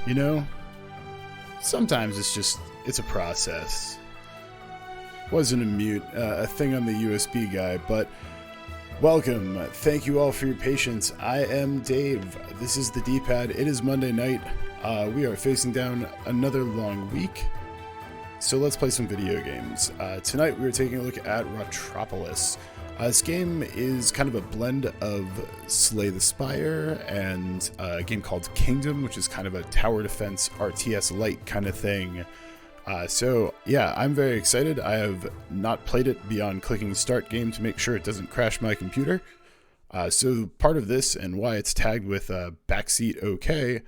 You know, sometimes it's a process. Wasn't a mute, a thing on the USB guy, but welcome. Thank you all for your patience. I am Dave. This is the D-pad. It is Monday night. We are facing down another long week. So let's play some video games. Tonight we're taking a look at Ratropolis. This game is kind of a blend of Slay the Spire and a game called Kingdom, which is kind of a tower defense RTS light kind of thing. So yeah, I'm very excited. I have not played it beyond clicking start game to make sure it doesn't crash my computer. So part of this and why it's tagged with backseat OK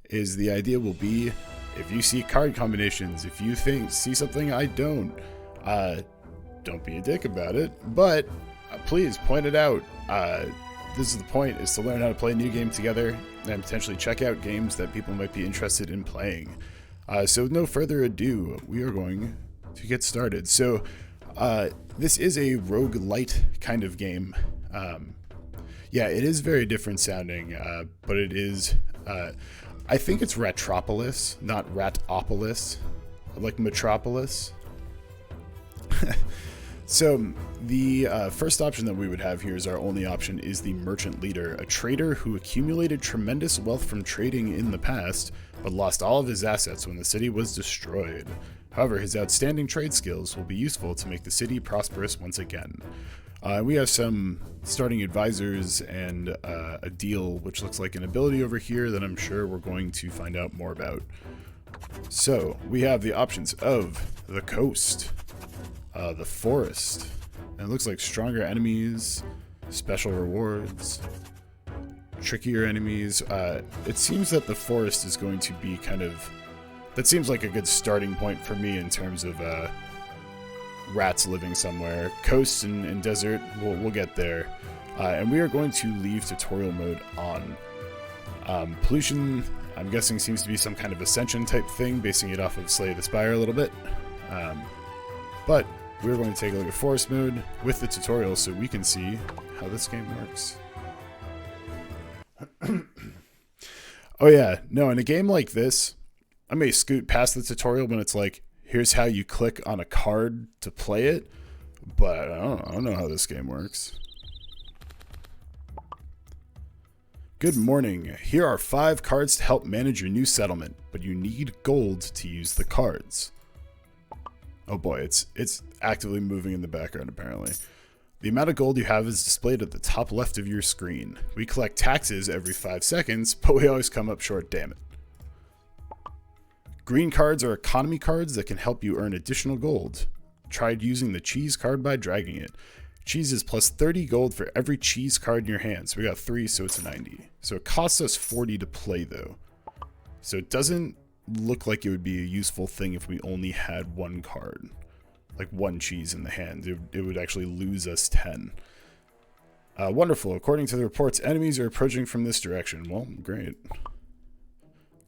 is the idea will be if you see card combinations, if you see something I don't be a dick about it, but please point it out. This is the point, is to learn how to play a new game together and potentially check out games that people might be interested in playing. So with no further ado, we are going to get started. So this is a roguelite kind of game. Yeah, it is very different sounding, but it is, I think it's Ratropolis, not Ratopolis, like Metropolis. So the first option that we would have here is our only option is the merchant leader, a trader who accumulated tremendous wealth from trading in the past, but lost all of his assets when the city was destroyed. However, his outstanding trade skills will be useful to make the city prosperous once again. We have some starting advisors and a deal, which looks like an ability over here that I'm sure we're going to find out more about. So we have the options of the coast, the forest, and it looks like stronger enemies, special rewards, trickier enemies. It seems that the forest is going to be kind of, that seems like a good starting point for me in terms of rats living somewhere. Coast and desert, we'll get there. And we are going to leave tutorial mode on. Pollution, I'm guessing, seems to be some kind of ascension type thing, basing it off of Slay the Spire a little bit. But we're going to take a look at forest mode with the tutorial so we can see how this game works. Oh yeah, no, in a game like this, I may scoot past the tutorial when it's like, here's how you click on a card to play it, but I don't know how this game works. Good morning. Here are 5 cards to help manage your new settlement, but you need gold to use the cards. Oh boy, it's actively moving in the background apparently. The amount of gold you have is displayed at the top left of your screen. We collect taxes every 5 seconds, but we always come up short, damn it. Green cards are economy cards that can help you earn additional gold. Tried using the cheese card by dragging it. Cheese is plus 30 gold for every cheese card in your hand. So we got 3, so it's 90. So it costs us 40 to play though. So it doesn't look like it would be a useful thing if we only had 1 card. Like 1 cheese in the hand. It would actually lose us 10. Wonderful. According to the reports, enemies are approaching from this direction. Well, great.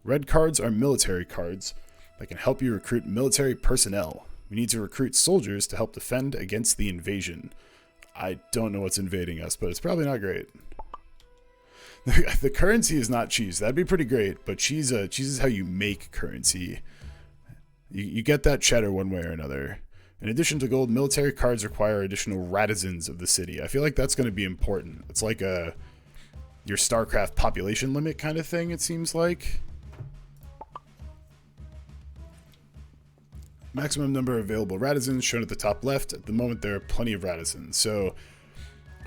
Red cards are military cards that can help you recruit military personnel. We need to recruit soldiers to help defend against the invasion. I don't know what's invading us, but it's probably not great. The currency is not cheese. That'd be pretty great, but cheese is how you make currency. You get that cheddar one way or another. In addition to gold, military cards require additional radizens of the city. I feel like that's going to be important. It's like your StarCraft population limit kind of thing, it seems like. Maximum number of available radizens shown at the top left. At the moment, there are plenty of radizens. So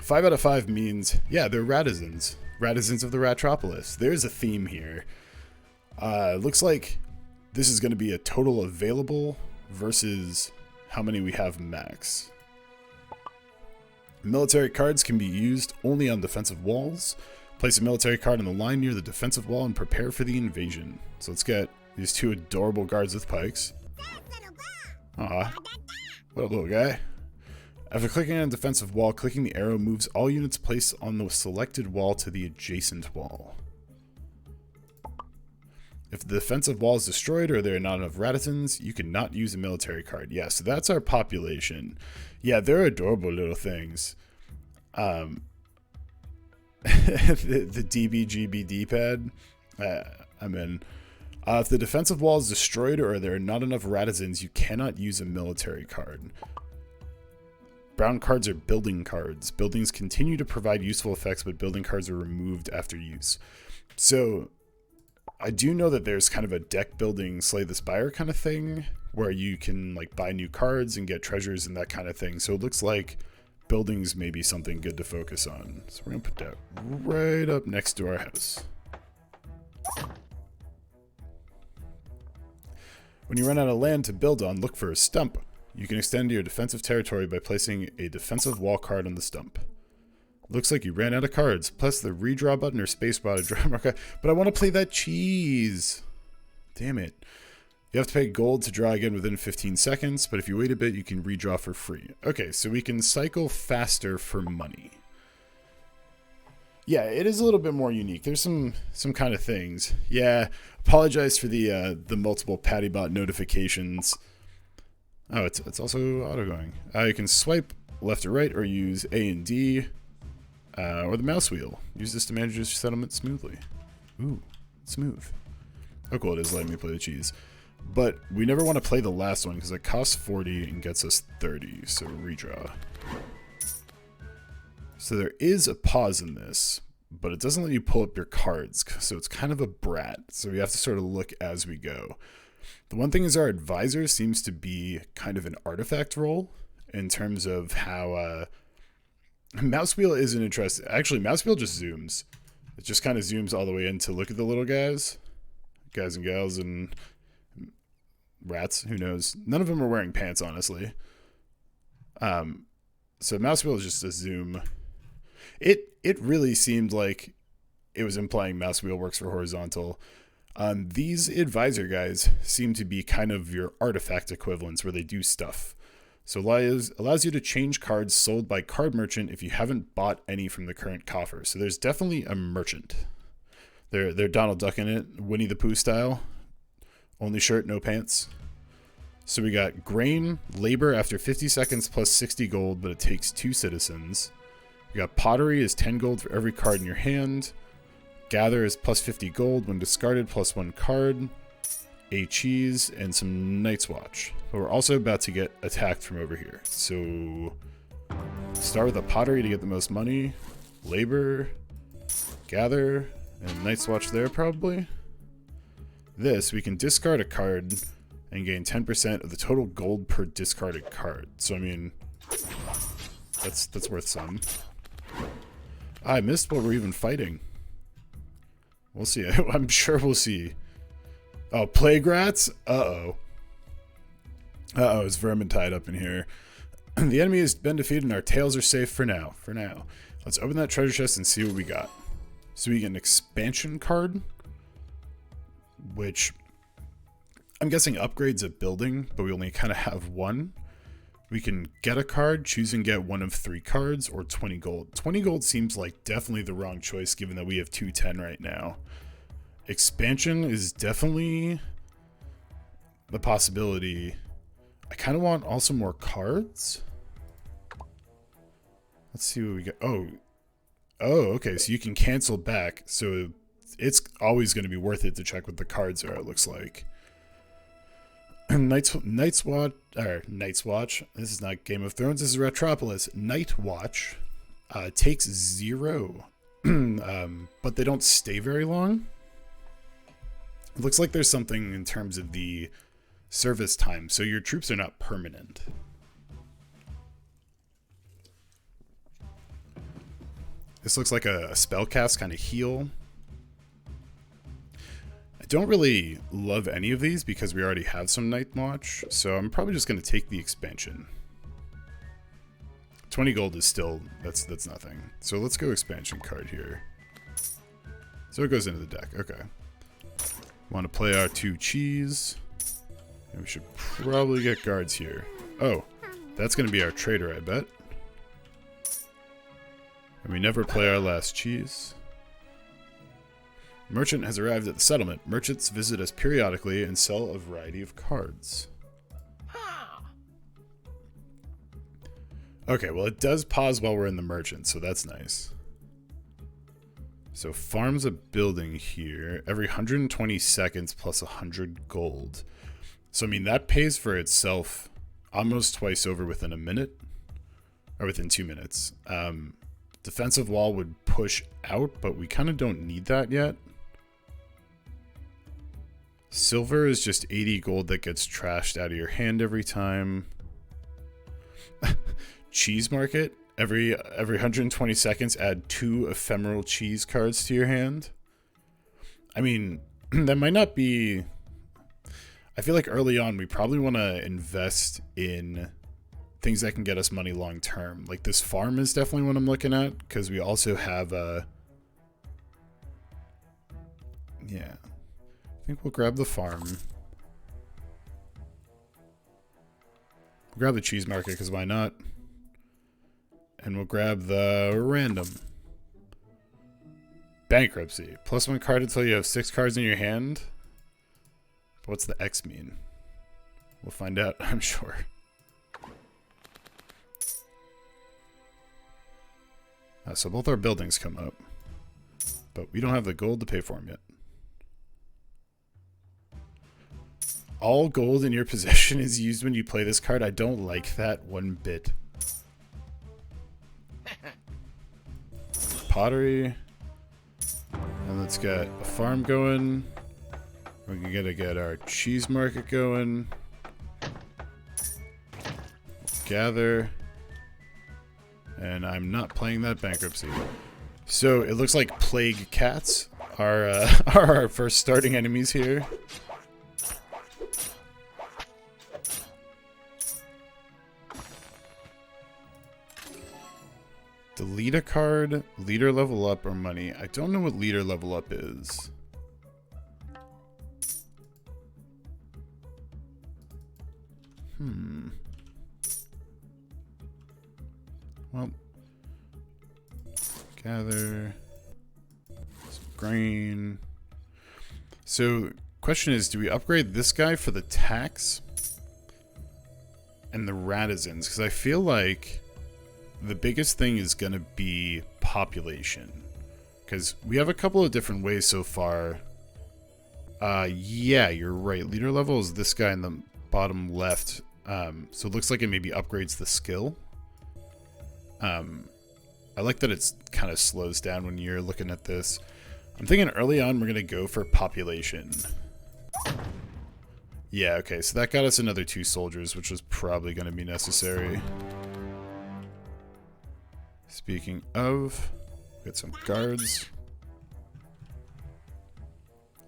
5 out of 5 means, yeah, they're radizens. Radizens of the Ratropolis. There's a theme here. Looks like this is going to be a total available versus how many we have max. Military cards can be used only on defensive walls. Place a military card on the line near the defensive wall and prepare for the invasion. So let's get these 2 adorable guards with pikes. Aw, what a little guy. After clicking on a defensive wall, clicking the arrow moves all units placed on the selected wall to the adjacent wall. If the defensive wall is destroyed or there are not enough radizens, you cannot use a military card. Yeah, so that's our population. Yeah, they're adorable little things. The DBGB D-pad, I'm in. If the defensive wall is destroyed or there are not enough Ratizans, you cannot use a military card. Brown cards are building cards. Buildings continue to provide useful effects, but building cards are removed after use. So I do know that there's kind of a deck building Slay the Spire kind of thing where you can like buy new cards and get treasures and that kind of thing. So it looks like buildings may be something good to focus on. So we're going to put that right up next to our house. When you run out of land to build on, look for a stump. You can extend your defensive territory by placing a defensive wall card on the stump. Looks like you ran out of cards. Press the redraw button or spacebar to draw more cards. But I want to play that cheese. Damn it. You have to pay gold to draw again within 15 seconds, but if you wait a bit, you can redraw for free. Okay, so we can cycle faster for money. Yeah, it is a little bit more unique. There's some kind of things. Yeah, apologize for the multiple PattyBot notifications. Oh, it's also auto-going. You can swipe left or right or use A and D or the mouse wheel. Use this to manage your settlement smoothly. Ooh, smooth. Oh, cool, it is letting me play the cheese. But we never want to play the last one because it costs 40 and gets us 30, so redraw. So there is a pause in this, but it doesn't let you pull up your cards, so it's kind of a brat. So we have to sort of look as we go. The one thing is our advisor seems to be kind of an artifact role in terms of how mouse wheel isn't interesting. Actually, mouse wheel just zooms. It just kind of zooms all the way in to look at the little guys and gals and rats. Who knows? None of them are wearing pants, honestly. So mouse wheel is just a zoom. It really seemed like it was implying mouse wheel works for horizontal. These advisor guys seem to be kind of your artifact equivalents where they do stuff. So allows you to change cards sold by card merchant if you haven't bought any from the current coffer. So there's definitely a merchant. They're Donald Duck in it, Winnie the Pooh style. Only shirt, no pants. So we got grain, labor after 50 seconds plus 60 gold, but it takes 2 citizens. We got pottery is 10 gold for every card in your hand. Gather is plus 50 gold when discarded, plus 1 card. A cheese, and some Night's Watch. But we're also about to get attacked from over here. So start with the pottery to get the most money. Labor, gather, and Night's Watch there probably. This, we can discard a card and gain 10% of the total gold per discarded card. So I mean, that's worth some. I missed what we're even fighting. We'll see. I'm sure we'll see. Oh, plague rats? Uh-oh. Uh-oh, it's vermin tied up in here. The enemy has been defeated and our tails are safe for now. Let's open that treasure chest and see what we got. So we get an expansion card, which I'm guessing upgrades a building, but we only kind of have one. We can get a card, choose and get one of 3 cards, or 20 gold. 20 gold seems like definitely the wrong choice given that we have 210 right now. Expansion is definitely the possibility. I kind of want also more cards. Let's see what we got. Oh, okay. So you can cancel back. So it's always going to be worth it to check what the cards are, it looks like. Night's Watch. This is not Game of Thrones. This is Ratropolis. Night Watch takes 0, but they don't stay very long. It looks like there's something in terms of the service time, so your troops are not permanent. This looks like a spell cast kind of heal. I don't really love any of these because we already have some Night Watch, so I'm probably just going to take the expansion. 20 gold is still, that's nothing. So let's go expansion card here. So it goes into the deck, okay. Want to play our 2 cheese. And we should probably get guards here. Oh, that's going to be our trader, I bet. And we never play our last cheese. Merchant has arrived at the settlement. Merchants visit us periodically and sell a variety of cards. Okay, well it does pause while we're in the merchant, so that's nice. So farms a building here every 120 seconds plus 100 gold. So I mean that pays for itself almost twice over within a minute, or within 2 minutes. Defensive wall would push out, but we kind of don't need that yet. Silver is just 80 gold that gets trashed out of your hand every time. Cheese market. Every 120 seconds, add 2 ephemeral cheese cards to your hand. I mean, that might not be... I feel like early on, we probably want to invest in things that can get us money long term. Like this farm is definitely what I'm looking at, because we also have a... Yeah. I think we'll grab the farm. We'll grab the cheese market, because why not? And we'll grab the random. Bankruptcy. +1 card until you have 6 cards in your hand. What's the X mean? We'll find out, I'm sure. So both our buildings come up. But we don't have the gold to pay for them yet. All gold in your possession is used when you play this card. I don't like that one bit. Pottery. And let's get a farm going. We're gonna get our cheese market going. Gather. And I'm not playing that bankruptcy. So it looks like plague cats are our first starting enemies here. Delete a card, leader level up, or money. I don't know what leader level up is. Well, gather some grain. So, question is, do we upgrade this guy for the tax and the Radizans? Because I feel like the biggest thing is going to be population. Because we have a couple of different ways so far. Yeah, you're right. Leader level is this guy in the bottom left. So it looks like it maybe upgrades the skill. I like that it's kind of slows down when you're looking at this. I'm thinking early on we're going to go for population. Yeah, okay, so that got us another 2 soldiers, which was probably going to be necessary. Speaking of, get some guards.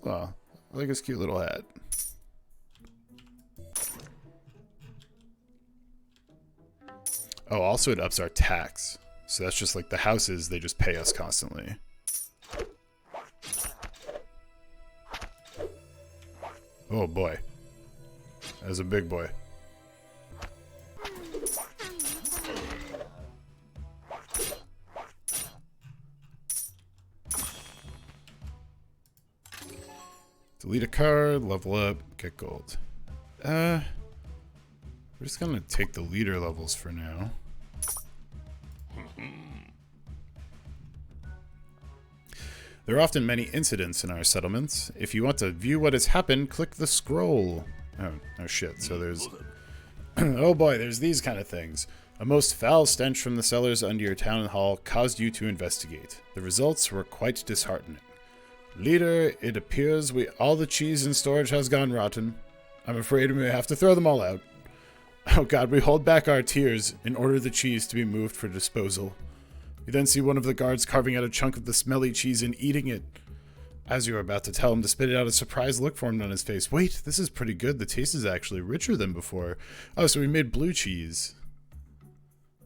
Oh, I like his cute little hat. Oh, also it ups our tax. So that's just like the houses, they just pay us constantly. Oh boy. That was a big boy. Delete a card, level up, get gold. We're just gonna take the leader levels for now. There are often many incidents in our settlements. If you want to view what has happened, click the scroll. Oh shit, so there's... oh boy, there's these kind of things. A most foul stench from the cellars under your town hall caused you to investigate. The results were quite disheartening. Leader, it appears all the cheese in storage has gone rotten. I'm afraid we may have to throw them all out. Oh god, we hold back our tears and order the cheese to be moved for disposal. You then see one of the guards carving out a chunk of the smelly cheese and eating it. As you are about to tell him to spit it out, a surprised look formed on his face. Wait, this is pretty good. The taste is actually richer than before. Oh, so we made blue cheese.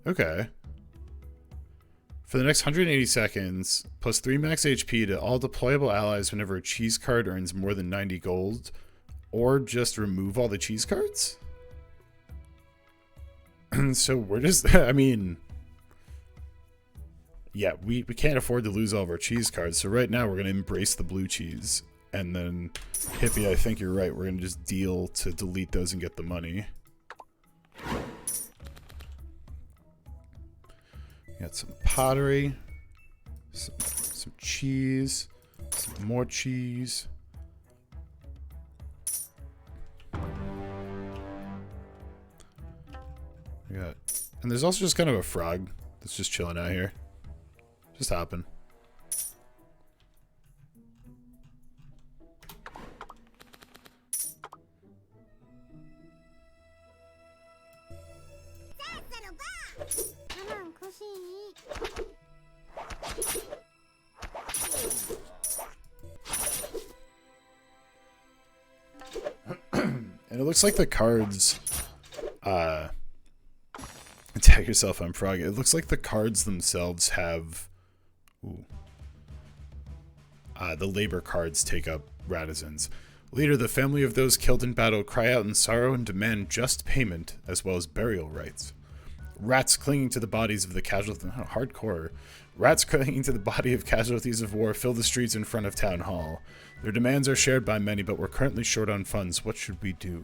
Okay. For the next 180 seconds, plus 3 max HP to all deployable allies whenever a cheese card earns more than 90 gold. Or just remove all the cheese cards? So we're just... I mean... Yeah, we can't afford to lose all of our cheese cards, so right now we're going to embrace the blue cheese. And then, Hippie, I think you're right. We're going to just deal to delete those and get the money. Got some pottery. Some Some cheese. Some more cheese. We got, and there's also just kind of a frog that's just chilling out here. Just hopping. And it looks like the cards, attack yourself, I'm frog. It looks like the cards themselves have, the labor cards take up Radisson's. Leader, the family of those killed in battle cry out in sorrow and demand just payment, as well as burial rites. Rats clinging to the bodies of the casualties, hardcore. Rats clinging to the body of casualties of war fill the streets in front of Town Hall. Their demands are shared by many, but we're currently short on funds. What should we do?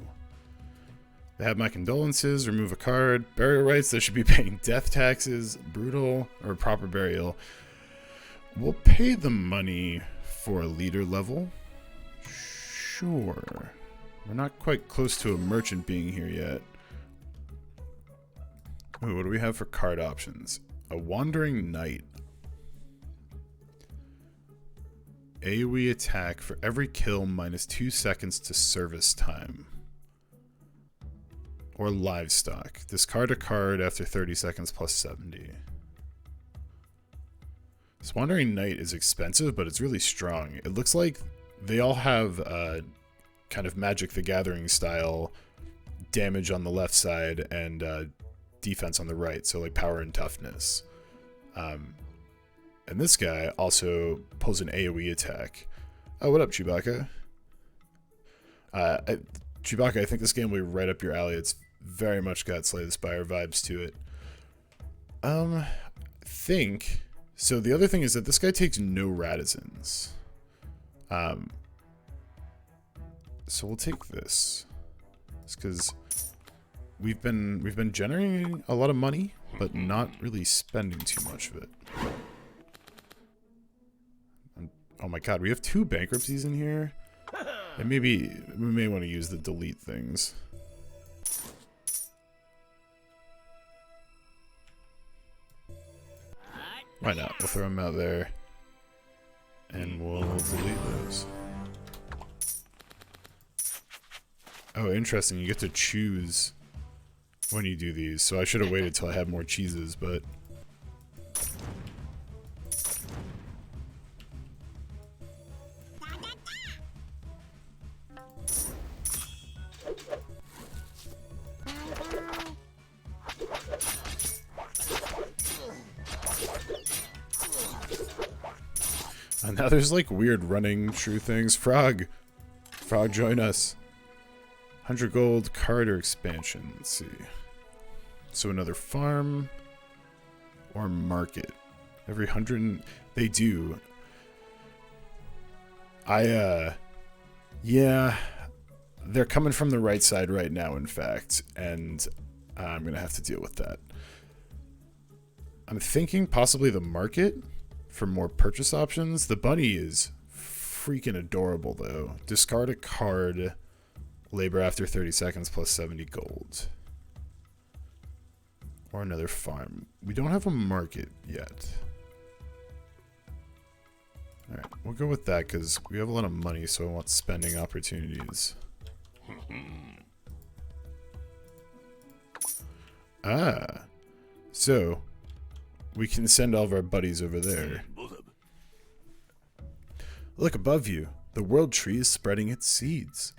They have my condolences. Remove a card. Burial rights. They should be paying death taxes. Brutal or proper burial. We'll pay the money for a leader level. Sure. We're not quite close to a merchant being here yet. Ooh, what do we have for card options? A wandering knight. AoE attack for every kill minus 2 seconds to service time. Or livestock. Discard a card after 30 seconds plus 70. This wandering knight is expensive, but it's really strong. It looks like they all have kind of Magic the Gathering style damage on the left side and defense on the right, so like power and toughness. And this guy also pulls an AoE attack. Oh, what up, Chewbacca? Chewbacca, I think this game will be right up your alley. It's very much got Slay the Spire vibes to it. Think... So the other thing is that this guy takes no Radissons. So we'll take this. It's because we've been generating a lot of money, but not really spending too much of it. And, oh my god, we have 2 bankruptcies in here. And maybe we may want to use the delete things. Why not? We'll throw them out there. And we'll delete those. Oh, interesting. You get to choose when you do these. So I should have waited till I had more cheeses, but... And now there's like weird running true things. Frog! Frog, join us. 100 gold Carter expansion. Let's see. So another farm or market. Every 100 they do. Yeah, they're coming from the right side right now, in fact, and I'm gonna have to deal with that. I'm thinking possibly the market for more purchase options. The bunny is freaking adorable though. Discard a card. Labor after 30 seconds plus 70 gold. Or another farm. We don't have a market yet. Alright, we'll go with that because we have a lot of money, so I want spending opportunities. So we can send all of our buddies over there. Look above you. The world tree is spreading its seeds.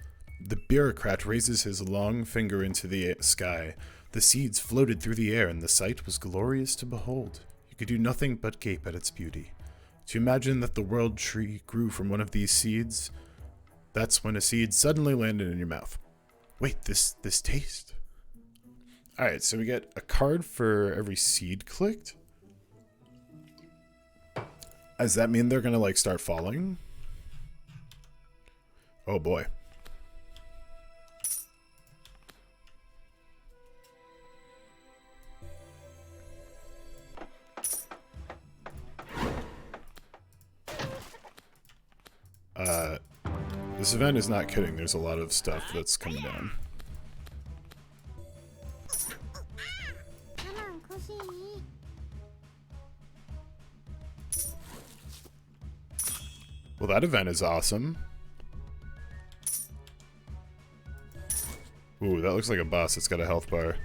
The bureaucrat raises his long finger into the sky. The seeds floated through the air, and the sight was glorious to behold. You could do nothing but gape at its beauty. To imagine that the world tree grew from one of these seeds, that's when a seed suddenly landed in your mouth. Wait, this taste. Alright, so we get a card for every seed clicked. Does that mean they're gonna like start falling? Oh boy. This event is not kidding. There's a lot of stuff that's coming down. Well, that event is awesome. Ooh, that looks like a boss that's got a health bar.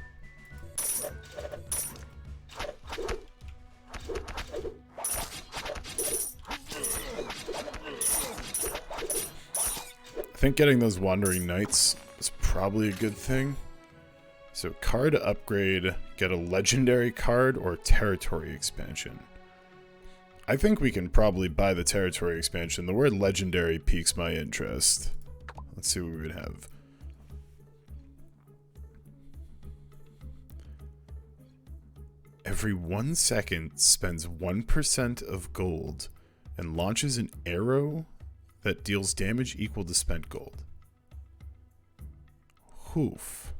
I think getting those Wandering Knights is probably a good thing. So card upgrade, get a legendary card or territory expansion. I think we can probably buy the territory expansion. The word legendary piques my interest. Let's see what we would have. Every 1 second spends 1% of gold and launches an arrow that deals damage equal to spent gold. Hoof.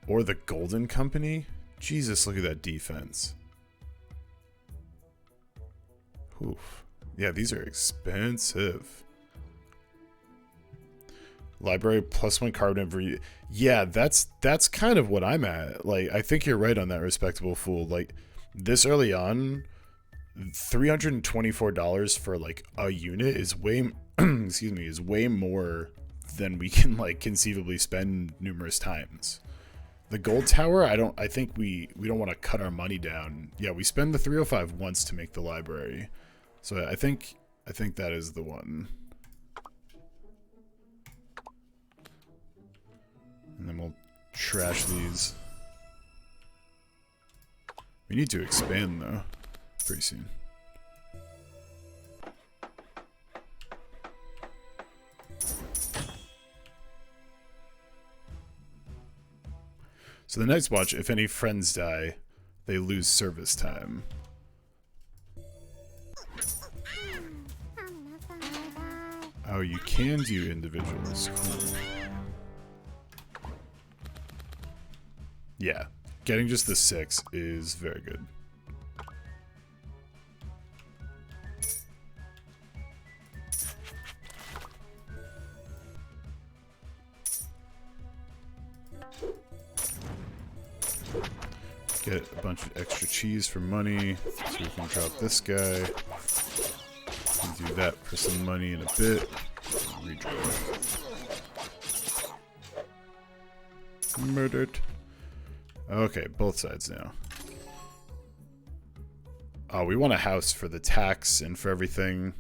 Or the Golden Company? Jesus, look at that defense. Oof. Yeah, these are expensive. Library +1 card every... Yeah, that's kind of what I'm at. Like, I think you're right on that, Respectable Fool. Like, this early on, $324 for, like, a unit is way... excuse me, is way more than we can, like, conceivably spend numerous times. The gold tower, I think we don't want to cut our money down. Yeah, we spend the 305 once to make the library. So I think that is the one. And then we'll trash these. We need to expand though, pretty soon. So the Night's Watch, if any friends die, they lose service time. Oh, you can do individuals. Cool. Yeah, getting just the 6 is very good. Get a bunch of extra cheese for money, so we can drop this guy. Do that for some money in a bit. Redraw. Murdered. Okay, both sides now. Oh, we want a house for the tax and for everything.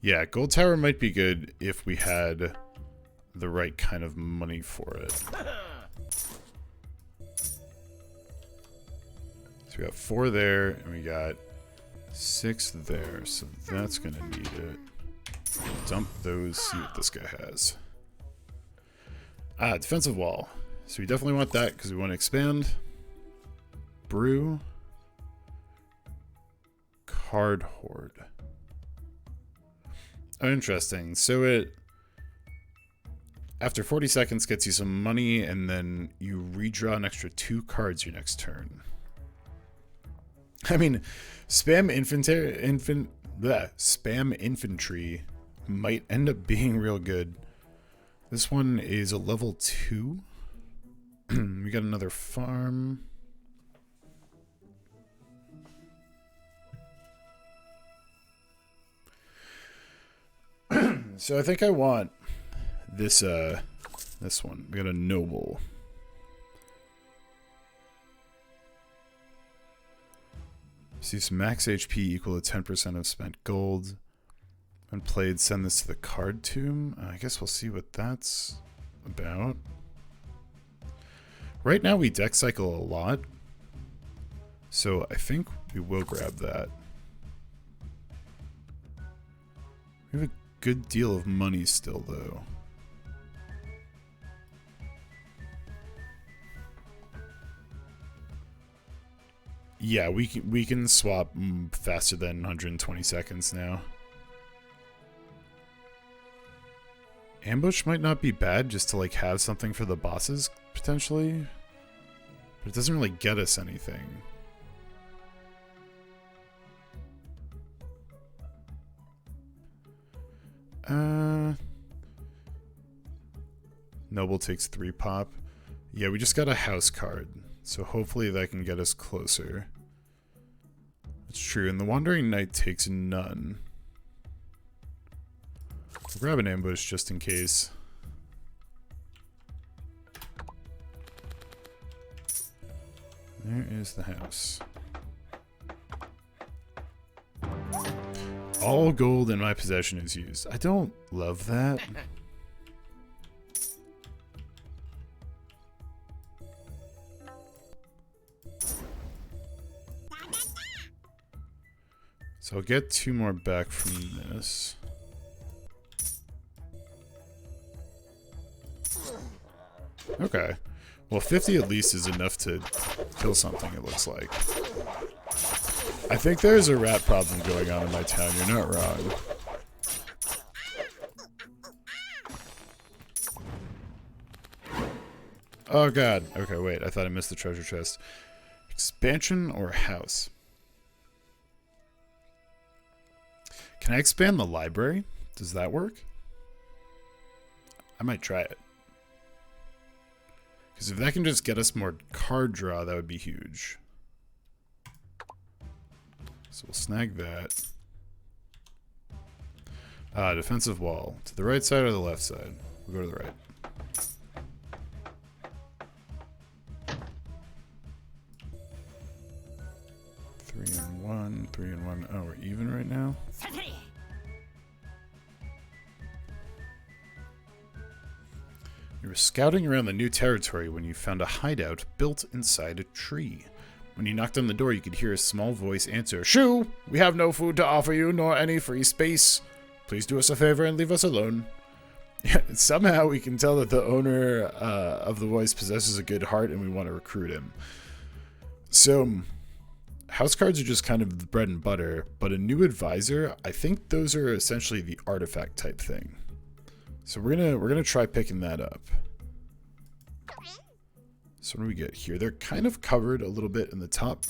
Yeah, Gold Tower might be good if we had the right kind of money for it. So we got 4 there, and we got 6 there, so that's gonna need it. Dump those, see what this guy has. Ah, defensive wall. So we definitely want that because we want to expand. Brew. Card hoard. Oh, interesting. So it, after 40 seconds, gets you some money, and then you redraw an extra 2 cards your next turn. I mean, spam infantry might end up being real good. This one is a level 2. We got another farm. So I think I want this this one. We got a noble. Sees max HP equal to 10% of spent gold. When played, send this to the card tomb. I guess we'll see what that's about. Right now we deck cycle a lot, so I think we will grab that. We have a good deal of money still, though. Yeah, we can swap faster than 120 seconds now. Ambush might not be bad just to like have something for the bosses potentially. But it doesn't really get us anything. Noble takes 3 pop. Yeah, we just got a house card. So hopefully that can get us closer. It's true, and the Wandering Knight takes none. We'll grab an ambush just in case. There is the house. All gold in my possession is used. I don't love that. So I'll get 2 more back from this. Okay. Well, 50 at least is enough to kill something, it looks like. I think there's a rat problem going on in my town. You're not wrong. Oh god. Okay, wait. I thought I missed the treasure chest. Expansion or house? Can I expand the library? Does that work? I might try it. Because if that can just get us more card draw, that would be huge. So we'll snag that. Defensive wall. To the right side or the left side? We'll go to the right. Three and one. Oh, we're even right now? You were scouting around the new territory when you found a hideout built inside a tree. When you knocked on the door, you could hear a small voice answer, "Shoo! We have no food to offer you, nor any free space. Please do us a favor and leave us alone." Somehow we can tell that the owner of the voice possesses a good heart and we want to recruit him. So, house cards are just kind of the bread and butter, but a new advisor, I think those are essentially the artifact type thing. So we're gonna try picking that up. So what do we get here? They're kind of covered a little bit in the top,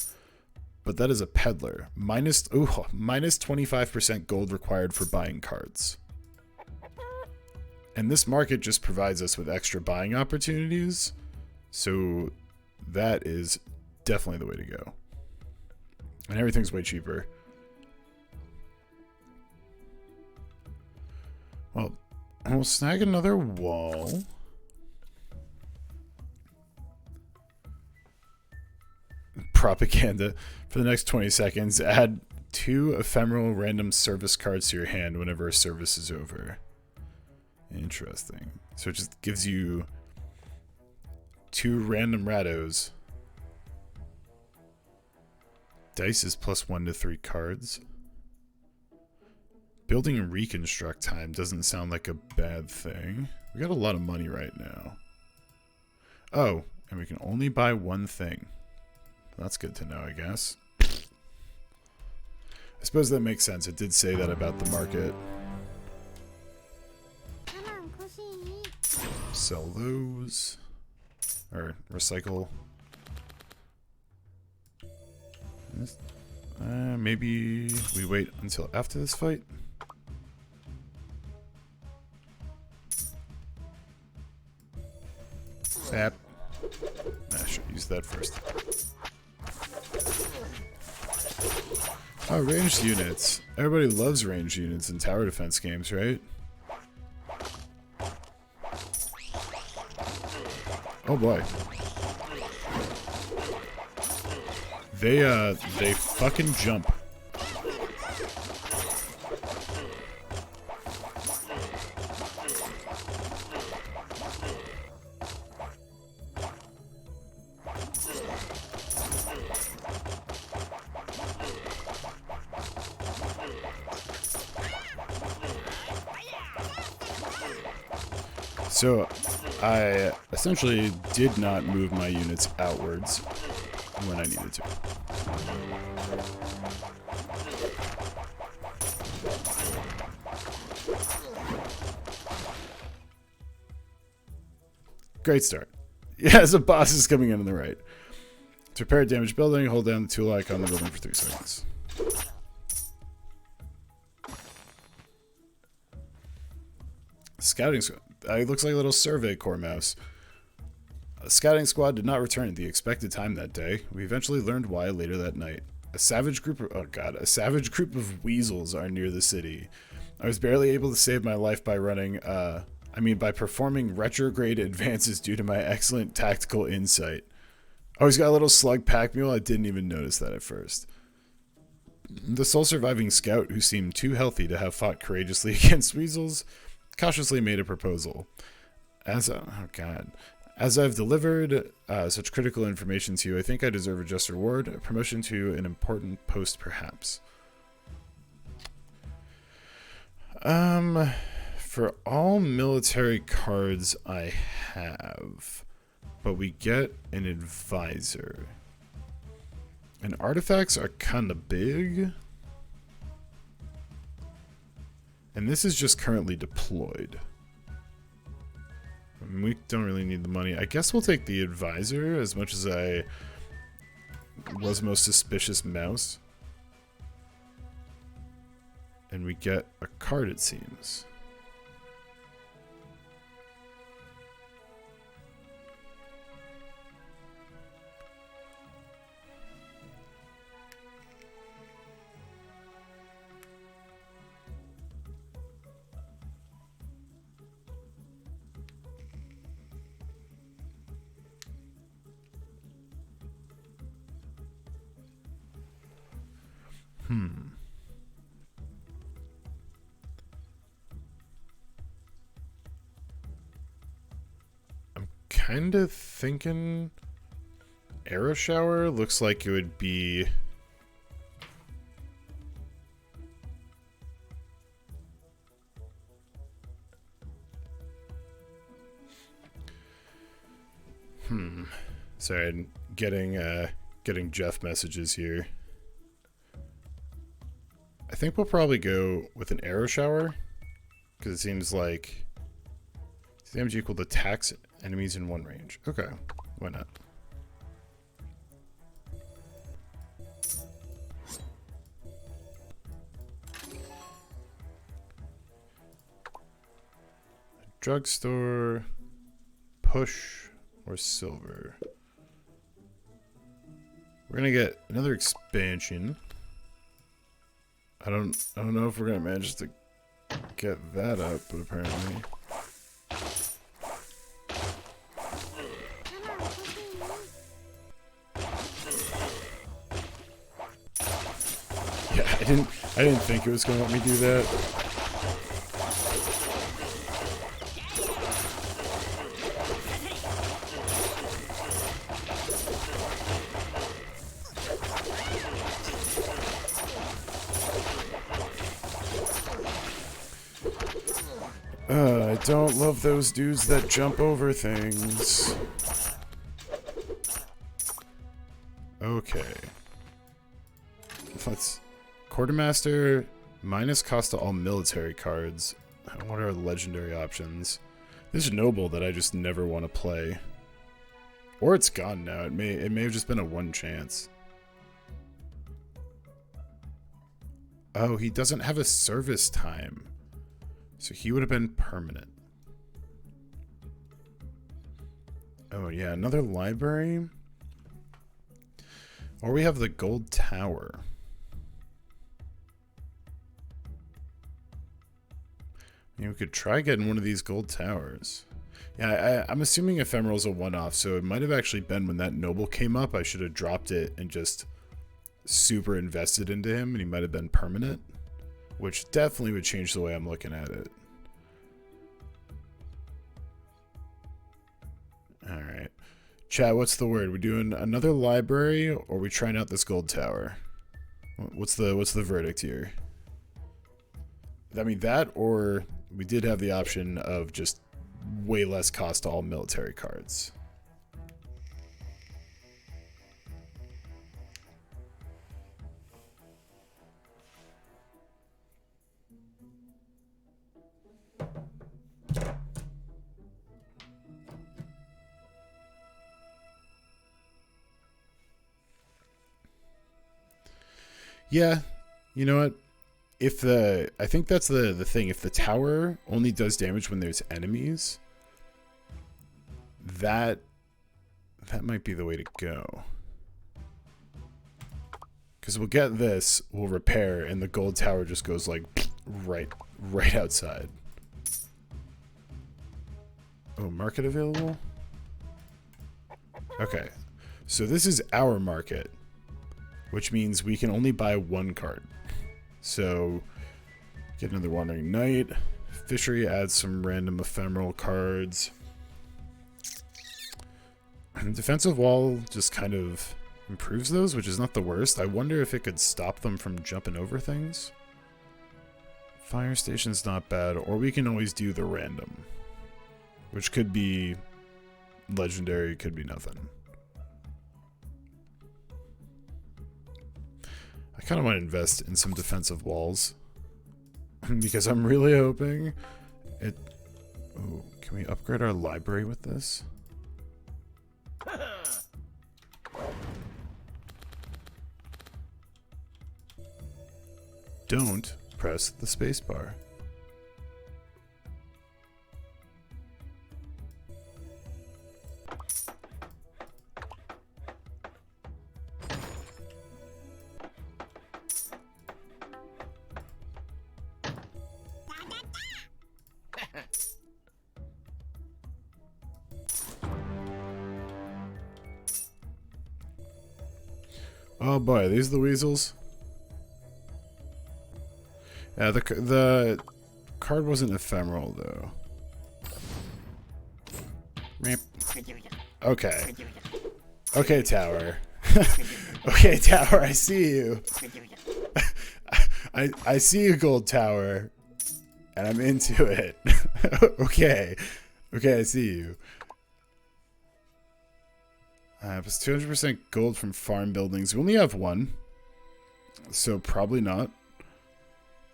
but that is a peddler. Minus 25% gold required for buying cards. And this market just provides us with extra buying opportunities, so that is definitely the way to go. And everything's way cheaper. Well, we'll snag another wall. Propaganda. For the next 20 seconds, add 2 ephemeral random service cards to your hand whenever a service is over. Interesting. So it just gives you 2 random ratos. Dice is +1 to 3 cards. Building a reconstruct time doesn't sound like a bad thing. We got a lot of money right now. Oh, and we can only buy 1 thing. That's good to know, I guess. I suppose that makes sense. It did say that about the market. Sell those. Or recycle. Maybe we wait until after this fight. Sap. I should use that first. Oh, ranged units. Everybody loves ranged units in tower defense games, right? Oh boy. They fucking jump. So, I essentially did not move my units outwards when I needed to. Great start. Yeah, the boss is coming in on the right. To repair a damaged building, hold down the tool icon on the building for 3 seconds. Scouting squad. It looks like a little survey corps mouse. A scouting squad did not return at the expected time that day. We eventually learned why later that night. A savage group of weasels are near the city. I was barely able to save my life by by performing retrograde advances due to my excellent tactical insight. Oh, he's got a little slug pack mule. I didn't even notice that at first. The sole surviving scout, who seemed too healthy to have fought courageously against weasels, cautiously made a proposal. As I've delivered such critical information to you, I think I deserve a just reward, a promotion to an important post, perhaps. For all military cards I have, but we get an advisor. And artifacts are kind of big. And this is just currently deployed. I mean, we don't really need the money. I guess we'll take the advisor, as much as I was most suspicious mouse. And we get a card, it seems. I'm kind of thinking arrow shower looks like it would be sorry, I'm getting Jeff messages here. I think we'll probably go with an arrow shower, because it seems like damage equal to attacks enemies in one range. Okay, why not? Drugstore, push, or silver. We're gonna get another expansion. I don't know if we're gonna manage to get that up, but apparently. Yeah, I didn't think it was gonna let me do that. I don't love those dudes that jump over things. Okay. Let's... Quartermaster, minus cost to all military cards. What are legendary options? This noble that I just never want to play. Or it's gone now. It may have just been a one chance. Oh, he doesn't have a service time. So he would have been permanent. Oh yeah, another library. Or we have the gold tower. I mean, we could try getting one of these gold towers. Yeah, I'm assuming Ephemeral's a one-off, so it might have actually been when that noble came up, I should have dropped it and just super invested into him, and he might have been permanent. Which definitely would change the way I'm looking at it. Alright. Chat, what's the word? We doing another library, or we trying out this gold tower? What's the verdict here? I mean, that, or we did have the option of just way less cost to all military cards. Yeah, you know what? If I think that's the thing. If the tower only does damage when there's enemies, that might be the way to go. Because we'll get this, we'll repair, and the gold tower just goes like right outside. Oh, market available? Okay, so this is our market, which means we can only buy one card. So, get another Wandering Knight. Fishery adds some random ephemeral cards. And Defensive Wall just kind of improves those, which is not the worst. I wonder if it could stop them from jumping over things. Fire Station's not bad, or we can always do the random, which could be legendary, could be nothing. I kind of want to invest in some defensive walls because I'm really hoping it... Oh, can we upgrade our library with this? Don't press the spacebar. Oh boy, these are the weasels. Yeah, the card wasn't ephemeral though. Okay. Okay, tower. Okay, tower, I see you. I see a gold tower, and I'm into it. Okay. Okay, I see you. It's 200% gold from farm buildings. We only have one, so probably not.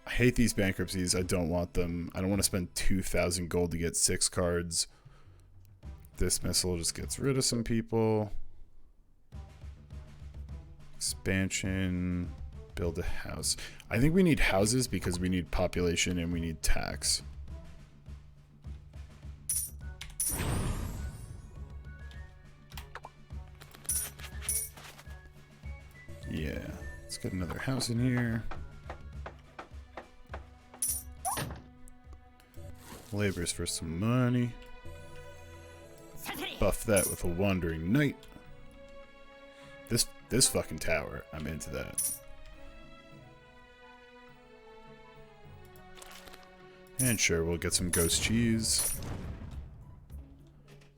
I hate these bankruptcies. I don't want them. I don't want to spend 2,000 gold to get 6 cards. This missile just gets rid of some people. Expansion. Build a house. I think we need houses because we need population and we need tax. Yeah, let's get another house in here. Labors for some money. Buff that with a Wandering Knight. This fucking tower, I'm into that. And sure, we'll get some ghost cheese.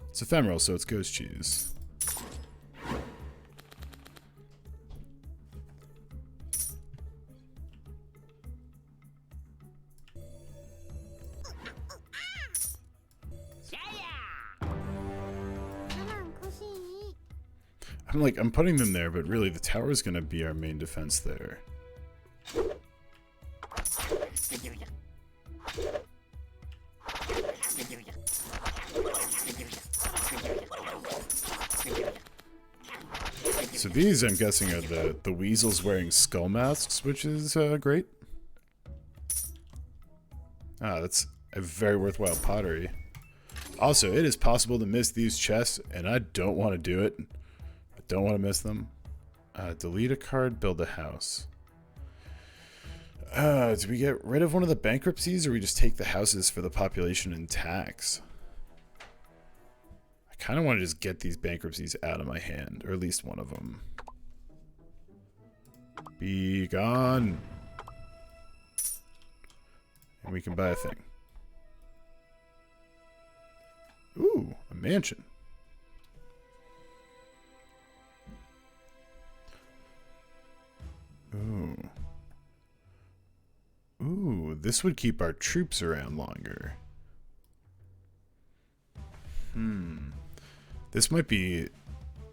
It's ephemeral, so it's ghost cheese. I'm putting them there, but really the tower is going to be our main defense there. So these, I'm guessing, are the weasels wearing skull masks, which is great. Ah, that's a very worthwhile pottery. Also, it is possible to miss these chests, and I don't want to do it. I don't want to miss them. Delete a card, build a house. Do we get rid of one of the bankruptcies, or we just take the houses for the population and tax? I kind of want to just get these bankruptcies out of my hand, or at least one of them. Be gone. And we can buy a thing. Ooh, a mansion. Ooh. Ooh, this would keep our troops around longer. This might be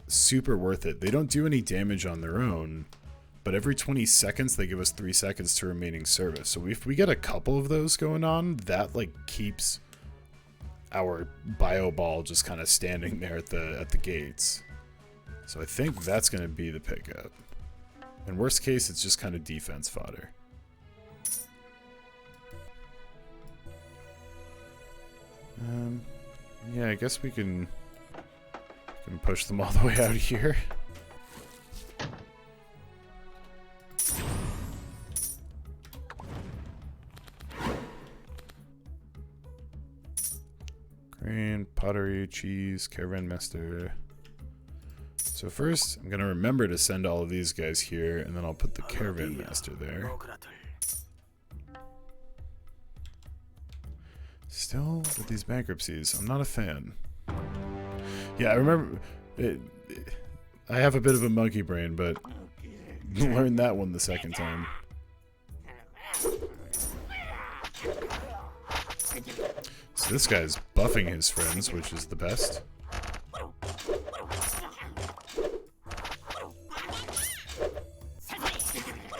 super worth it. They don't do any damage on their own, but every 20 seconds they give us 3 seconds to remaining service. So if we get a couple of those going on, that like keeps our bio ball just kind of standing there at the gates. So I think that's going to be the pickup. In worst case, it's just kind of defense fodder. Yeah, I guess we can push them all the way out here. Grain, pottery, cheese, caravan master. So first, I'm going to remember to send all of these guys here, and then I'll put the caravan master there. Still, with these bankruptcies, I'm not a fan. Yeah, I remember... I have a bit of a monkey brain, but learned that one the second time. So this guy's buffing his friends, which is the best.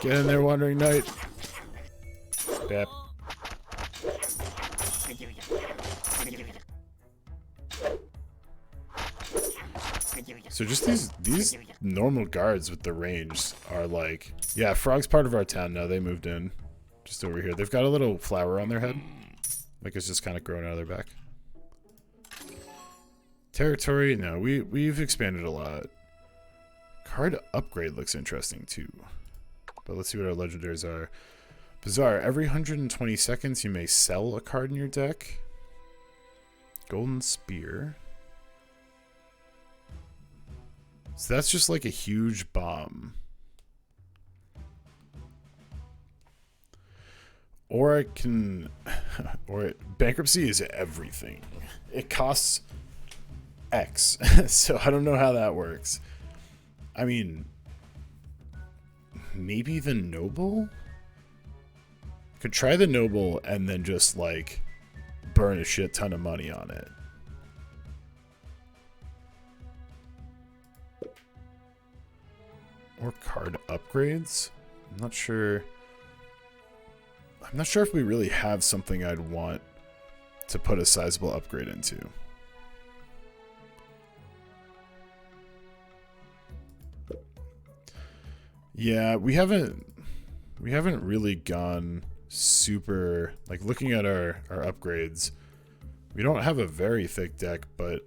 Get in there, Wandering Knight. Yep. So just these normal guards with the range are like... Yeah, Frog's part of our town now. They moved in. Just over here. They've got a little flower on their head. Like it's just kind of growing out of their back. Territory? No, we've expanded a lot. Card upgrade looks interesting too. But let's see what our legendaries are. Bizarre. Every 120 seconds you may sell a card in your deck. Golden Spear. So that's just like a huge bomb. Or I can... bankruptcy is everything. It costs X. So I don't know how that works. I mean... Maybe the Noble? Could try the Noble and then just, like, burn a shit ton of money on it. Or card upgrades? I'm not sure if we really have something I'd want to put a sizable upgrade into. Yeah, we haven't really gone super, like, looking at our upgrades. We don't have a very thick deck, but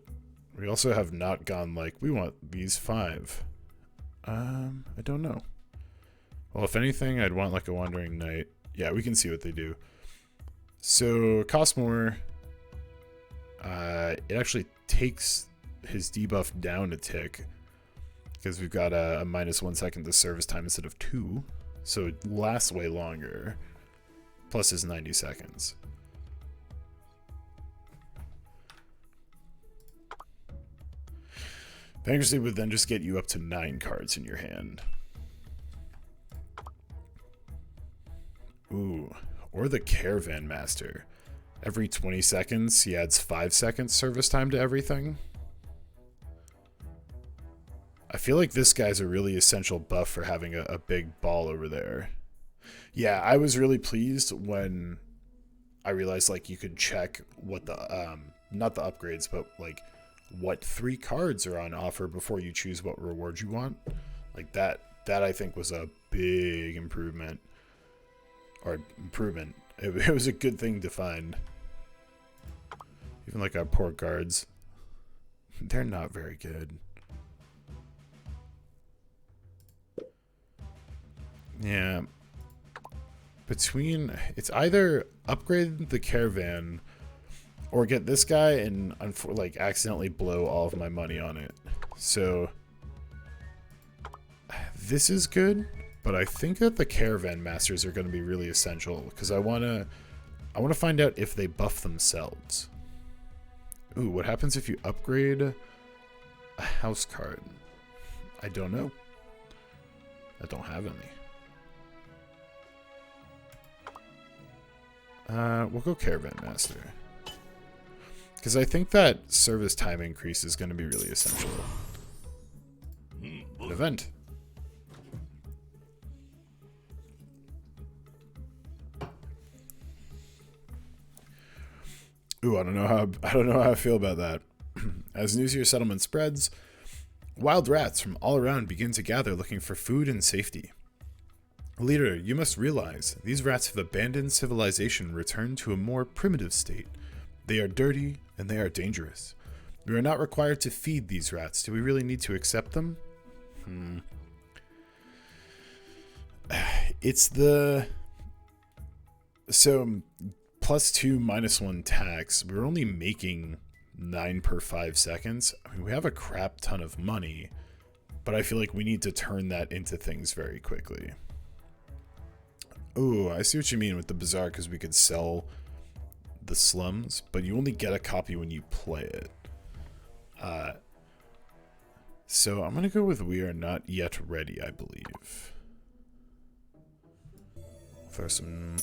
we also have not gone like, we want these 5. I don't know. Well, if anything, I'd want like a Wandering Knight. Yeah, we can see what they do. So, it costs more. It actually takes his debuff down a tick. Because we've got a -1 second to service time instead of 2. So it lasts way longer. Plus his 90 seconds. Bankruptcy would then just get you up to 9 cards in your hand. Ooh. Or the Caravan Master. Every 20 seconds, he adds 5 seconds service time to everything. I feel like this guy's a really essential buff for having a big ball over there. Yeah, I was really pleased when I realized like you could check what the not the upgrades, but like what 3 cards are on offer before you choose what reward you want. Like that I think was a big improvement. Or improvement. It was a good thing to find. Even like our poor guards. They're not very good. Yeah. It's either upgrade the caravan or get this guy and like accidentally blow all of my money on it. So this is good, but I think that the caravan masters are going to be really essential because I want to find out if they buff themselves. Ooh, what happens if you upgrade a house card? I don't know. I don't have any. We'll go Caravan Master. Because I think that service time increase is going to be really essential. An event. Ooh, I don't know how I feel about that. As news of your settlement spreads, wild rats from all around begin to gather looking for food and safety. Leader, you must realize, these rats have abandoned civilization and returned to a more primitive state. They are dirty, and they are dangerous. We are not required to feed these rats. Do we really need to accept them? It's the... So, +2, -1 tax. We're only making 9 per 5 seconds. I mean, we have a crap ton of money, but I feel like we need to turn that into things very quickly. Oh, I see what you mean with the bazaar, because we could sell the slums, but you only get a copy when you play it. So I'm going to go with we are not yet ready, I believe. Throw some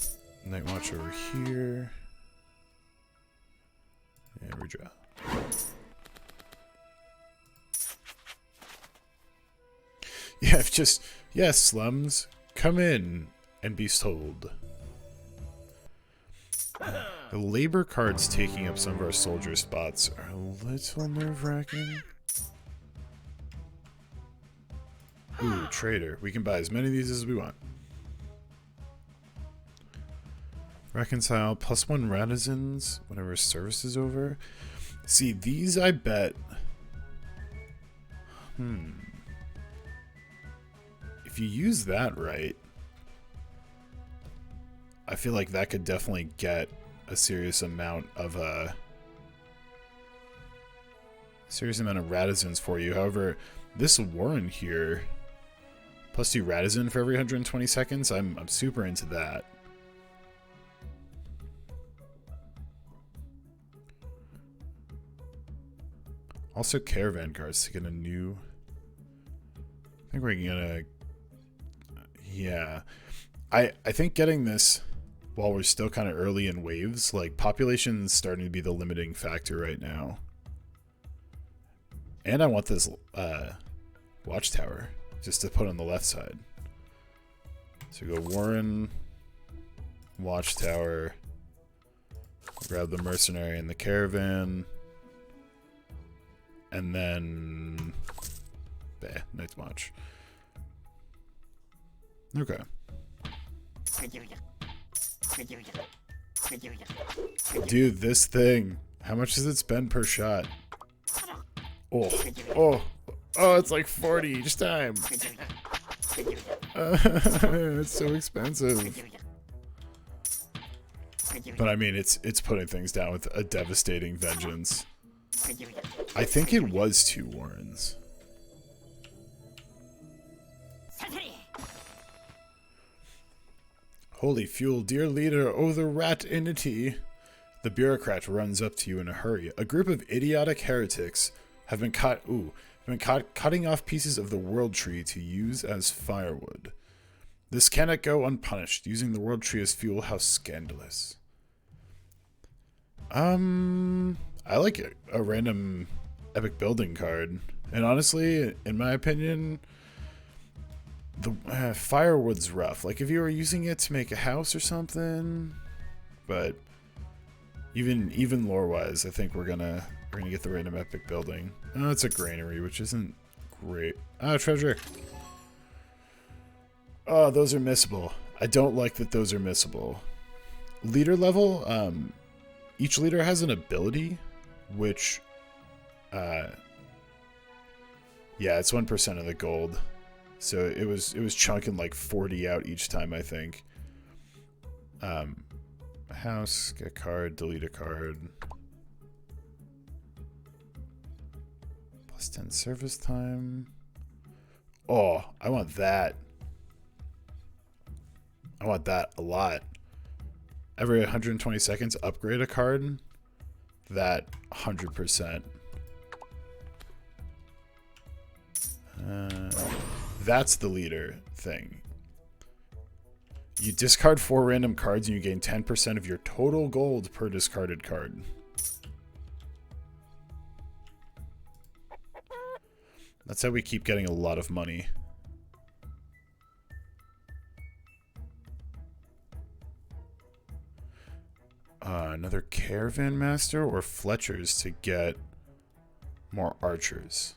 Night Watch over here. And redraw. Yeah, just... Yes, slums. Come in and be sold. The labor cards taking up some of our soldier spots are a little nerve-wracking. Ooh, trader. We can buy as many of these as we want. Reconcile, +1 radizens whenever service is over. See, these I bet... If you use that right, I feel like that could definitely get a serious amount of radizens for you. However, this Warren here, +2 radizen for every 120 seconds, I'm super into that. Also, caravan guards to get a new... I think we're gonna... Yeah. I think getting this while we're still kind of early in waves, like, population's starting to be the limiting factor right now. And I want this watchtower just to put on the left side. So we go Warren, watchtower, grab the mercenary and the caravan, and then Night's Watch. Okay. Dude, this thing. How much does it spend per shot? Oh, it's like 40 each time. It's so expensive. But I mean, it's putting things down with a devastating vengeance. I think it was 2 Warrens. Holy fuel, dear leader, oh the rat-inity. The bureaucrat runs up to you in a hurry. A group of idiotic heretics have been cutting off pieces of the world tree to use as firewood. This cannot go unpunished. Using the world tree as fuel, how scandalous. I like a random epic building card. And honestly, in my opinion, the firewood's rough. Like, if you were using it to make a house or something, but even lore-wise, I think we're gonna get the random epic building. Oh, it's a granary, which isn't great. Oh, treasure. Oh, those are missable. I don't like that those are missable. Leader level, each leader has an ability, which, yeah, it's 1% of the gold. So it was chunking like 40 out each time, I think. House, get a card, delete a card. +10 service time. Oh, I want that. I want that a lot. Every 120 seconds, upgrade a card. That 100%. That's the leader thing. You discard 4 random cards and you gain 10% of your total gold per discarded card. That's how we keep getting a lot of money. Another caravan master or Fletchers to get more archers.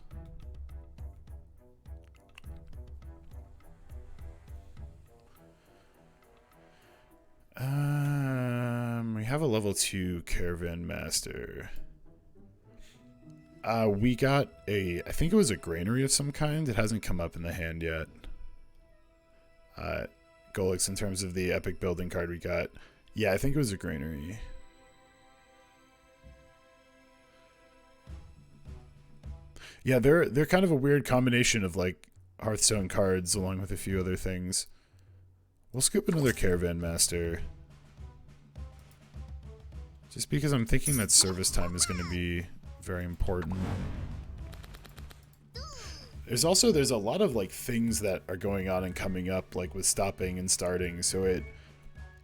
have a level 2 caravan master? We got I think it was a granary of some kind. It hasn't come up in the hand yet. Golix, in terms of the epic building card we got. Yeah, I think it was a granary. Yeah, they're kind of a weird combination of like Hearthstone cards along with a few other things. We'll scoop another caravan master. Just because I'm thinking that service time is going to be very important. There's a lot of like things that are going on and coming up, like with stopping and starting, so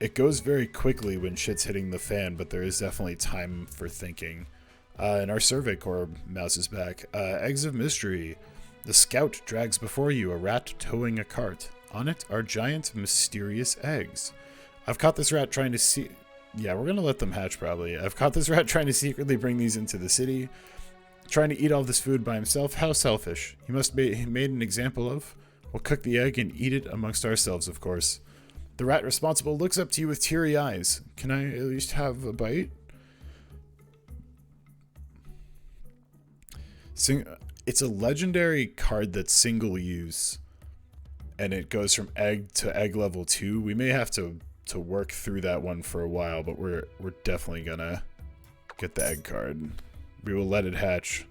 it goes very quickly when shit's hitting the fan, but there is definitely time for thinking. And our survey corps mouse is back. Eggs of Mystery. The scout drags before you a rat towing a cart. On it are giant, mysterious eggs. I've caught this rat trying to see... Yeah, we're gonna let them hatch, probably. I've caught this rat trying to secretly bring these into the city. Trying to eat all this food by himself. How selfish. He must be made an example of. We'll cook the egg and eat it amongst ourselves, of course. The rat responsible looks up to you with teary eyes. Can I at least have a bite? It's a legendary card that's single use, and it goes from egg to egg level 2. We may have to work through that one for a while, but we're definitely gonna get the egg card. We will let it hatch.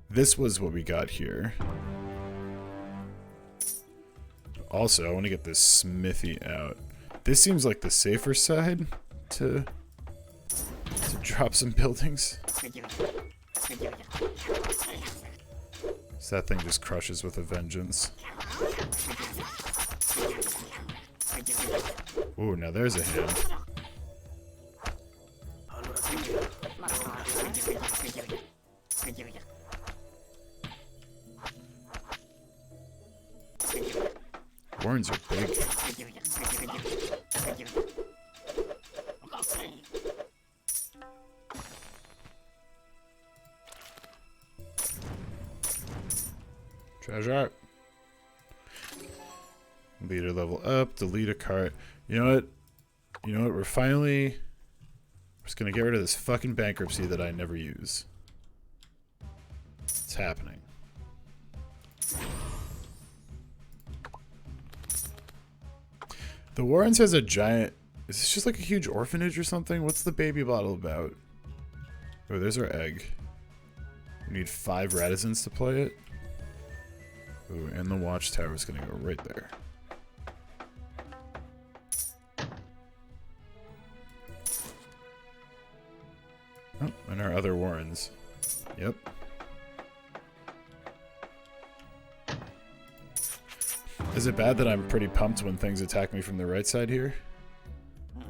This was what we got here. Also, I want to get this smithy out. This seems like the safer side to drop some buildings. So that thing just crushes with a vengeance. Ooh, now there's a hand. Warrens are big. Treasure. Leader level up, delete a cart. You know what? We're just gonna get rid of this fucking bankruptcy that I never use. It's happening. The Warrens has a giant... Is this just like a huge orphanage or something? What's the baby bottle about? Oh, there's our egg. We need 5 Radizens to play it. Ooh, and the watchtower is gonna go right there. Oh, and our other Warrens. Yep. Is it bad that I'm pretty pumped when things attack me from the right side here? Oh,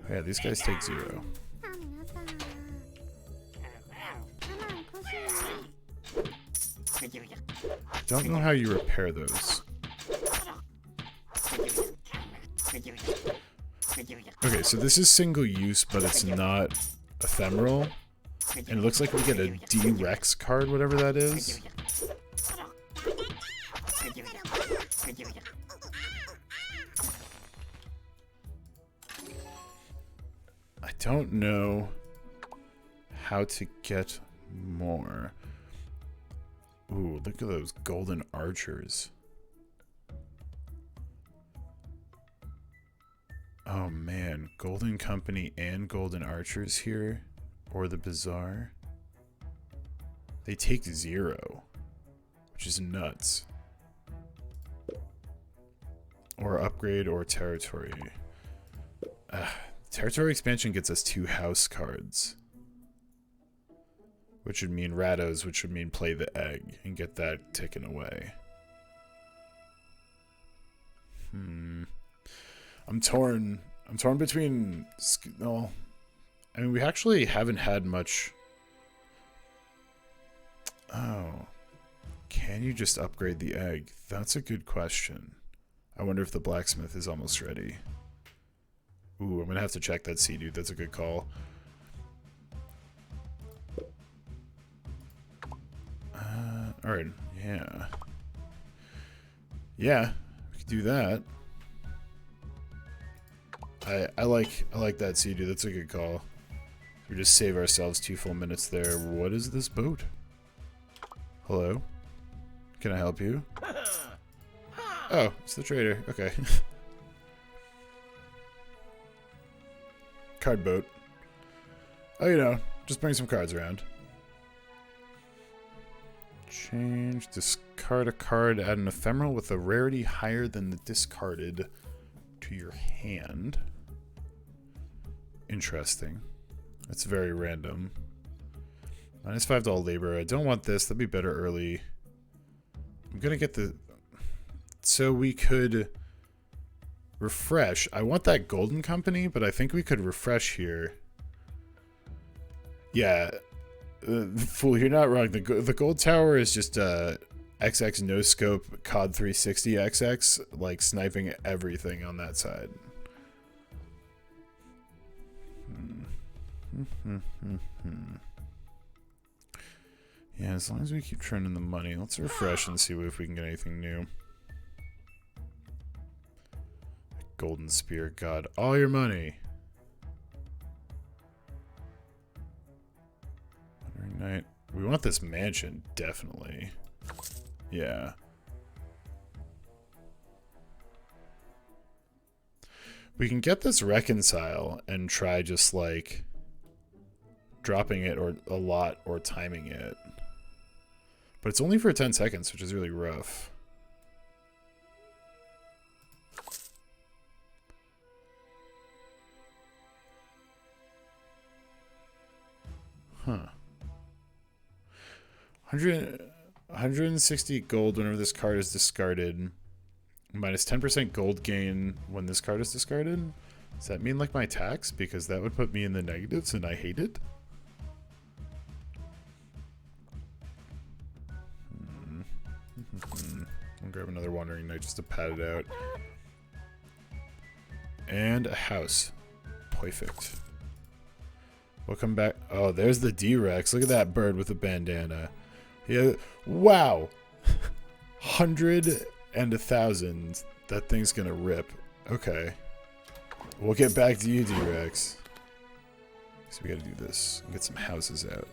yeah, these guys take 0. Don't know how you repair those. Okay, so this is single use, but it's not ephemeral. And it looks like we get a D-Rex card, whatever that is. I don't know how to get more. Ooh, look at those golden archers. Oh man, Golden Company and Golden Archers here, or the Bazaar. They take 0, which is nuts. Or upgrade or territory. Territory expansion gets us 2 house cards. Which would mean Rados, which would mean play the egg and get that taken away. I'm torn between... Well, I mean, we actually haven't had much... Oh. Can you just upgrade the egg? That's a good question. I wonder if the blacksmith is almost ready. Ooh, I'm gonna have to check that sea dude. That's a good call. Alright, yeah. Yeah, we could do that. I like that, Sea-Doo. That's a good call. We just save ourselves 2 full minutes there. What is this boat? Hello? Can I help you? Oh, it's the trader. Okay. Card boat. Oh, you know, just bring some cards around. Change, discard a card, add an ephemeral with a rarity higher than the discarded to your hand. Interesting. That's very random. -5 to all labor. I don't want this. That'd be better early. I'm gonna get the... So we could refresh. I want that golden company, but I think we could refresh here. Yeah. Fool, you're not wrong. The gold tower is just XX no scope COD 360 XX, like sniping everything on that side. Yeah, as long as we keep trending the money, let's refresh and see if we can get anything new. Golden spear, God, all your money. Night. We want this mansion, definitely. Yeah. We can get this reconcile and try just like dropping it or a lot or timing it. But it's only for 10 seconds, which is really rough. Huh. 160 gold whenever this card is discarded. Minus 10% gold gain when this card is discarded. Does that mean like my tax? Because that would put me in the negatives and I hate it. I'll grab another Wandering Knight just to pad it out. And a house. Perfect. We'll come back. Oh, there's the D-Rex. Look at that bird with a bandana. Yeah. Wow. 100 and 1,000. That thing's gonna rip. Okay. We'll get back to you, D-Rex. So we gotta do this. Get some houses out.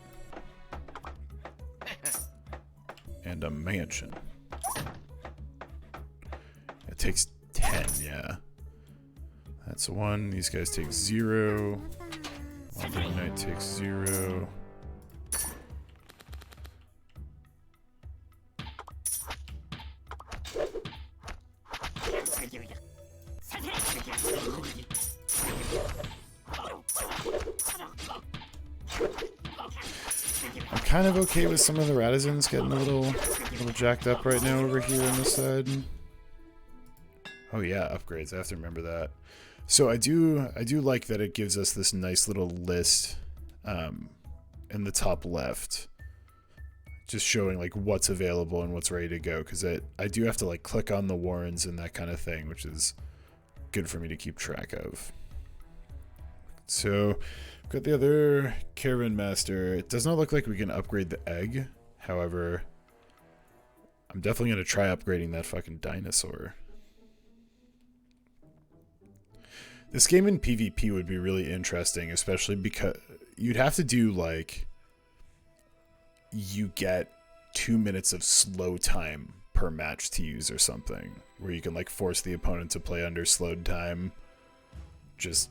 And a mansion. It takes 10, yeah. That's 1. These guys take 0. Wandering Knight takes 0. I'm kind of okay with some of the Radizens getting a little jacked up right now over here on this side. Oh yeah, upgrades. I have to remember that. So I do like that it gives us this nice little list in the top left, just showing like what's available and what's ready to go. Because I do have to like click on the warrants and that kind of thing, which is good for me to keep track of. So got the other Caravan Master. It does not look like we can upgrade the egg. However, I'm definitely going to try upgrading that fucking dinosaur. This game in PvP would be really interesting, especially because you'd have to do like, you get 2 minutes of slow time per match to use or something, where you can like force the opponent to play under slowed time, just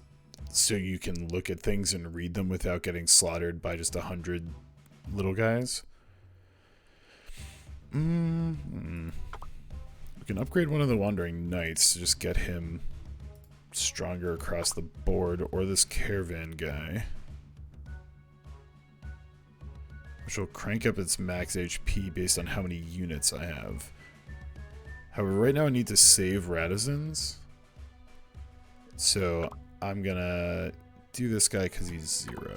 so you can look at things and read them without getting slaughtered by just 100 little guys. We can upgrade one of the Wandering Knights to just get him stronger across the board, or this Caravan guy, which will crank up its max HP based on how many units I have. However, right now I need to save Radizens, so I'm gonna do this guy because he's 0.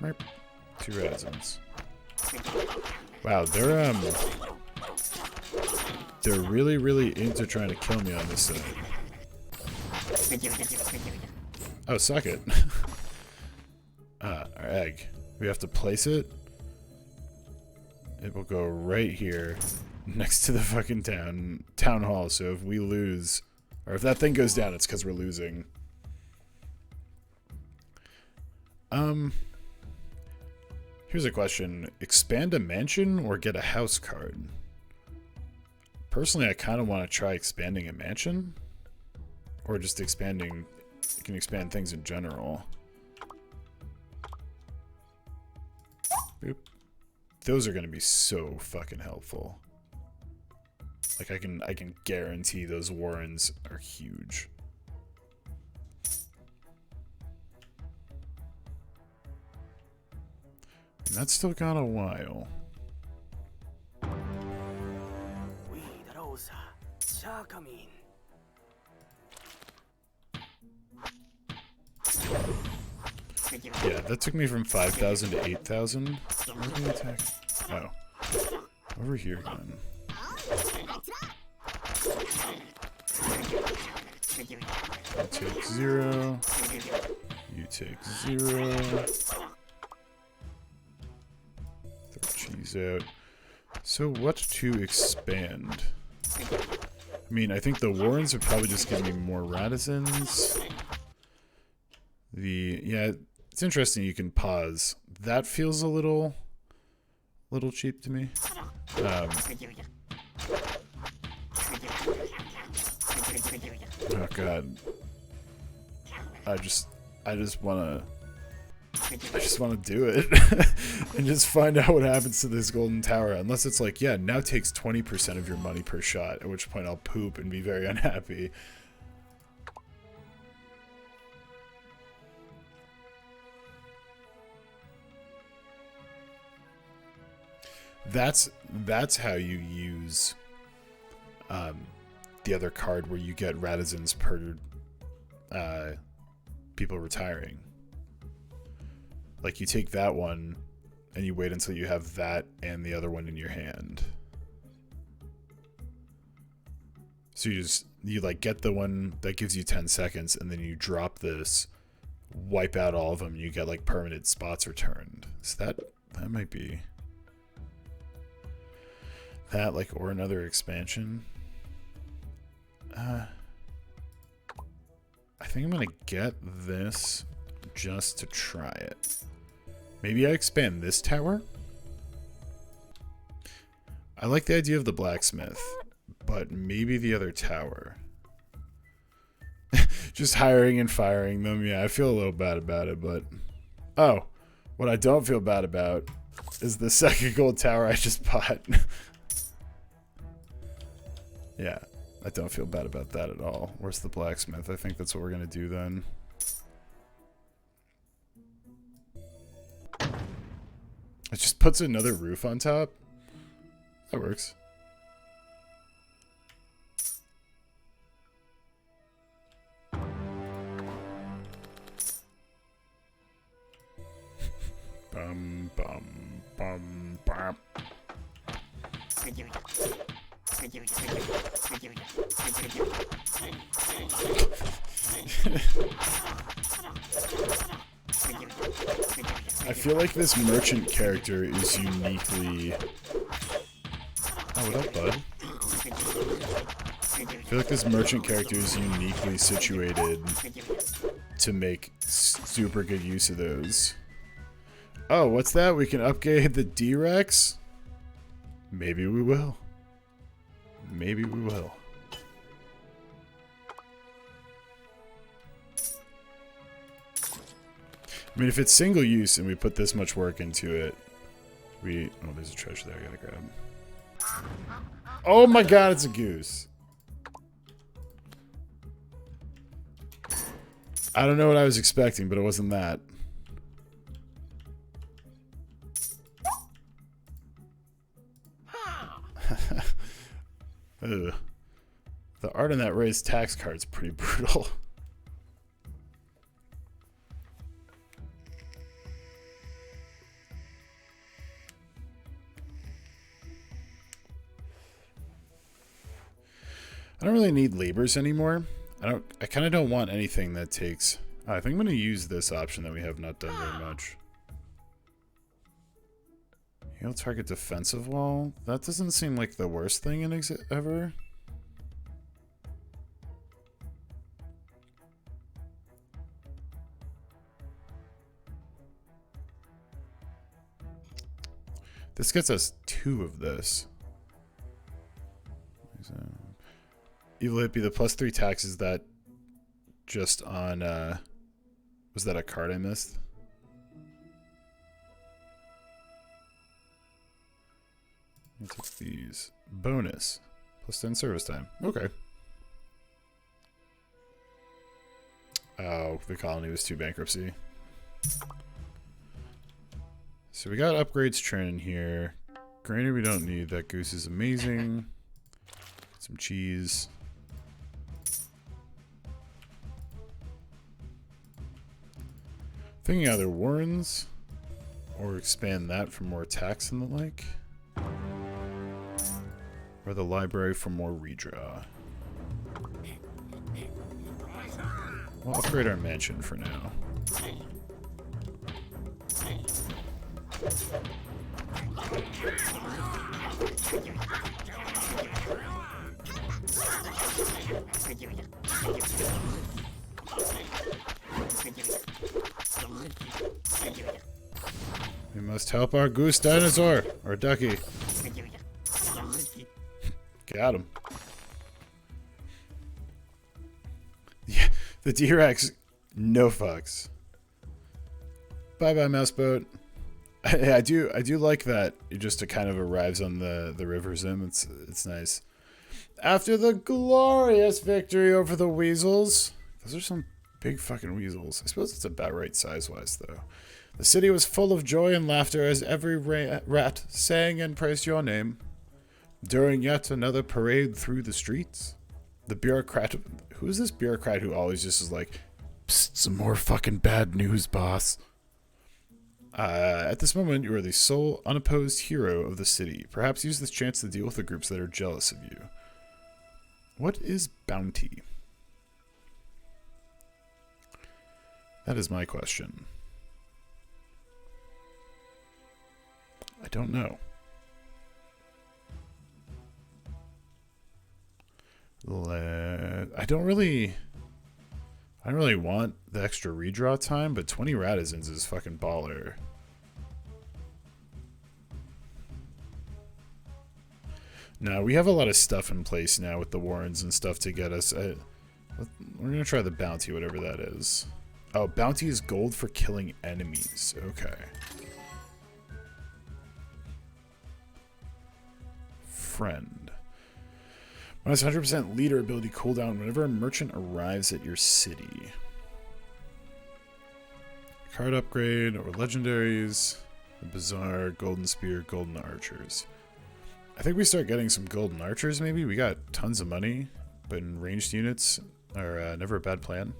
Merp. 2 Radizens. Wow, they're really into trying to kill me on this side. Oh, suck it. Our egg. We have to place it. It will go right here. next to the fucking town hall. So if we lose, or if that thing goes down, it's because we're losing. Here's a question. Expand a mansion or get a house card? Personally, I kind of want to try expanding a mansion. Or just expanding... You can expand things in general. Boop. Those are going to be so fucking helpful. Like, I can guarantee those warrens are huge. And that's still got a while. Yeah, that took me from 5,000 to 8,000. Where did they attack? Oh. Over here then. You take 0. You take 0. Throw cheese out. So what to expand? I mean, I think the warrens would probably just give me more radisons. Yeah, it's interesting you can pause. That feels a little cheap to me. Oh god. I just wanna do it and just find out what happens to this golden tower. Unless it's like, yeah, now takes 20% of your money per shot, at which point I'll poop and be very unhappy. That's how you use the other card where you get radisons per people retiring. Like, you take that one and you wait until you have that and the other one in your hand. So you like get the one that gives you 10 seconds and then you drop this, wipe out all of them, and you get like permanent spots returned. So that might be that, like, or another expansion. I think I'm gonna get this just to try it. Maybe I expand this tower? I like the idea of the blacksmith, but maybe the other tower. Just hiring and firing them. Yeah, I feel a little bad about it, but... Oh, what I don't feel bad about is the second gold tower I just bought. Yeah, I don't feel bad about that at all. Where's the blacksmith? I think that's what we're gonna do then. It just puts another roof on top. That works. Bum bum bum bum. I feel like this merchant character is uniquely... Oh, what up, bud? I feel like this merchant character is uniquely situated to make super good use of those. Oh, what's that? We can upgrade the D-Rex? Maybe we will. Maybe we will. I mean, if it's single use and we put this much work into it, oh, there's a treasure there I gotta grab. Oh my god, it's a goose. I don't know what I was expecting, but it wasn't that. Ugh. The art on that raised tax card's pretty brutal. I don't really need labors anymore. I kind of don't want anything that takes... I think I'm going to use this option that we have not done very much. Heal target defensive wall? That doesn't seem like the worst thing in ever. This gets us 2 of this. Evil Hippie, the +3 tax, is that just on, was that a card I missed? I took these. Bonus. +10 service time. Okay. Oh, the colony was 2 bankruptcy. So we got upgrades training here. Granted, we don't need that. Goose is amazing. Some cheese. Thinking either Warrens or expand that for more tax and the like. Or the library for more redraw. We'll upgrade our mansion for now. We must help our goose dinosaur, or ducky. Got him. Yeah, the T-Rex, no fucks. Bye bye, mouseboat. I do like that it just kind of arrives on the river sim. It's nice. After the glorious victory over the weasels. Those are some big fucking weasels. I suppose it's about right size-wise, though. The city was full of joy and laughter as every rat sang and praised your name. During yet another parade through the streets, the bureaucrat... Who is this bureaucrat who always just is like, psst, some more fucking bad news, boss? At this moment, you are the sole unopposed hero of the city. Perhaps use this chance to deal with the groups that are jealous of you. What is bounty? That is my question. I don't know. I don't really want the extra redraw time, but 20 Radizens is fucking baller. Now, we have a lot of stuff in place now with the Warrens and stuff to get us. We're going to try the bounty, whatever that is. Oh, bounty is gold for killing enemies. Okay. Friend. Minus 100% leader ability cooldown whenever a merchant arrives at your city. Card upgrade or legendaries. The Bizarre, Golden Spear, Golden Archers. I think we start getting some Golden Archers maybe. We got tons of money, but in ranged units are never a bad plan.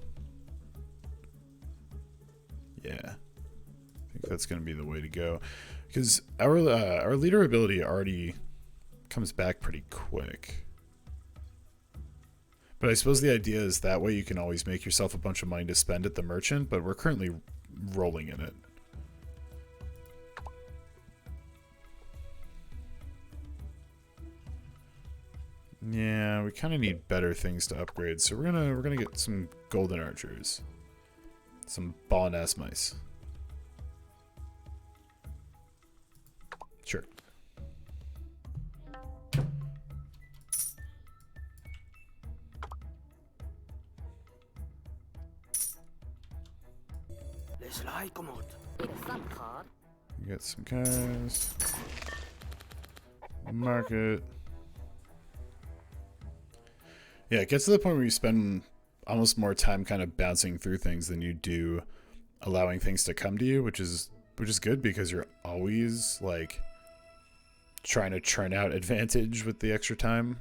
Yeah. I think that's going to be the way to go. Because our leader ability already comes back pretty quick. But I suppose the idea is that way you can always make yourself a bunch of money to spend at the merchant, but we're currently rolling in it. Yeah, we kind of need better things to upgrade, so we're gonna get some golden archers. Some ball-ass mice. Sure. We got some guys. Market. Yeah, it gets to the point where you spend almost more time kind of bouncing through things than you do allowing things to come to you, which is good because you're always like trying to churn out advantage with the extra time.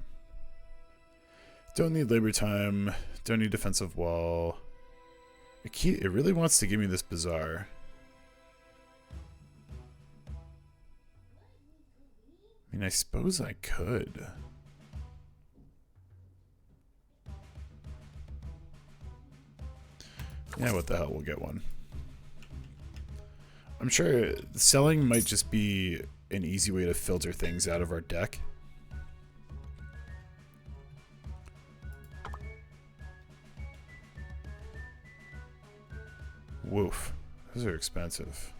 Don't need labor time. Don't need defensive wall. It really wants to give me this Bizarre. I mean, I suppose I could. Yeah, what the hell, we'll get one. I'm sure selling might just be an easy way to filter things out of our deck. Woof. Those are expensive.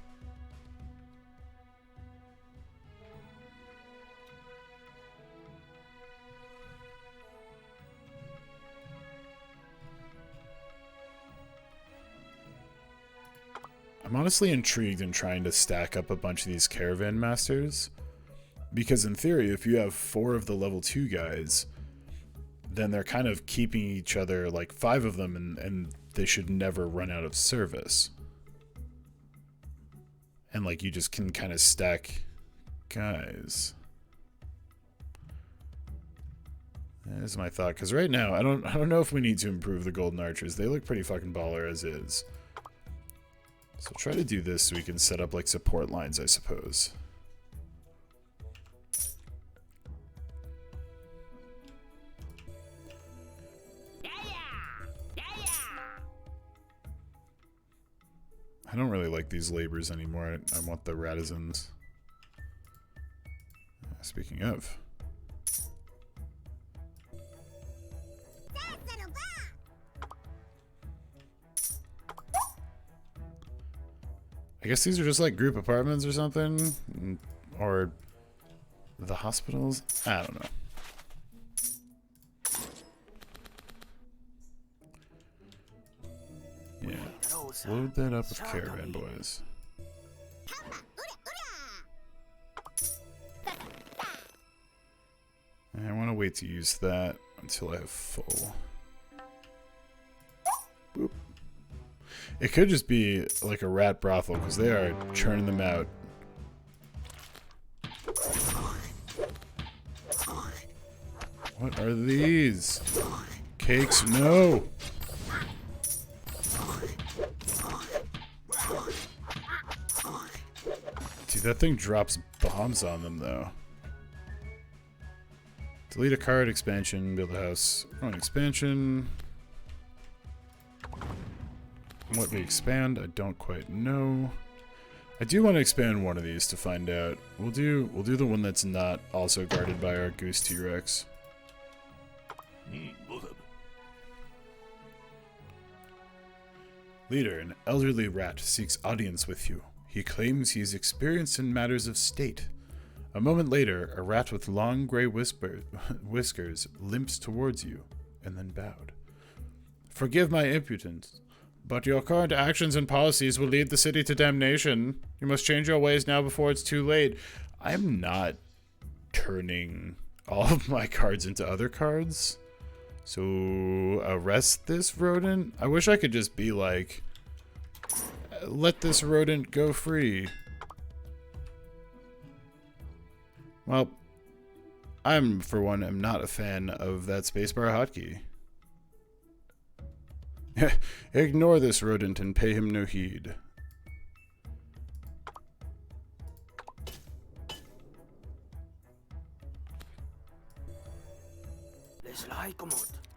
I'm honestly intrigued in trying to stack up a bunch of these caravan masters, because in theory, if you have 4 of the level 2 guys, then they're kind of keeping each other, like 5 of them, and they should never run out of service. And like you just can kind of stack guys. That is my thought, because right now I don't know if we need to improve the golden archers. They look pretty fucking baller as is. So try to do this so we can set up like support lines, I suppose. I don't really like these labors anymore. I want the Radizans. Speaking of. I guess these are just like group apartments or something, or the hospitals. I don't know. Yeah, load that up with caravan boys. And I want to wait to use that until I have full. Boop. It could just be like a rat brothel, because they are churning them out. What are these? Cakes? No! Dude, that thing drops bombs on them, though. Delete a card, expansion, build a house. Oh, an expansion. What we expand, I don't quite know. I do want to expand one of these to find out. We'll do the one that's not also guarded by our goose T-Rex. Leader, an elderly rat seeks audience with you. He claims he is experienced in matters of state. A moment later, a rat with long gray whiskers limps towards you, and then bowed. Forgive my impudence, but your current actions and policies will lead the city to damnation. You must change your ways now before it's too late. I'm not turning all of my cards into other cards. So, arrest this rodent? I wish I could just be like, let this rodent go free. Well, for one, am not a fan of that spacebar hotkey. Ignore this rodent and pay him no heed.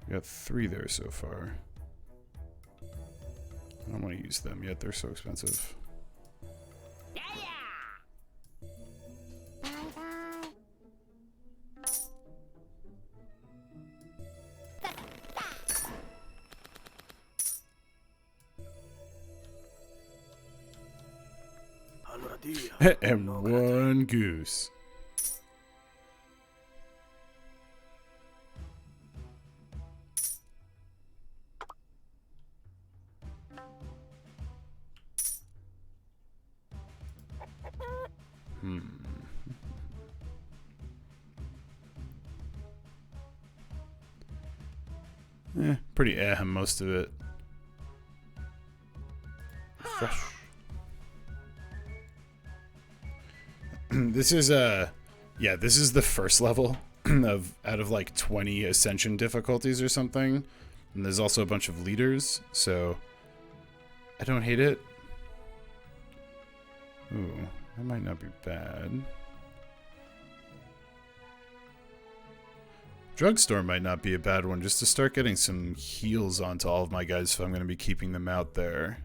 We got 3 there so far. I don't want to use them yet, they're so expensive. And 1 goose. Pretty most of it. Fresh. This is yeah, this is the first level out of like 20 ascension difficulties or something. And there's also a bunch of leaders, so I don't hate it. Ooh, that might not be bad. Drugstore might not be a bad one, just to start getting some heals onto all of my guys if I'm going to be keeping them out there.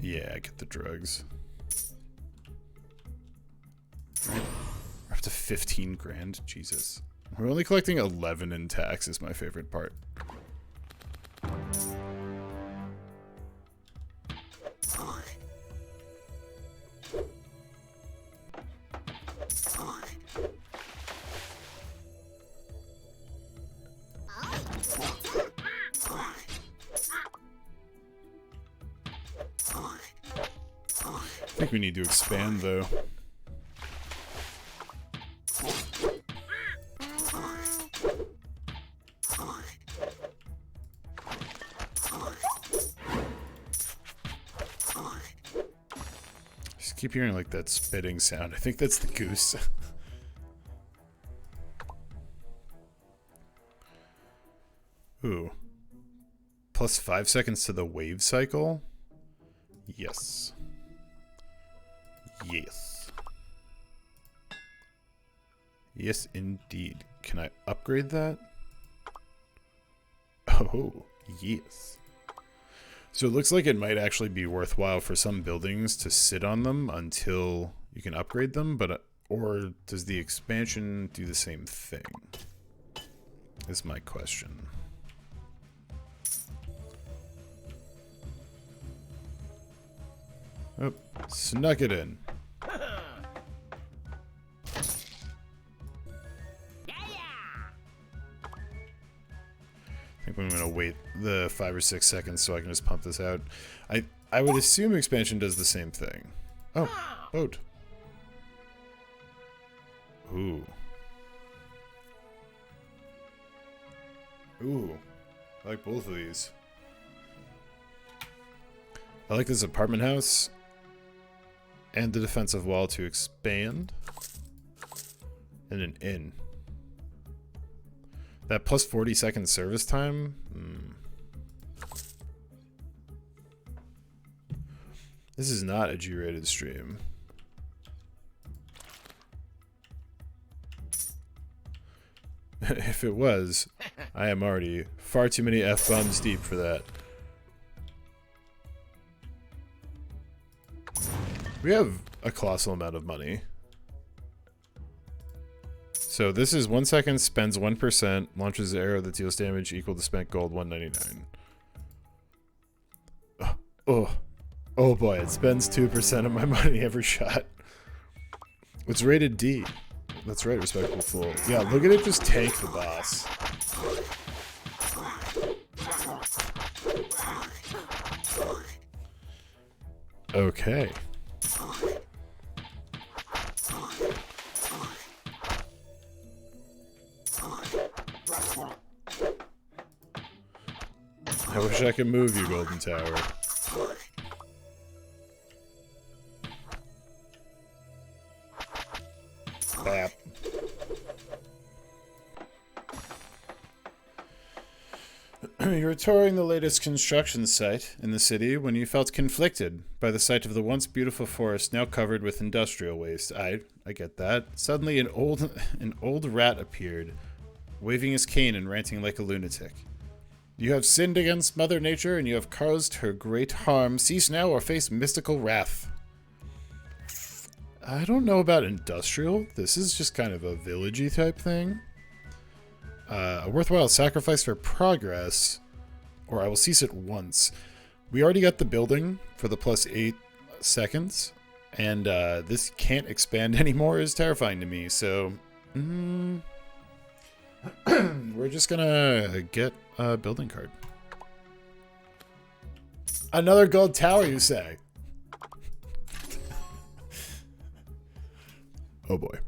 Yeah, get the drugs. We're up to 15 grand. Jesus. We're only collecting 11 in tax is my favorite part. I think we need to expand, though. Just keep hearing like that spitting sound. I think that's the goose. Ooh. Plus 5 seconds to the wave cycle? Yes. Yes. Yes, indeed. Can I upgrade that? Oh, yes. So it looks like it might actually be worthwhile for some buildings to sit on them until you can upgrade them, but or does the expansion do the same thing? Is my question. Oh, snuck it in. I think I'm gonna wait the 5 or 6 seconds so I can just pump this out. I would assume expansion does the same thing. Oh, boat. Ooh. Ooh. I like both of these. I like this apartment house and the defensive wall to expand. And an inn. That plus 40-second service time? This is not a G-rated stream. If it was, I am already far too many F-bombs deep for that. We have a colossal amount of money. So this is 1 second, spends 1%, launches an arrow that deals damage equal to spent gold 199. Oh boy, it spends 2% of my money every shot. It's rated D. That's right, Respectable Fool. Yeah, look at it just tank the boss. Okay. I wish I could move you, Golden Tower. Bap. You were touring the latest construction site in the city when you felt conflicted by the sight of the once beautiful forest now covered with industrial waste. I get that. Suddenly an old rat appeared, waving his cane and ranting like a lunatic. You have sinned against Mother Nature, and you have caused her great harm. Cease now or face mystical wrath. I don't know about industrial. This is just kind of a villagey type thing. A worthwhile sacrifice for progress, or I will cease it once. We already got the building for the plus 8 seconds, and this can't expand anymore is terrifying to me, so... we're just gonna get a building card. Another gold tower, you say? Oh boy.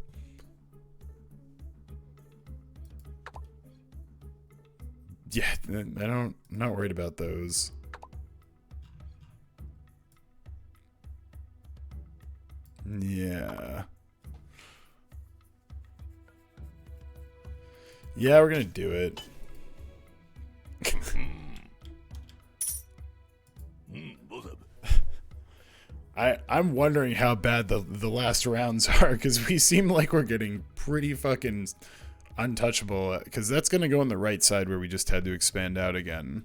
Yeah, I'm not worried about those. Yeah. Yeah, we're gonna do it. I'm wondering how bad the last rounds are, because we seem like we're getting pretty fucking untouchable, because that's gonna go on the right side where we just had to expand out again.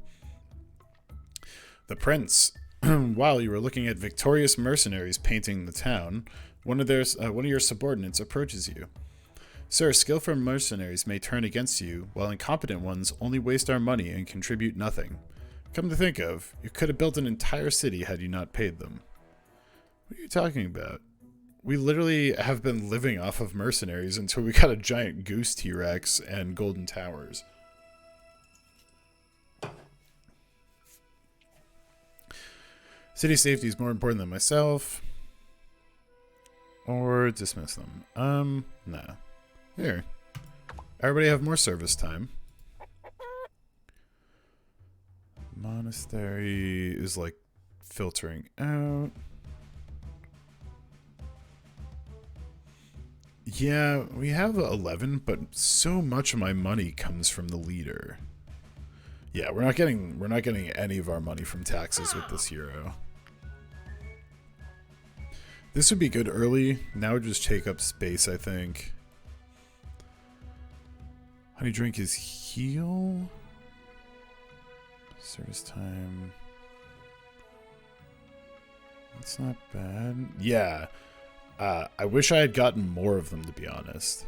The prince While you were looking at victorious mercenaries painting the town, one of your subordinates approaches you. Sir, skillful mercenaries may turn against you, while incompetent ones only waste our money and contribute nothing. Come to think of, you could have built an entire city had you not paid them. What are you talking about? We literally have been living off of mercenaries until we got a giant goose T-Rex and golden towers. City safety is more important than myself. Or dismiss them. Nah. Here. Everybody have more service time. Monastery is like filtering out. Yeah, we have 11, but so much of my money comes from the leader. Yeah, we're not getting any of our money from taxes with this hero. This would be good early. Now would just take up space, I think. Honey drink is heal. Service time. That's not bad. Yeah. I wish I had gotten more of them, to be honest.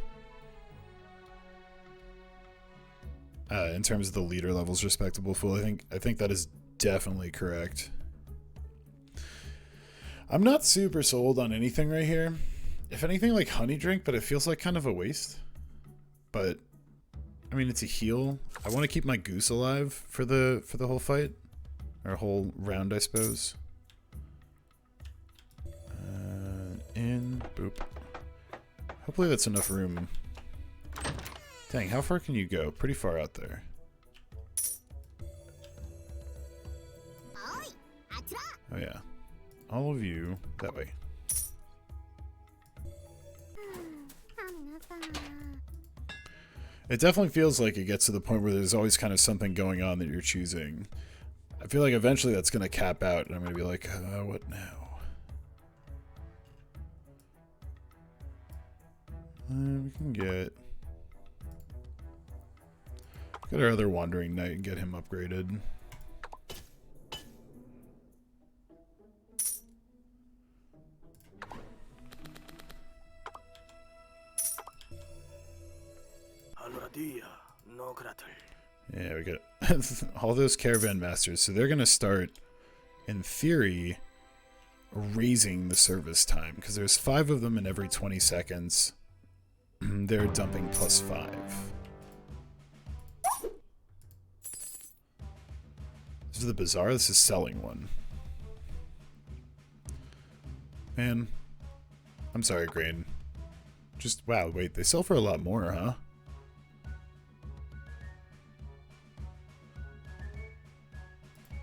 In terms of the leader levels, respectable fool, I think that is definitely correct. I'm not super sold on anything right here. If anything, like honey drink, but it feels like kind of a waste. But I mean, it's a heal. I want to keep my goose alive for the whole fight, or whole round, I suppose. In boop. Hopefully that's enough room. Dang, how far can you go? Pretty far out there. Oh yeah. All of you that way. It definitely feels like it gets to the point where there's always kind of something going on that you're choosing. I feel like eventually that's going to cap out and I'm going to be like, what now? We can get our other Wandering Knight and get him upgraded. Yeah, we got all those caravan masters, so they're gonna start, in theory, raising the service time because there's 5 of them in every 20 seconds. They're dumping +5. This is the bazaar. This is selling one. Man, I'm sorry, Grain. Just wow. Wait, they sell for a lot more, huh?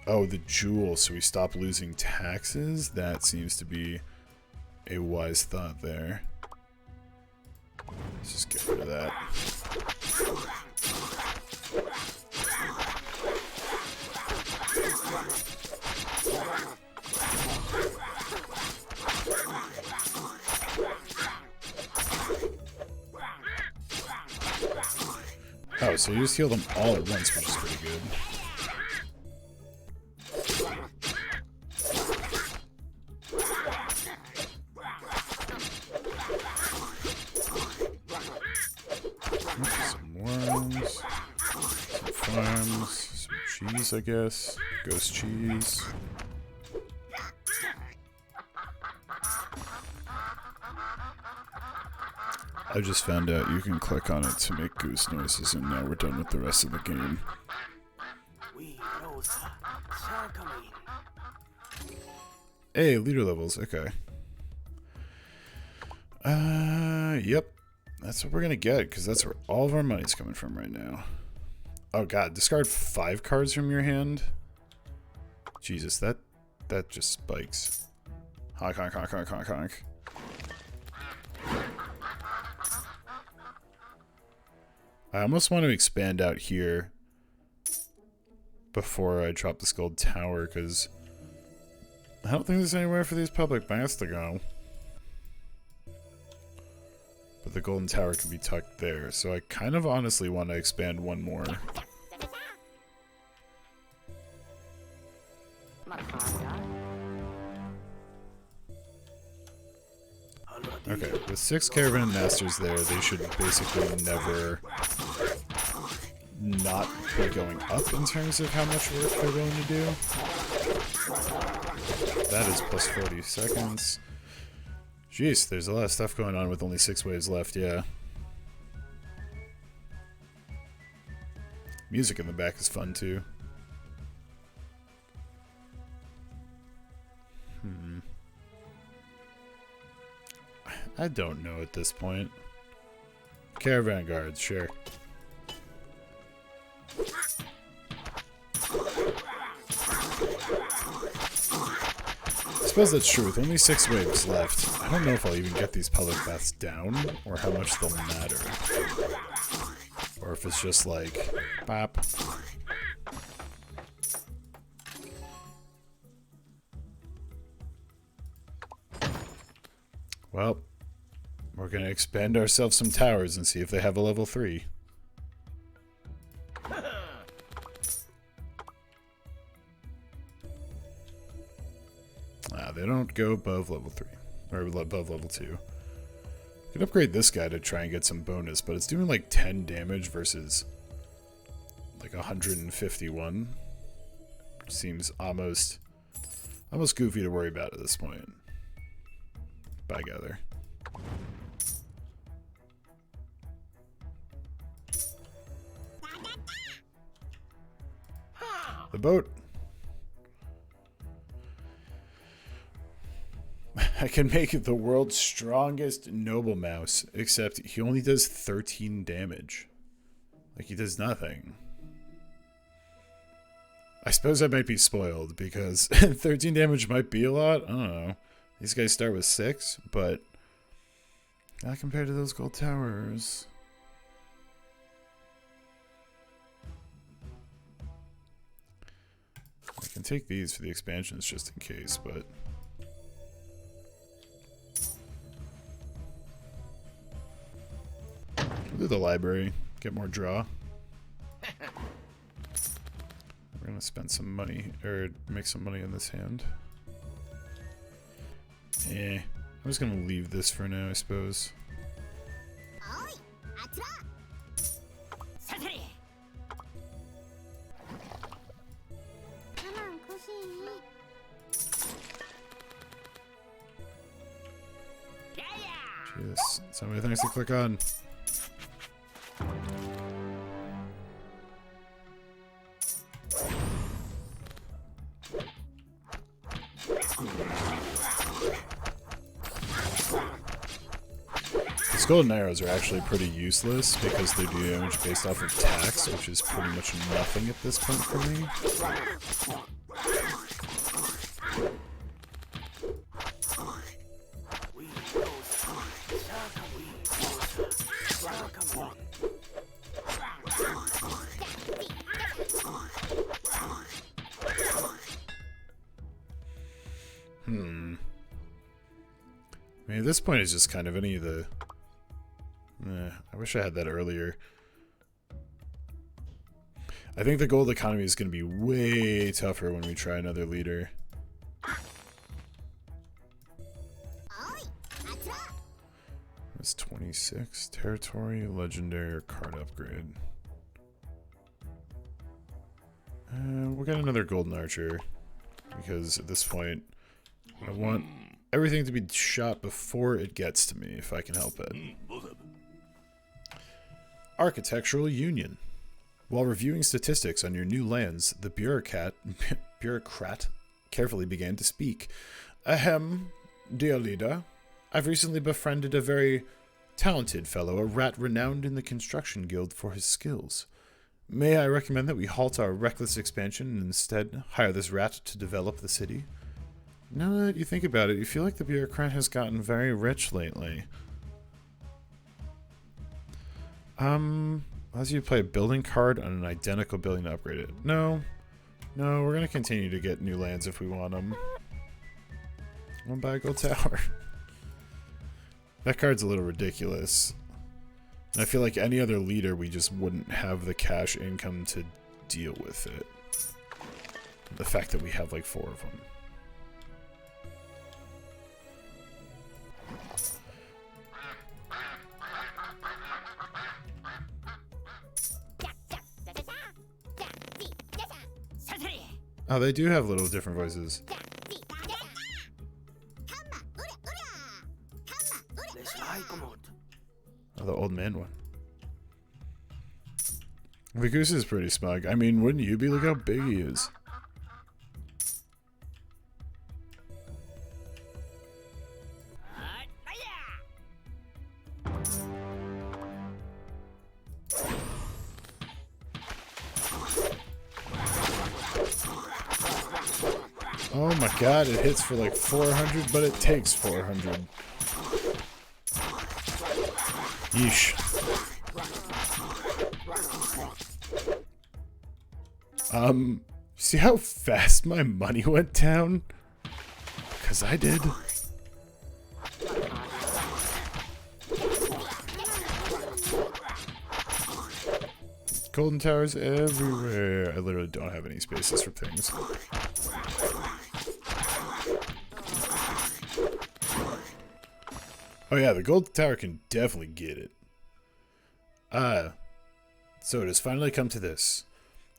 Oh, the jewel, so we stop losing taxes? That seems to be a wise thought there. Let's just get rid of that. Oh, so you just heal them all at once, which is pretty good. I guess. Ghost cheese. I just found out you can click on it to make goose noises, and now we're done with the rest of the game. Hey, leader levels. Okay. Yep. That's what we're gonna get, because that's where all of our money's coming from right now. Oh god, discard 5 cards from your hand? Jesus, that just spikes. Honk, honk, honk, honk, honk, honk. I almost want to expand out here before I drop this gold tower, because I don't think there's anywhere for these public baths to go. But the golden tower can be tucked there, so I kind of honestly want to expand one more. Okay, with 6 caravan masters there, they should basically never not be going up in terms of how much work they're willing to do. That is plus 40 seconds. Jeez, there's a lot of stuff going on with only 6 waves left, yeah. Music in the back is fun too. I don't know at this point. Caravan guards, sure. I suppose that's true. With only 6 waves left, I don't know if I'll even get these public baths down, or how much they'll matter. Or if it's just like, bop. Well, we're gonna expand ourselves some towers and see if they have a level 3. They don't go above level 3, or above level 2. I can upgrade this guy to try and get some bonus, but it's doing like 10 damage versus like 151. Seems almost goofy to worry about at this point. I gather. The boat. I can make it the world's strongest noble mouse, except he only does 13 damage. Like, he does nothing. I suppose I might be spoiled, because 13 damage might be a lot. I don't know. These guys start with 6, but not compared to those gold towers. I can take these for the expansions just in case, but... do the library, get more draw. We're gonna spend some money, or make some money in this hand. I'm just gonna leave this for now, I suppose. Jeez, so many things to click on. Golden arrows are actually pretty useless because they do damage based off of tax, which is pretty much nothing at this point for me. I mean, at this point, it's just kind of any of the... I wish I had that earlier. I think the gold economy is going to be way tougher when we try another leader. It's 26. Territory, legendary, or card upgrade. We'll get another golden archer. Because at this point, I want everything to be shot before it gets to me, if I can help it. Architectural Union. While reviewing statistics on your new lands, the bureaucrat carefully began to speak. Ahem, dear leader. I've recently befriended a very talented fellow, a rat renowned in the construction guild for his skills. May I recommend that we halt our reckless expansion and instead hire this rat to develop the city? Now that you think about it, you feel like the bureaucrat has gotten very rich lately. Allows you to play a building card on an identical building to upgrade it. No, we're going to continue to get new lands if we want them. I'll buy a gold tower. That card's a little ridiculous. And I feel like any other leader, we just wouldn't have the cash income to deal with it. The fact that we have like 4 of them. Oh, they do have little different voices. Oh, the old man one. The goose is pretty smug. I mean, wouldn't you be? Look how big he is. Oh my god, it hits for like 400, but it takes 400. Yeesh. See how fast my money went down? 'Cause I did. Golden towers everywhere. I literally don't have any spaces for things. Oh yeah, the gold tower can definitely get it. So it has finally come to this.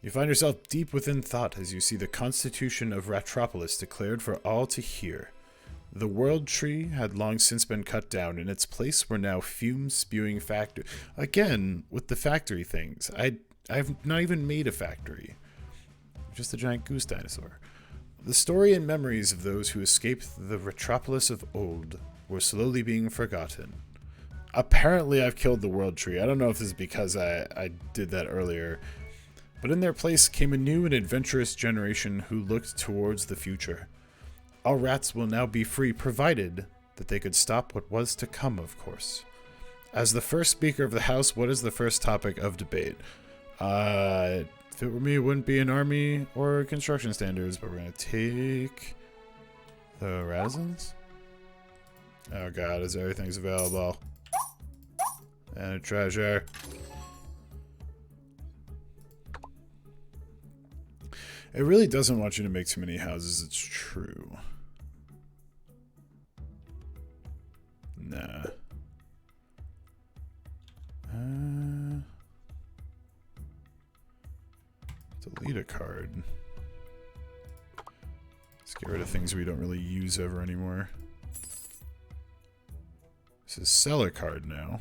You find yourself deep within thought as you see the constitution of Ratropolis declared for all to hear. The world tree had long since been cut down. In its place were now fume-spewing factories. Again, with the factory things. I've not even made a factory. Just a giant goose dinosaur. The story and memories of those who escaped the Ratropolis of old were slowly being forgotten. Apparently I've killed the world tree. I don't know if this is because I did that earlier. But in their place came a new and adventurous generation who looked towards the future. All rats will now be free, provided that they could stop what was to come, of course. As the first speaker of the house, what is the first topic of debate? If it were me, it wouldn't be an army or construction standards, but we're going to take the Razins. Oh god, as everything's available. And a treasure. It really doesn't want you to make too many houses, it's true. Nah. Delete a card. Let's get rid of things we don't really use ever anymore. This is sell a card now.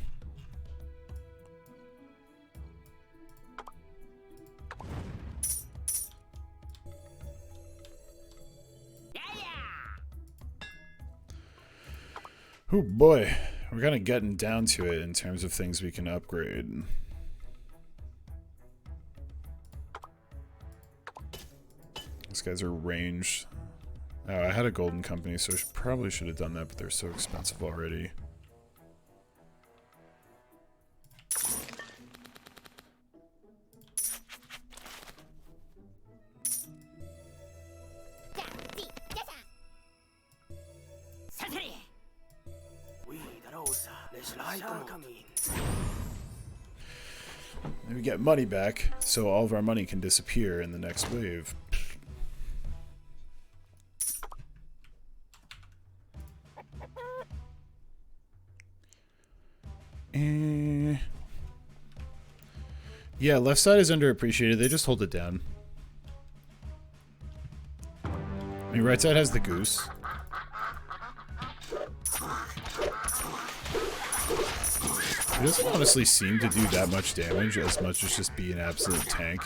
Oh boy, we're kind of getting down to it in terms of things we can upgrade. These guys are ranged. Oh, I had a golden company, so I probably should have done that, but they're so expensive already. And we get money back, so all of our money can disappear in the next wave. Yeah, left side is underappreciated. They just hold it down. I mean, right side has the goose. It doesn't honestly seem to do that much damage as much as just be an absolute tank.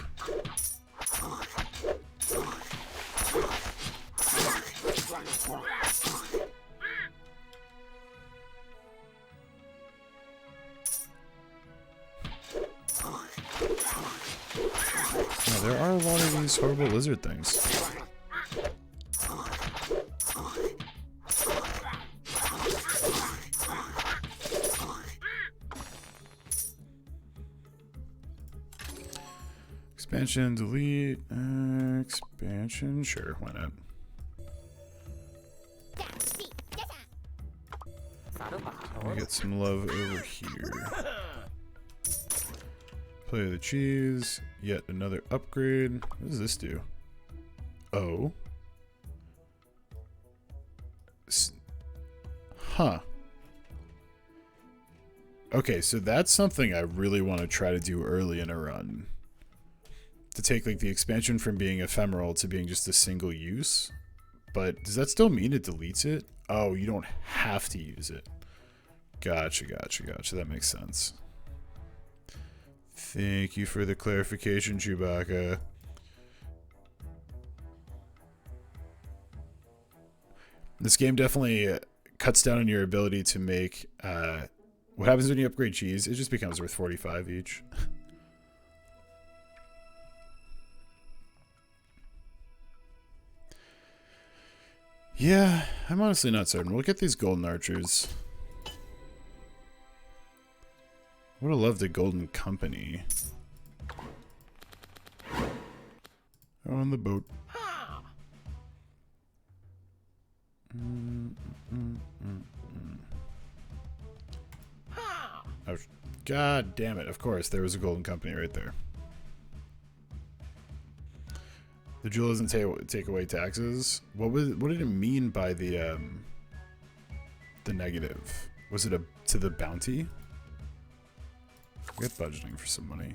Yeah, there are a lot of these horrible lizard things. Expansion, delete, expansion, sure, why not? Let me get some love over here. Play of the cheese, yet another upgrade. What does this do? Oh. Huh. Okay, so that's something I really want to try to do early in a run. to take like the expansion from being ephemeral to being just a single use. But does that still mean it deletes it? Oh, you don't have to use it. Gotcha. That makes sense. Thank you for the clarification, Chewbacca. This game definitely cuts down on your ability to make... what happens when you upgrade cheese? It just becomes worth 45 each. Yeah, I'm honestly not certain. We'll get these golden archers. Would have loved a golden company. On the boat. Oh, God damn it. Of course, there was a golden company right there. The jewel doesn't take away taxes. What did it mean by the negative? Was it to the bounty? Get budgeting for some money.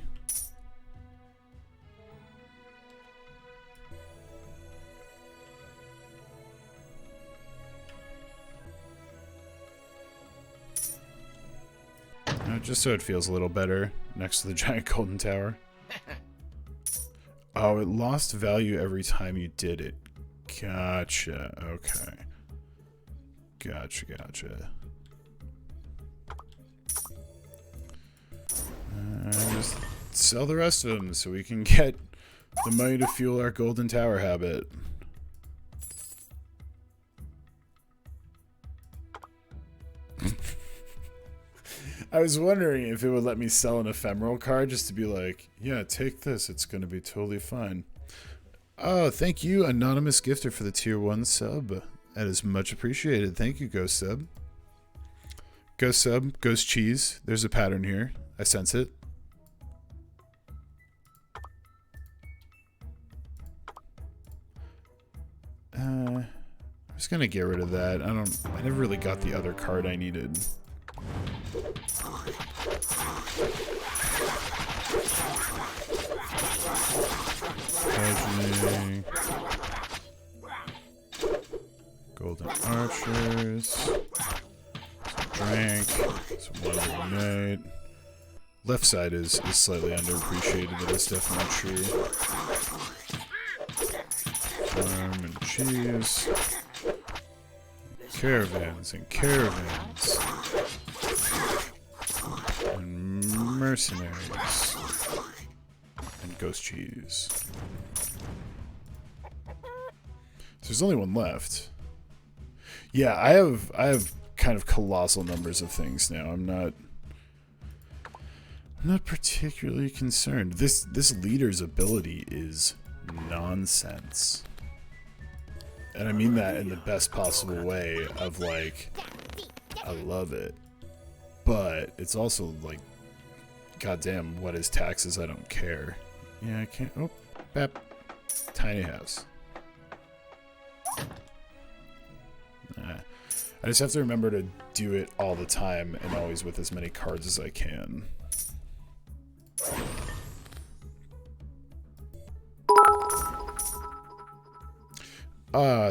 Just so it feels a little better next to the giant golden tower. Oh, it lost value every time you did it. Gotcha. Okay. Gotcha. Just sell the rest of them so we can get the money to fuel our golden tower habit. I was wondering if it would let me sell an ephemeral card just to be like, yeah, take this. It's going to be totally fine. Oh, thank you, anonymous gifter, for the tier 1 sub. That is much appreciated. Thank you, Ghost Sub. Ghost Sub, Ghost Cheese. There's a pattern here. I sense it. I'm just going to get rid of that. I never really got the other card I needed. Hedging. Golden archers. Some drink. Some lemonade. Left side is slightly underappreciated, but that's definitely true. Farm and cheese. Caravans and caravans. And mercenaries. And ghost cheese. So there's only one left. Yeah, I have kind of colossal numbers of things now. I'm not particularly concerned. This leader's ability is nonsense. And I mean that in the best possible way of like, I love it. But it's also like, goddamn, what is taxes? I don't care. Yeah, I can't. Oh, bap. Tiny house. I just have to remember to do it all the time and always with as many cards as I can.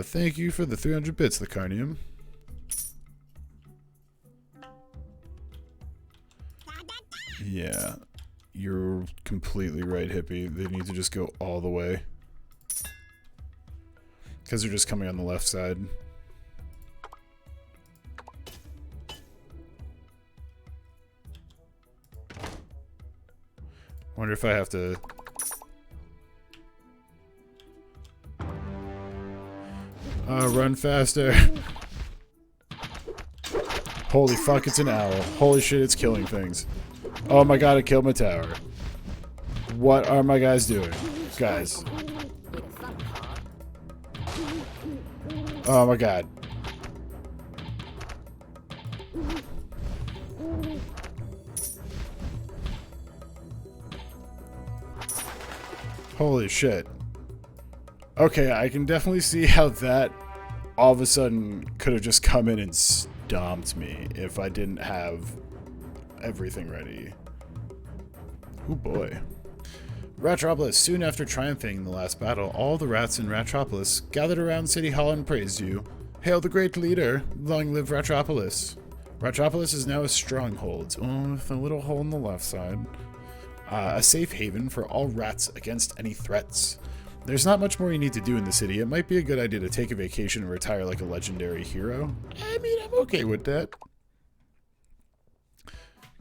Thank you for the 300 bits, the Carnium. Yeah, you're completely right, Hippie. They need to just go all the way. Because they're just coming on the left side. Wonder if I have to... run faster. Holy fuck, it's an owl. Holy shit, it's killing things. Oh my god, it killed my tower. What are my guys doing? Guys. Oh my god. Holy shit. Okay, I can definitely see how that all of a sudden could have just come in and stomped me if I didn't have everything ready. Oh boy. Ratropolis, soon after triumphing in the last battle, all the rats in Ratropolis gathered around City Hall and praised you. Hail the great leader! Long live Ratropolis! Ratropolis is now a stronghold, with a little hole in the left side. A safe haven for all rats against any threats. There's not much more you need to do in the city. It might be a good idea to take a vacation and retire like a legendary hero. I mean, I'm okay with that.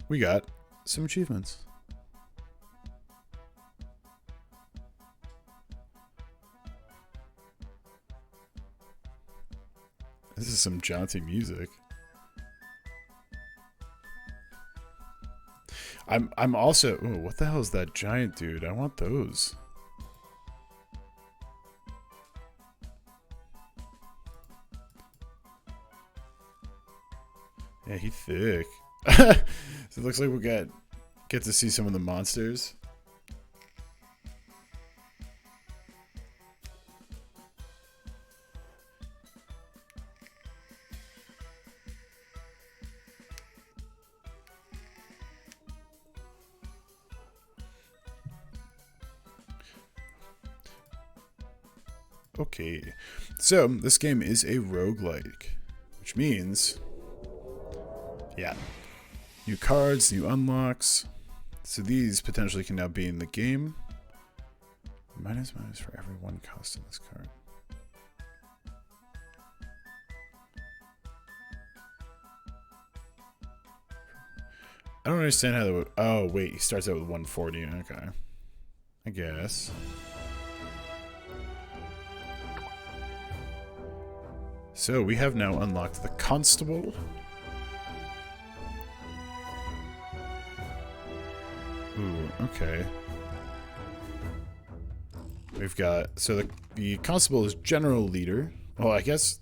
We got some achievements. This is some jaunty music. I'm also... Ooh, what the hell is that giant dude? I want those. Yeah, he's thick. So it looks like we get to see some of the monsters. Okay, so this game is a roguelike, which means, yeah, new cards, new unlocks. So these potentially can now be in the game. Minus for every one cost in this card. I don't understand how that would... Oh, wait, he starts out with 140. Okay. I guess. So we have now unlocked the Constable. Ooh, okay. We've got... So the Constable is General Leader. Well, I guess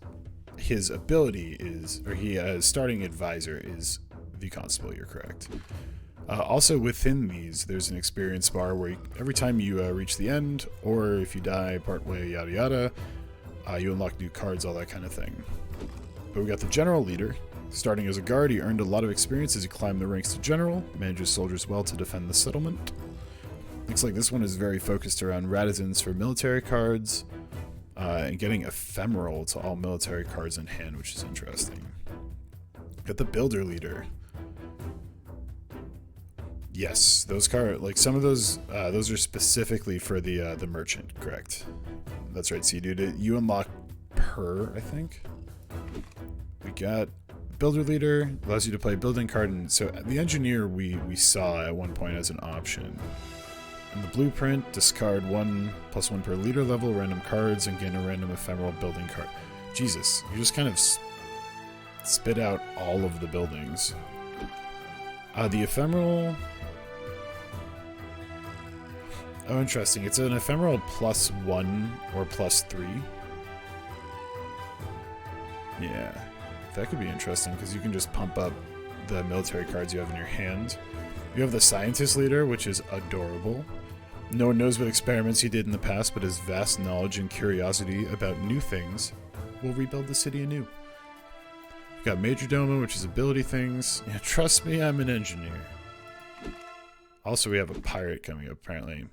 his ability is... Or his starting advisor is the Constable, you're correct. Also within these, there's an experience bar where every time you reach the end, or if you die partway, yada yada, you unlock new cards, all that kind of thing. But we got the General Leader. Starting as a guard, he earned a lot of experience as he climbed the ranks to General, manages soldiers well to defend the settlement. Looks like this one is very focused around Radizans for military cards, and getting ephemeral to all military cards in hand, which is interesting. Got the Builder Leader. Yes, those cards, like some of those are specifically for the merchant, correct? That's right, so you unlock per, I think. We got Builder Leader, allows you to play a building card, and so the Engineer we saw at one point as an option. And the Blueprint, discard 1+1 per leader level, random cards, and gain a random ephemeral building card. Jesus, you just kind of spit out all of the buildings. The ephemeral... Oh, interesting. It's an ephemeral +1 or +3. Yeah, that could be interesting because you can just pump up the military cards you have in your hand. You have the Scientist Leader, which is adorable. No one knows what experiments he did in the past, but his vast knowledge and curiosity about new things will rebuild the city anew. We've got Major Domo, which is ability things. Yeah, trust me, I'm an engineer. Also, we have a pirate coming up, apparently.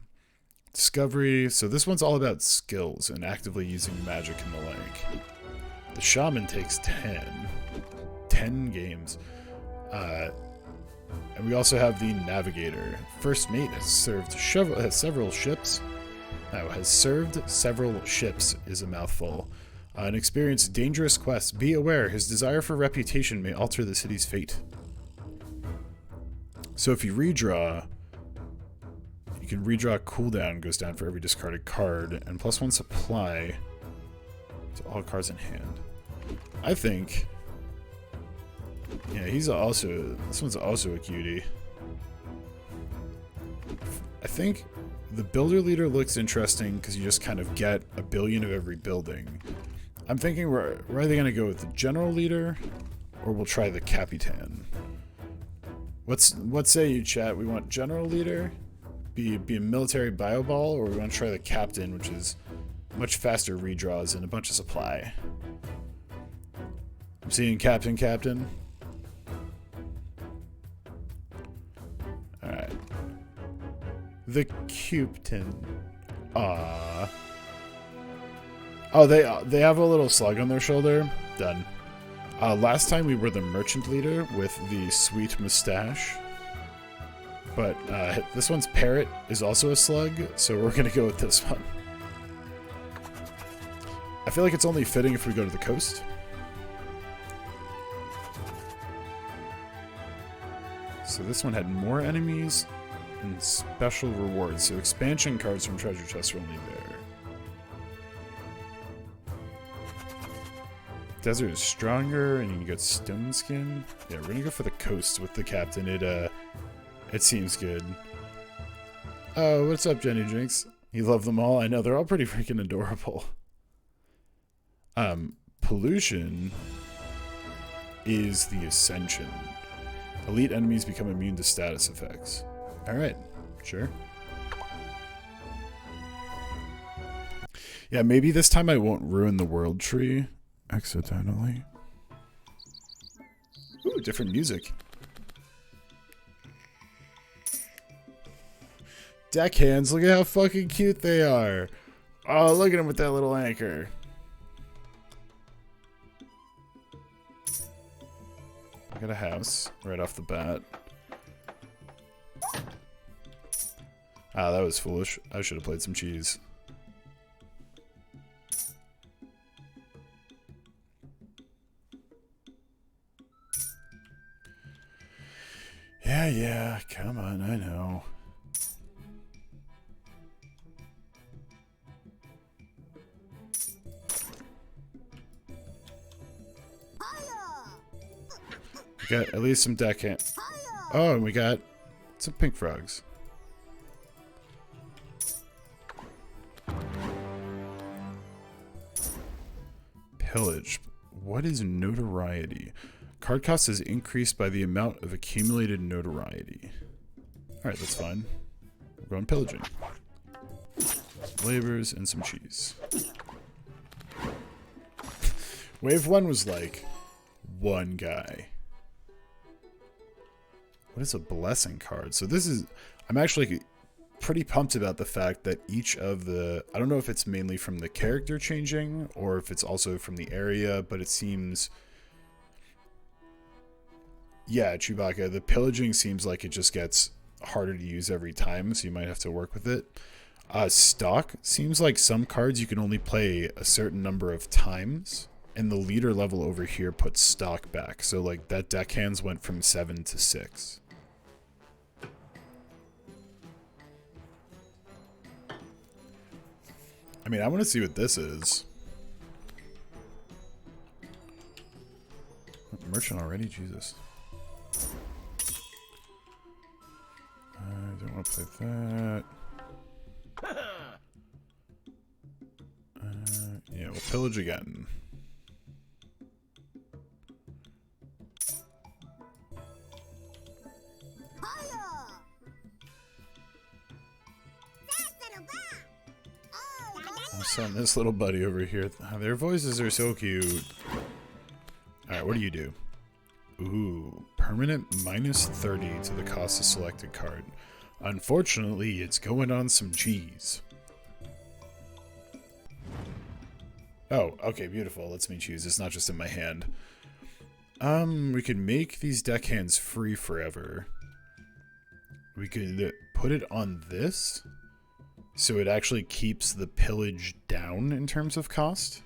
Discovery. So this one's all about skills and actively using magic and the like. The Shaman takes 10. 10 games. And we also have the Navigator. First Mate has served several ships. Now, has served several ships is a mouthful. An experienced dangerous quest. Be aware, his desire for reputation may alter the city's fate. So if you redraw... You can redraw cooldown, goes down for every discarded card, and +1 supply to all cards in hand. I think... Yeah, he's also... This one's also a cutie. I think the Builder Leader looks interesting because you just kind of get a billion of every building. I'm thinking we're either going to go with the General Leader, or we'll try the Capitan. What say you, chat? We want General Leader... Be a military bio ball, or we want to try the Captain, which is much faster redraws and a bunch of supply. I'm seeing Captain. Alright. The Cupton. Ah. Oh, they have a little slug on their shoulder. Done. Last time we were the merchant leader with the sweet mustache. But this one's parrot is also a slug, so we're gonna go with this one. I feel like it's only fitting if we go to the coast. So this one had more enemies and special rewards. So expansion cards from treasure chests are only there. Desert is stronger, and you can get stone skin. Yeah, we're gonna go for the coast with the captain. It seems good. Oh, what's up, Jenny Drinks? You love them all? I know, they're all pretty freaking adorable. Pollution is the Ascension. Elite enemies become immune to status effects. Alright, sure. Yeah, maybe this time I won't ruin the world tree accidentally. Ooh, different music. Deckhands, look at how fucking cute they are. Oh, look at them with that little anchor. I got a house right off the bat. Ah, that was foolish. I should have played some cheese. Yeah, come on, I know. We got at least some deckhand. Oh, and we got some pink frogs. Pillage. What is notoriety? Card cost is increased by the amount of accumulated notoriety. Alright, that's fine. We're going pillaging. Labors and some cheese. Wave 1 was like one guy. What is a blessing card? So this is... I'm actually pretty pumped about the fact that each of the... I don't know if it's mainly from the character changing or if it's also from the area, but it seems... Yeah, Chewbacca. The pillaging seems like it just gets harder to use every time, so you might have to work with it. Stock seems like some cards you can only play a certain number of times, and the leader level over here puts stock back. So like that deckhands went from 7 to 6. I mean, I want to see what this is. Merchant already? Jesus. I don't want to play that. Yeah, we'll pillage again. I'll send this little buddy over here. Their voices are so cute. Alright, what do you do? Ooh, permanent minus 30 to the cost of selected card. Unfortunately, it's going on some cheese. Oh, okay, beautiful. Lets me choose. It's not just in my hand. We could make these deckhands free forever. We could put it on this, so it actually keeps the pillage down in terms of cost.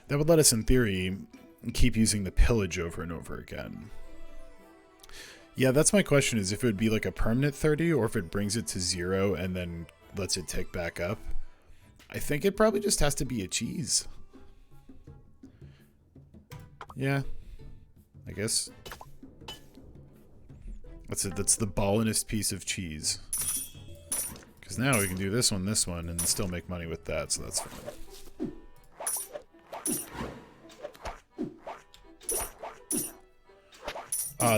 That would let us, in theory, keep using the pillage over and over again. Yeah, that's my question, is if it would be like a permanent 30 or if it brings it to 0 and then lets it tick back up. I think it probably just has to be a cheese. Yeah, I guess. That's it. That's the ballinest piece of cheese. Because now we can do this one, and still make money with that, so that's fine.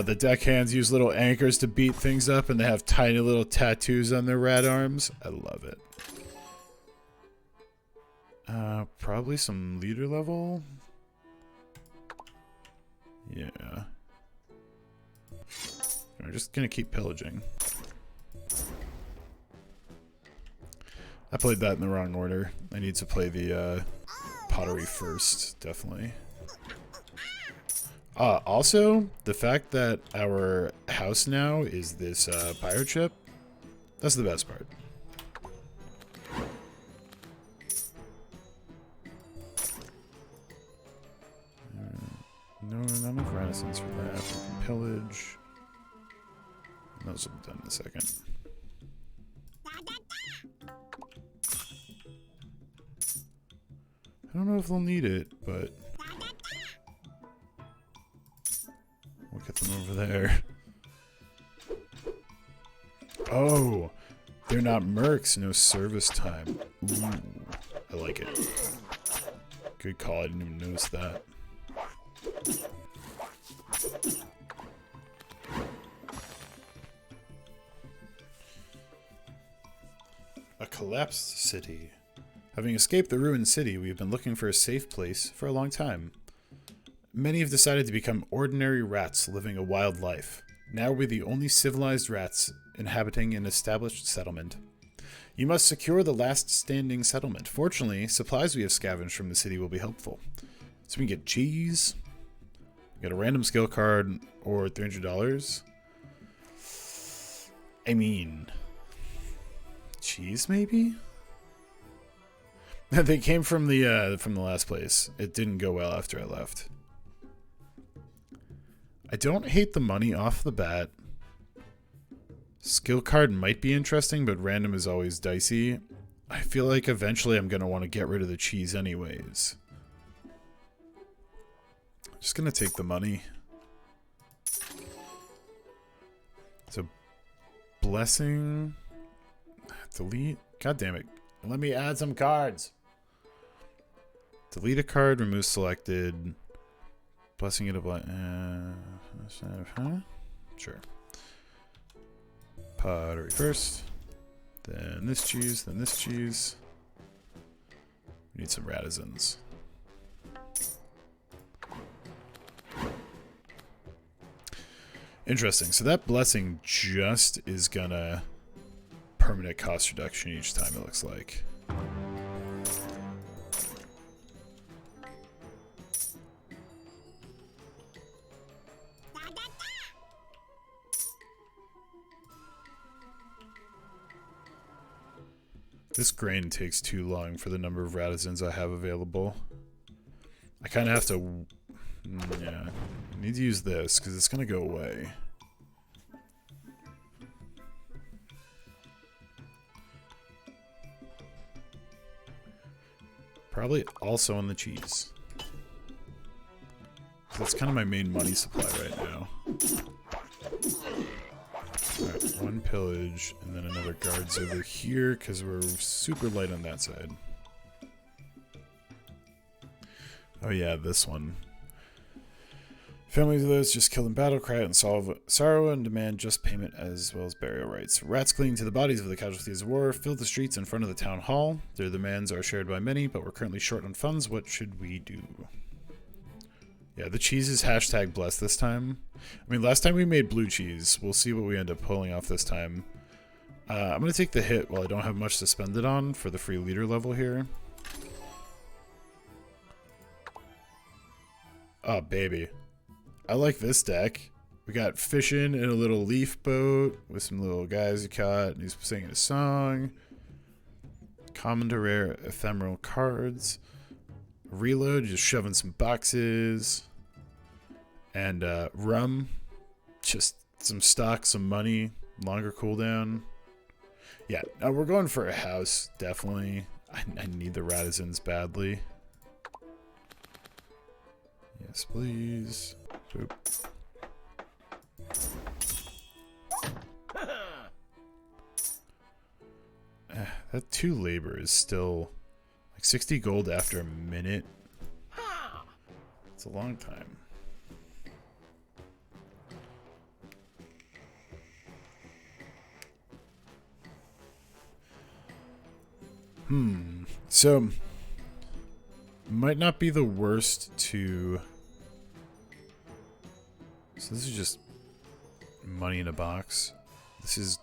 The deckhands use little anchors to beat things up, and they have tiny little tattoos on their rat arms. I love it. Probably some leader level. Yeah. We're just gonna keep pillaging. I played that in the wrong order. I need to play the pottery first, definitely. Also, the fact that our house now is this pirate ship, that's the best part. No, not enough Renaissance for that. We can pillage. Those will be done in a second. I don't know if they'll need it, but we'll get them over there. Oh, they're not mercs, no service time. Ooh, I like it. Good call, I didn't even notice that. A collapsed city. Having escaped the ruined city, we have been looking for a safe place for a long time. Many have decided to become ordinary rats living a wild life. Now we're the only civilized rats inhabiting an established settlement. You must secure the last standing settlement. Fortunately, supplies we have scavenged from the city will be helpful. So we can get cheese, get a random skill card, or $300. I mean, cheese maybe? They came from the last place. It didn't go well after I left. I don't hate the money off the bat. Skill card might be interesting, but random is always dicey. I feel like eventually I'm going to want to get rid of the cheese anyways. Just going to take the money. So, blessing. Delete. God damn it. Let me add some cards. Delete a card, remove selected. Blessing it a sure. Pottery first. Then this cheese, then this cheese. We need some radisons. Interesting. So that blessing just is gonna permanent cost reduction each time, it looks like. This grain takes too long for the number of radisons I have available. I kind of have to... yeah, I need to use this because it's going to go away. Probably also on the cheese. That's kind of my main money supply right now. Alright, one pillage, and then another guards over here, because we're super light on that side. Oh yeah, this one. Families of those just killed in battle cry out and solve sorrow and demand just payment as well as burial rights. Rats clinging to the bodies of the casualties of war filled the streets in front of the town hall. Their demands are shared by many, but we're currently short on funds. What should we do? Yeah, the cheese is hashtag blessed this time. I mean, last time we made blue cheese. We'll see what we end up pulling off this time. I'm going to take the hit while I don't have much to spend it on for the free leader level here. Oh, baby. I like this deck. We got fishing in a little leaf boat with some little guys he caught, and he's singing a song. Common to rare ephemeral cards. Reload, just shoving some boxes. And rum, just some stock, some money, longer cooldown. Yeah, we're going for a house, definitely. I need the radisons badly. Yes, please. Boop. That 2 labor is still like 60 gold after a minute. It's a long time. So might not be the worst to... So this is just money in a box. This is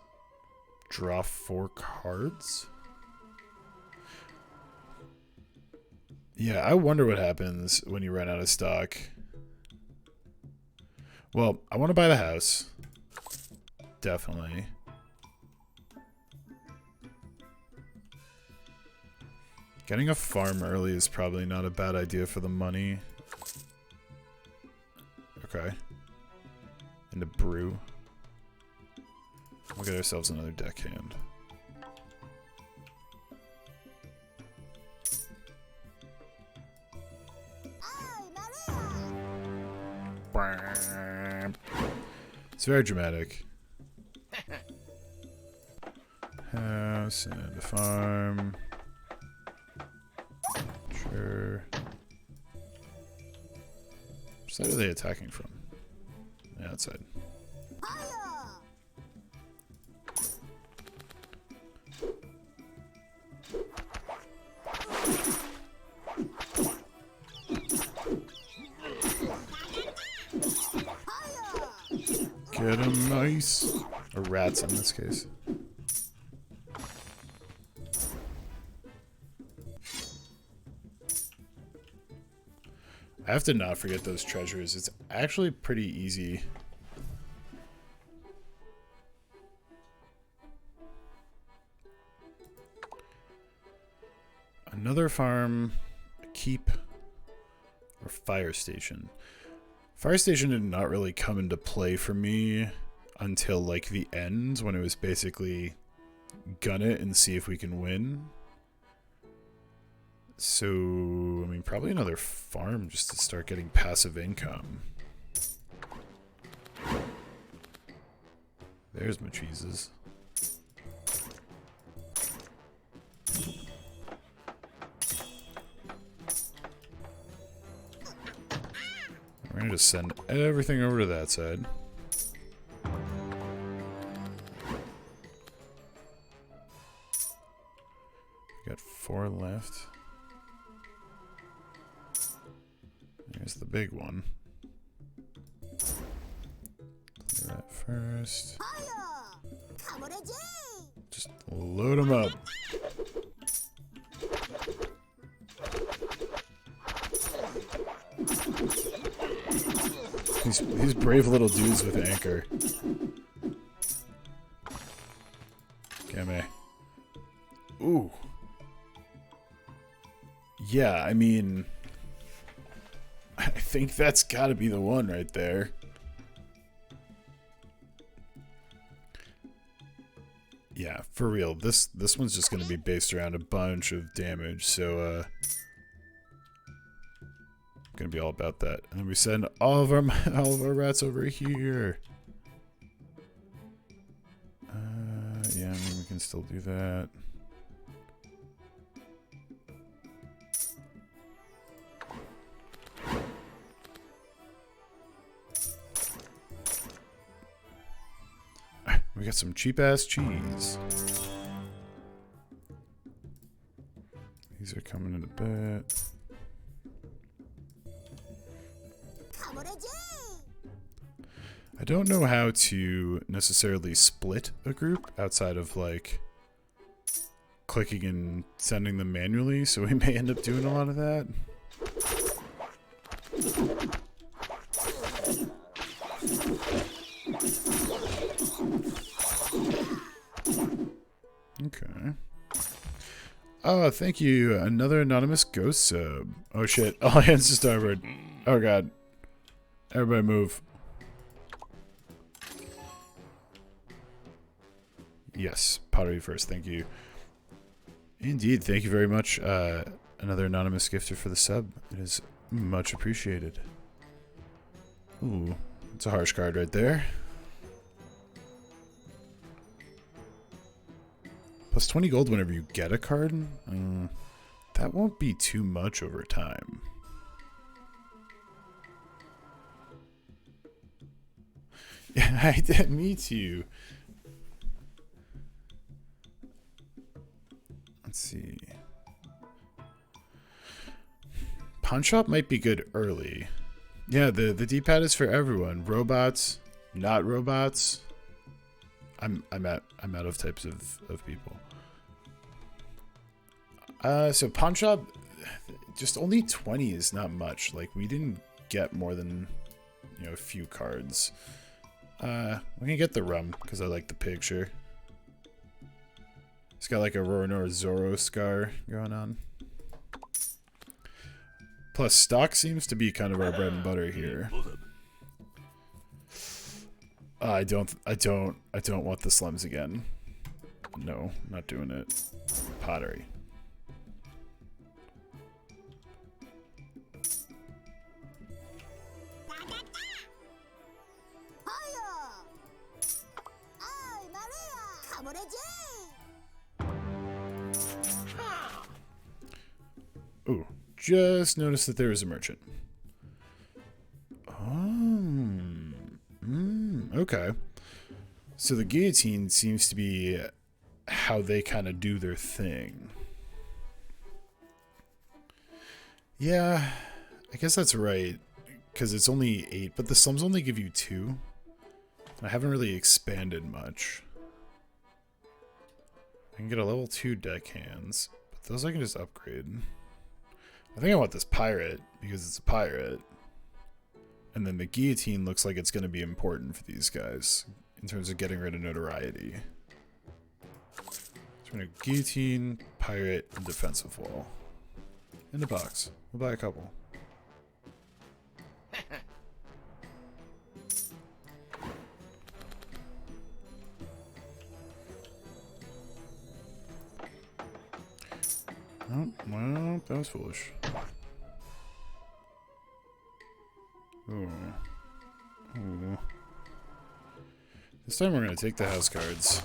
draw 4 cards. Yeah, I wonder what happens when you run out of stock. Well, I want to buy the house. Definitely. Getting a farm early is probably not a bad idea for the money. Okay. And a brew. We'll get ourselves another deckhand. It's very dramatic. House and a farm. Sure. Which side are they attacking from? The outside. Get 'em nice. Or rats in this case. I have to not forget those treasures. It's actually pretty easy. Another farm, a keep, or fire station. Fire station did not really come into play for me until like the end, when it was basically gun it and see if we can win. So, I mean, probably another farm just to start getting passive income. There's my cheeses. We're gonna just send everything over to that side. We got 4 left. There's the big one. Clear that first. Just load them up. These brave little dudes with anchor. Gimme. Ooh. Yeah, I mean, I think that's gotta be the one right there. Yeah, for real. This one's just gonna be based around a bunch of damage, so gonna be all about that. And then we send all of our rats over here. Yeah, I mean, we can still do that. We got some cheap ass cheese. These are coming in a bit. I don't know how to necessarily split a group outside of like clicking and sending them manually, so we may end up doing a lot of that. Okay. Oh, thank you. Another anonymous ghost sub. Oh shit. All hands to starboard. Oh god. Everybody move. Yes. Pottery first. Thank you. Indeed. Thank you very much. Another anonymous gifter for the sub. It is much appreciated. Ooh. It's a harsh card right there. Plus 20 gold whenever you get a card? That won't be too much over time. Yeah, me too. Let's see. Pawn shop might be good early. Yeah, the D-pad is for everyone. Robots, not robots. I'm out of types of people. So pawn shop, just only 20 is not much. Like, we didn't get more than, you know, a few cards. We're gonna get the rum because I like the picture. It's got like a Roronoa Zoro scar going on. Plus, stock seems to be kind of our bread and butter here. I don't want the slums again. No, not doing it. Pottery. Ooh, just noticed that there is a merchant. Okay. So the guillotine seems to be how they kind of do their thing. Yeah, I guess that's right. Because it's only 8, but the slums only give you 2. I haven't really expanded much. I can get a level 2 deckhands, but those I can just upgrade. I think I want this pirate because it's a pirate. And then the guillotine looks like it's going to be important for these guys in terms of getting rid of notoriety. So we're going to guillotine, pirate, and defensive wall. In the box. We'll buy a couple. Oh, well, that was foolish. Ooh. Ooh. This time we're going to take the house cards.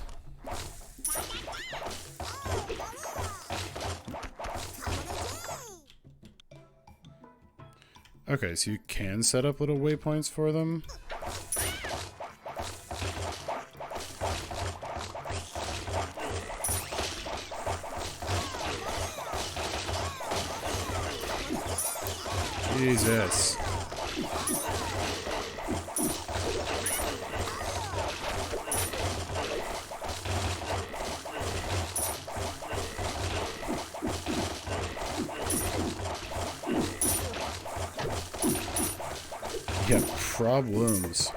Okay, so you can set up little waypoints for them. Jesus. You got problems.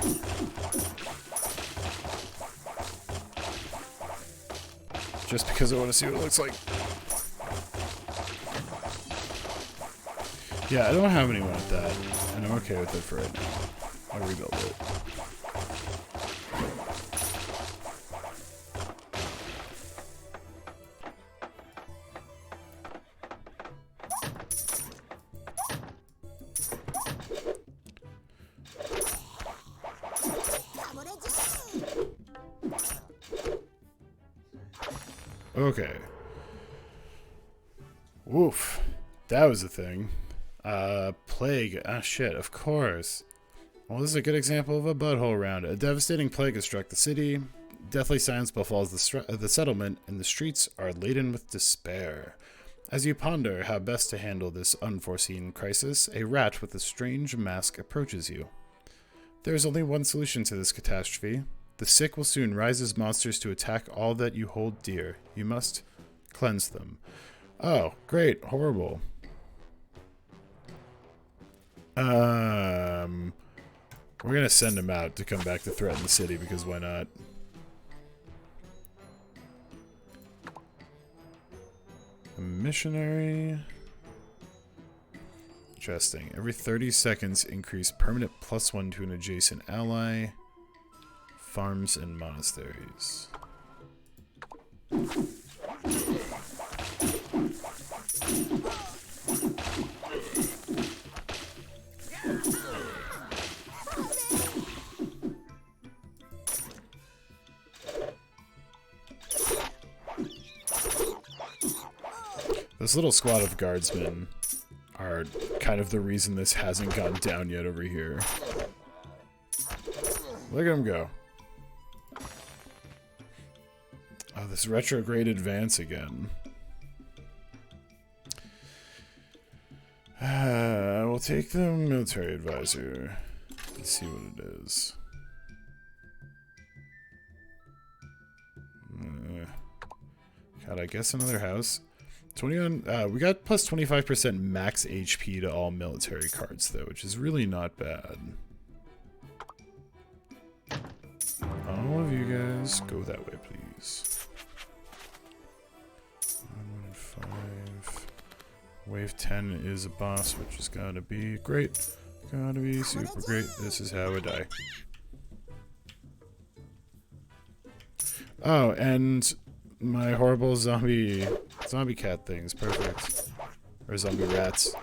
Just because I want to see what it looks like. Yeah, I don't have anyone with that, and I'm okay with it for right now. I'll rebuild it. Okay. Woof. That was a thing. Plague. Ah, shit, of course. Well, this is a good example of a butthole round. A devastating plague has struck the city. Deathly silence befalls the settlement, and the streets are laden with despair. As you ponder how best to handle this unforeseen crisis, a rat with a strange mask approaches you. There is only one solution to this catastrophe. The sick will soon rise as monsters to attack all that you hold dear. You must cleanse them. Oh, great. Horrible. We're gonna send him out to come back to threaten the city, because why not? A missionary. Interesting. Every 30 seconds, increase permanent +1 to an adjacent ally. Farms and monasteries. This little squad of guardsmen are kind of the reason this hasn't gone down yet over here. Look at them go. Oh, this retrograde advance again. We'll take the military advisor. Let's see what it is. God, I guess another house. 20 on. We got plus 25% max HP to all military cards though, which is really not bad. All of you guys, go that way, please. 115. Wave 10 is a boss, which is gotta be great. Gotta be super great. This is how I die. Oh, and my horrible zombie cat things. Perfect. Or zombie rats.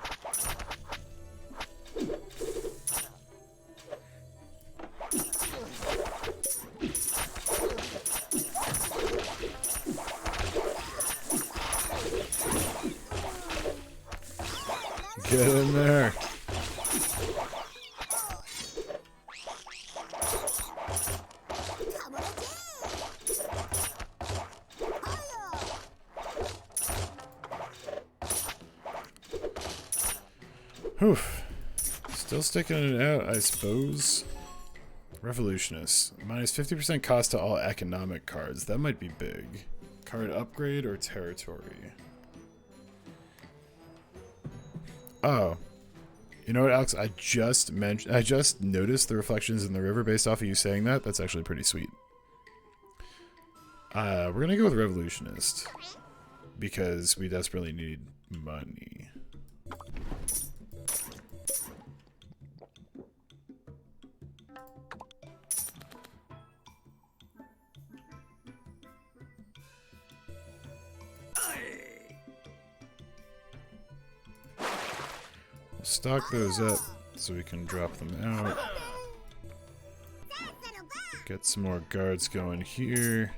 Get in there. Oof. Still sticking it out, I suppose. Revolutionist. Minus 50% cost to all economic cards. That might be big. Card upgrade or territory? Oh. You know what, Alex? I just noticed the reflections in the river based off of you saying that. That's actually pretty sweet. We're gonna go with Revolutionist. Because we desperately need money. Stock those up so we can drop them out. Get some more guards going here.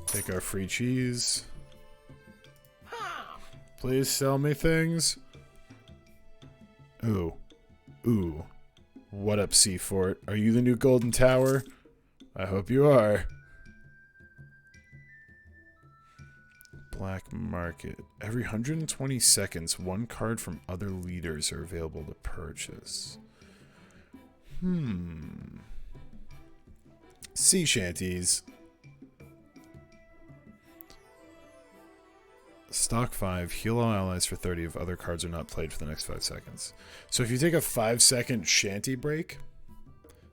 Take our free cheese. Please sell me things. Ooh. Ooh. What up, Sea Fort? Are you the new Golden Tower? I hope you are. Black market. Every 120 seconds, one card from other leaders are available to purchase. Sea shanties. Stock 5. Heal all allies for 30 if other cards are not played for the next 5 seconds. So if you take a 5-second shanty break.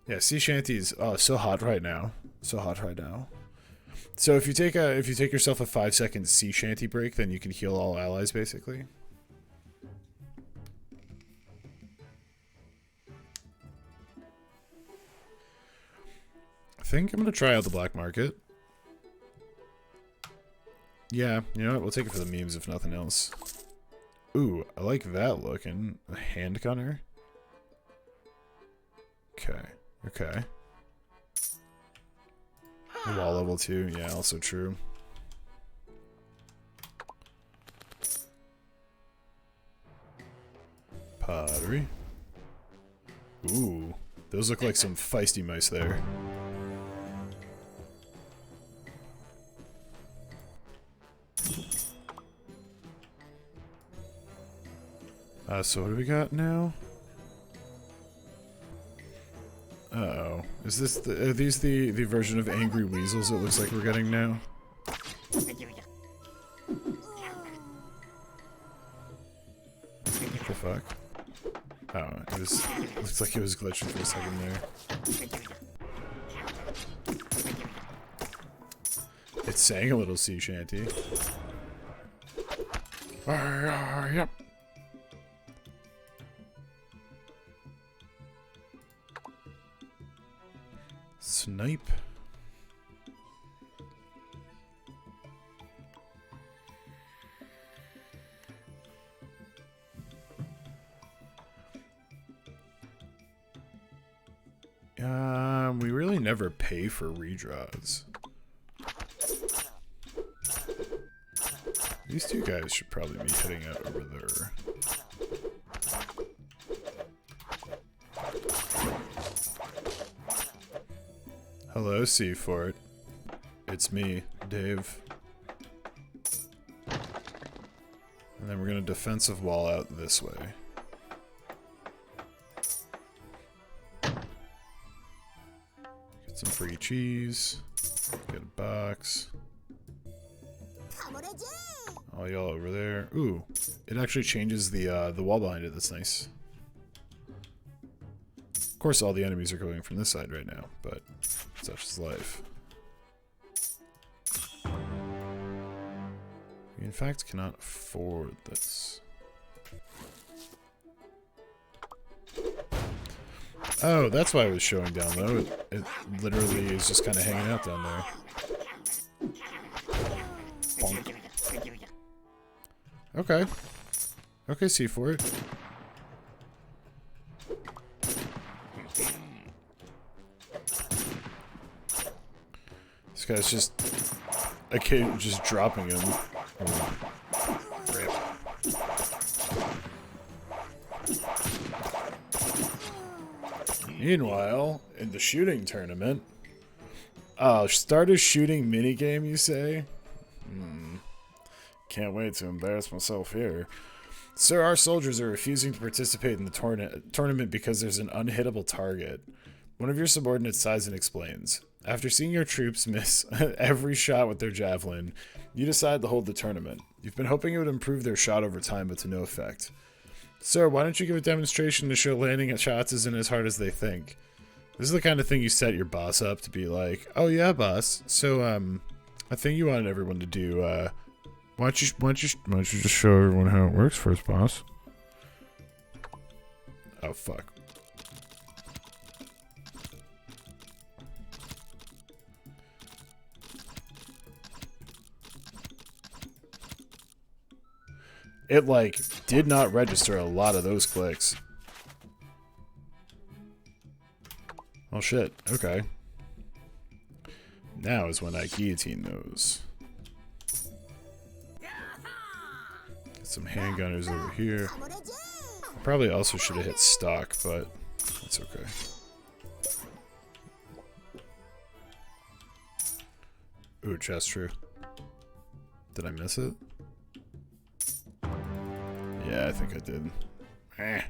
Yeah, sea shanties. Oh, so hot right now. So hot right now. So if you take yourself a 5-second sea shanty break, then you can heal all allies basically. I think I'm gonna try out the black market. Yeah, you know what? We'll take it for the memes if nothing else. Ooh, I like that looking. A hand gunner. Okay. Okay. Wall level 2, yeah, also true. Pottery. Ooh, those look like some feisty mice there. So what do we got now? Uh-oh. Is this are these the version of angry weasels it looks like we're getting now? What the fuck? Oh, it was looks like it was glitching for a second there. It sang a little sea shanty. Yep. Snipe. We really never pay for redraws. These two guys should probably be heading out over there. Hello, Sea Fort. It's me, Dave. And then we're gonna defensive wall out this way. Get some free cheese. Get a box. All y'all over there. Ooh, it actually changes the wall behind it. That's nice. Of course, all the enemies are going from this side right now, but such is life. We in fact cannot afford this. Oh, that's why it was showing down low. It literally is just kind of hanging out down there. Bonk. Okay. Okay, C4. This guy's just a kid just dropping him. Rip. Meanwhile, in the shooting tournament, start a shooting minigame, you say? Can't wait to embarrass myself here. Sir, our soldiers are refusing to participate in the tournament because there's an unhittable target. One of your subordinates sighs and explains. After seeing your troops miss every shot with their javelin, you decide to hold the tournament. You've been hoping it would improve their shot over time, but to no effect. Sir, why don't you give a demonstration to show landing at shots isn't as hard as they think? This is the kind of thing you set your boss up to be like, oh yeah, boss. So, I think you wanted everyone to do, why don't you just show everyone how it works first, boss? Oh, fuck. It, like, did not register a lot of those clicks. Oh, shit. Okay. Now is when I guillotine those. Get some handgunners over here. Probably also should have hit stock, but that's okay. Ooh, chest true. Did I miss it? Yeah, I think I did. Eh.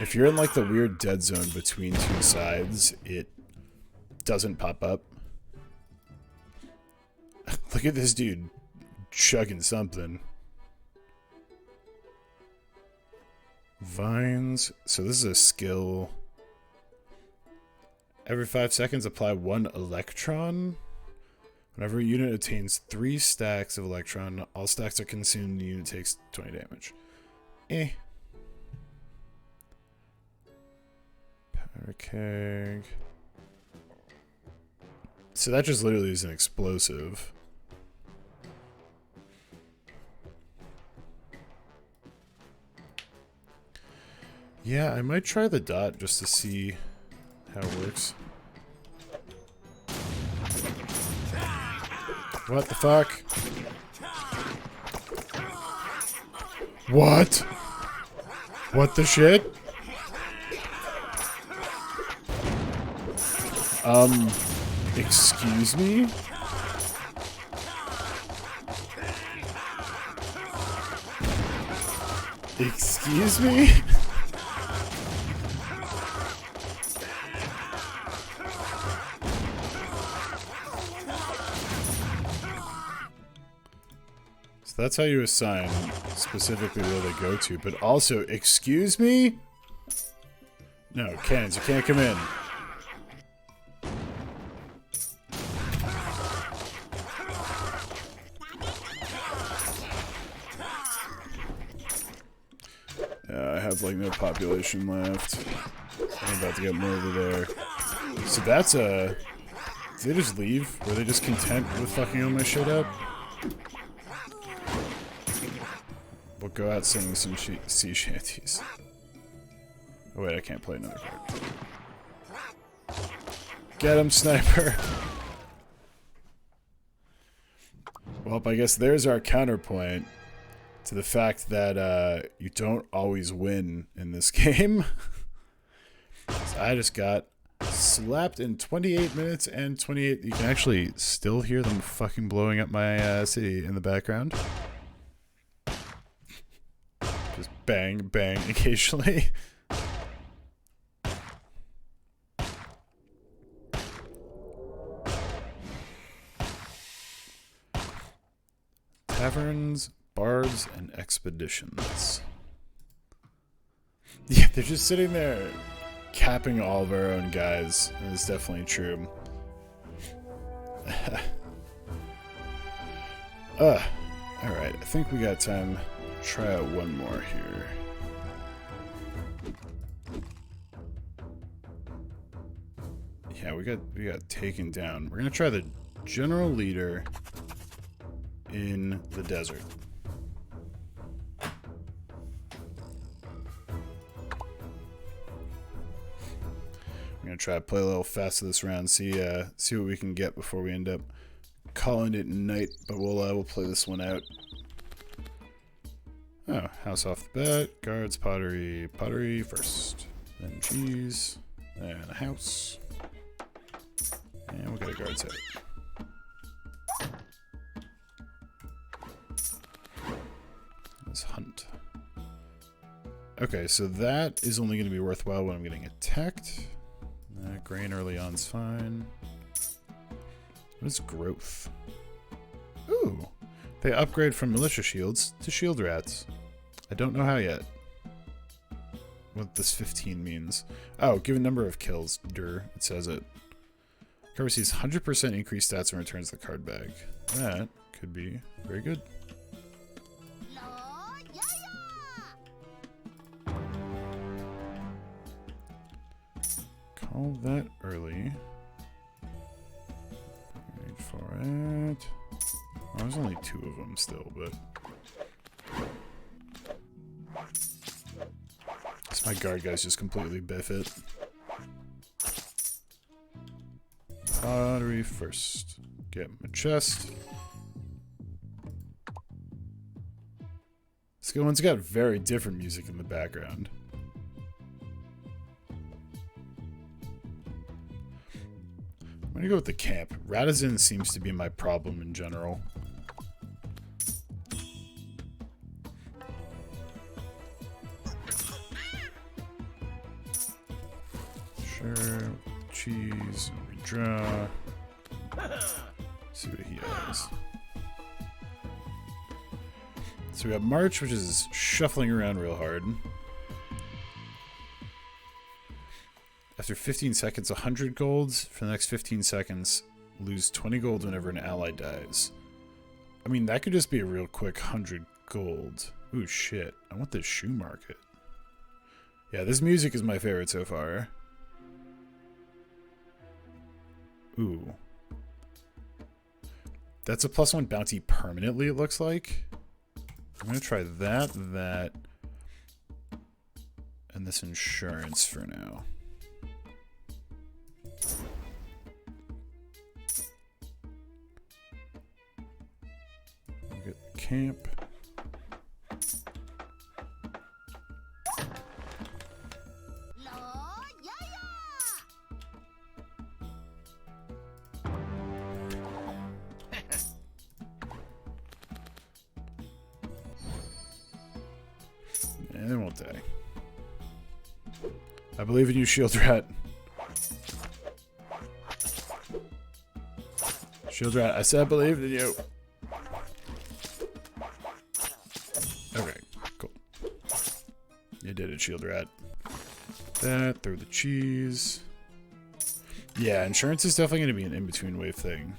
If you're in like the weird dead zone between two sides, it doesn't pop up. Look at this dude chugging something. Vines. So this is a skill. Every 5 seconds, apply 1 electron. Whenever a unit attains 3 stacks of electron, all stacks are consumed and the unit takes 20 damage. Eh. Powder keg. So that just literally is an explosive. Yeah, I might try the dot just to see how it works. What the fuck? What? What the shit? Excuse me? Excuse me? So that's how you assign specifically where they go to, but also, excuse me? No, cannons, you can't come in. I have like no population left. I'm about to get more over there. So that's a... Did they just leave? Were they just content with fucking all my shit up? We'll go out singing some sea shanties. Oh wait, I can't play another card. Get him, sniper! Well, I guess there's our counterpoint to the fact that you don't always win in this game. So I just got slapped in 28 minutes and 28... You can actually still hear them fucking blowing up my city in the background. Just bang, bang occasionally. Taverns, bars, and expeditions. Yeah, they're just sitting there capping all of our own guys. That's definitely true. Alright, I think we got time to try out one more here. Yeah, we got taken down. We're gonna try the general leader in the desert. I'm gonna try to play a little faster this round, see what we can get before we end up calling it night. But we'll play this one out. Oh, house off the bat, guards, pottery first, then cheese, then a house, and we'll get a guard set. Let's hunt. Okay, so that is only going to be worthwhile when I'm getting attacked. Grain early on is fine. What is growth? Ooh, they upgrade from militia shields to shield rats. I don't know how yet. What this 15 means. Oh, given number of kills. It says it. Card receives 100% increased stats and returns the card bag. That could be very good. Call that early. Wait for it. Oh, there's only 2 of them still, but... my guard guys just completely biff it. Pottery first. Get my chest. This one's got very different music in the background. I'm gonna go with the camp. Ratazin seems to be my problem in general. Sure, cheese, redraw. See what he has. So we have March, which is shuffling around real hard. After 15 seconds, 100 golds. For the next 15 seconds, lose 20 gold whenever an ally dies. I mean, that could just be a real quick 100 gold. Ooh, shit. I want this shoe market. Yeah, this music is my favorite so far. Ooh. That's a +1 bounty permanently, it looks like. I'm going to try that, and this insurance for now. We'll get the camp. And they won't die. I believe in you, Shield Rat. Shield Rat, I said I believed in you. Okay, cool. You did it, Shield Rat. That, throw the cheese. Yeah, insurance is definitely going to be an in-between wave thing.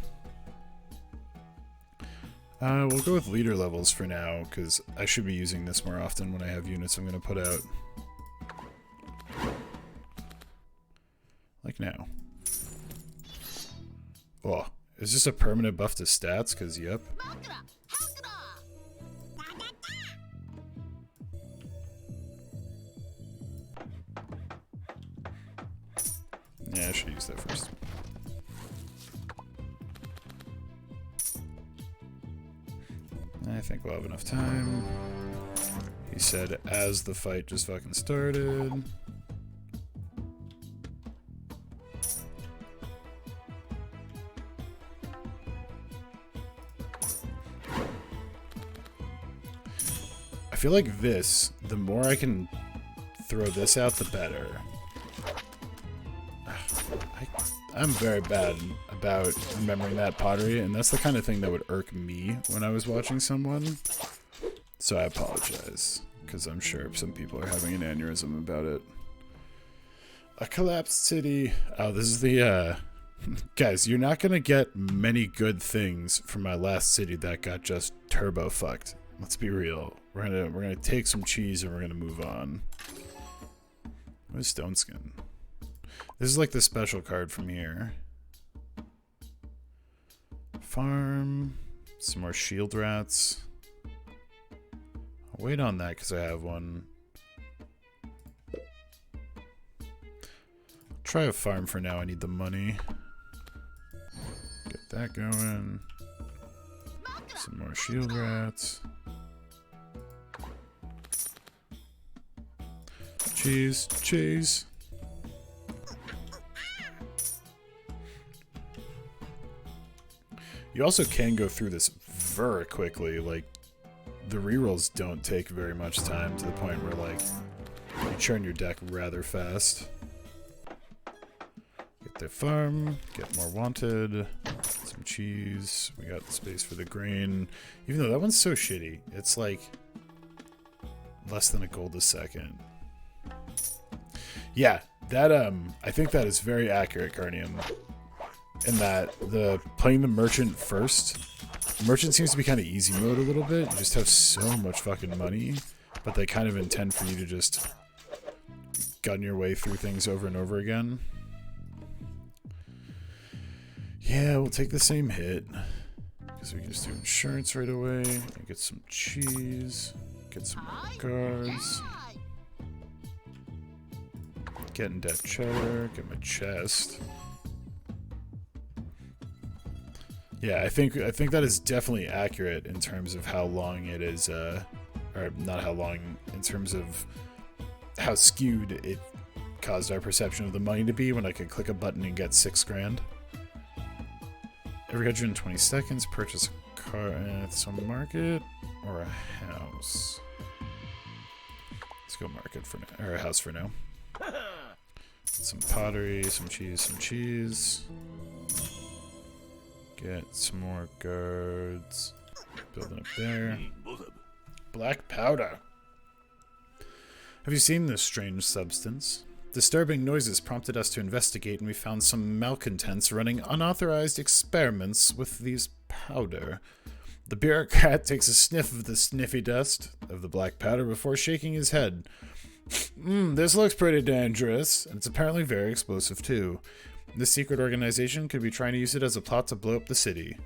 We'll go with leader levels for now, because I should be using this more often when I have units I'm going to put out. Like now. Oh, is this a permanent buff to stats? Because, yep. Yeah, I should use that first. I think we'll have enough time. He said as the fight just fucking started. I feel like this, the more I can throw this out, the better. I'm very bad about remembering that pottery, and that's the kind of thing that would irk me when I was watching someone. So I apologize, because I'm sure some people are having an aneurysm about it. A collapsed city. Oh, this is the, guys, you're not going to get many good things from my last city that got just turbo fucked. Let's be real. We're gonna take some cheese and we're gonna move on. What is Stone Skin? This is like the special card from here. Farm. Some more shield rats. I'll wait on that because I have one. Try a farm for now. I need the money. Get that going. Some more shield rats. Cheese, cheese. You also can go through this very quickly. Like, the rerolls don't take very much time to the point where, like, you churn your deck rather fast. Get the farm, get more wanted, some cheese. We got space for the grain. Even though that one's so shitty, it's like less than a gold a second. Yeah, that I think that is very accurate, Carnium. In that playing the merchant first. Merchant seems to be kind of easy mode a little bit. You just have so much fucking money, but they kind of intend for you to just gun your way through things over and over again. Yeah, we'll take the same hit because we can just do insurance right away and get some cheese, get some more guards. Getting that cheddar, get my chest. Yeah, I think that is definitely accurate in terms of how long it is, or not how long, in terms of how skewed it caused our perception of the money to be when I could click a button and get 6 grand. Every 120 seconds, purchase a car at some market or a house. Let's go market for now, or a house for now. Some pottery, some cheese, some cheese. Get some more guards. Building up there. Black powder. Have you seen this strange substance? Disturbing noises prompted us to investigate, and we found some malcontents running unauthorized experiments with these powder. The bureaucrat takes a sniff of the sniffy dust of the black powder before shaking his head. This looks pretty dangerous, and it's apparently very explosive too. This secret organization could be trying to use it as a plot to blow up the city.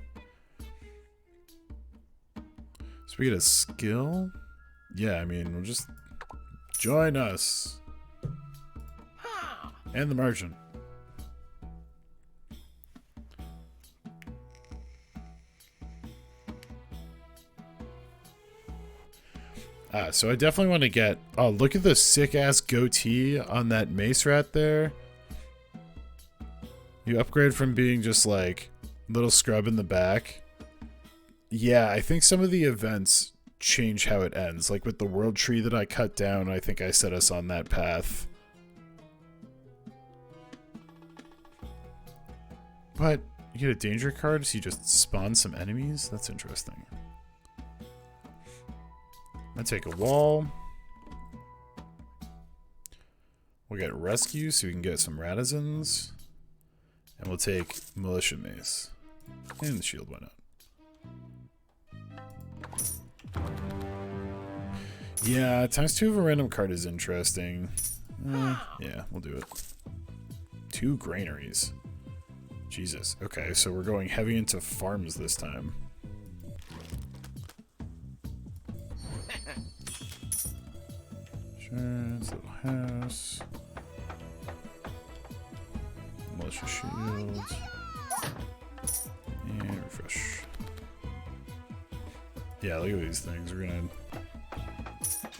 So we get a skill? Yeah, I mean, we'll just join us. And the merchant. So I definitely want to get... Oh, look at the sick-ass goatee on that mace rat there. You upgrade from being just, like, little scrub in the back. Yeah, I think some of the events change how it ends. Like, with the world tree that I cut down, I think I set us on that path. But you get a danger card, so you just spawn some enemies? That's interesting. I take a wall. We'll get rescue so we can get some Radizens. And we'll take militia mace. And the shield, why not? Yeah, ×2 of a random card is interesting. Yeah, we'll do it. 2 granaries. Jesus. Okay, so we're going heavy into farms this time. Insurance, little house. Militia shields. And refresh. Yeah, look at these things. We're gonna...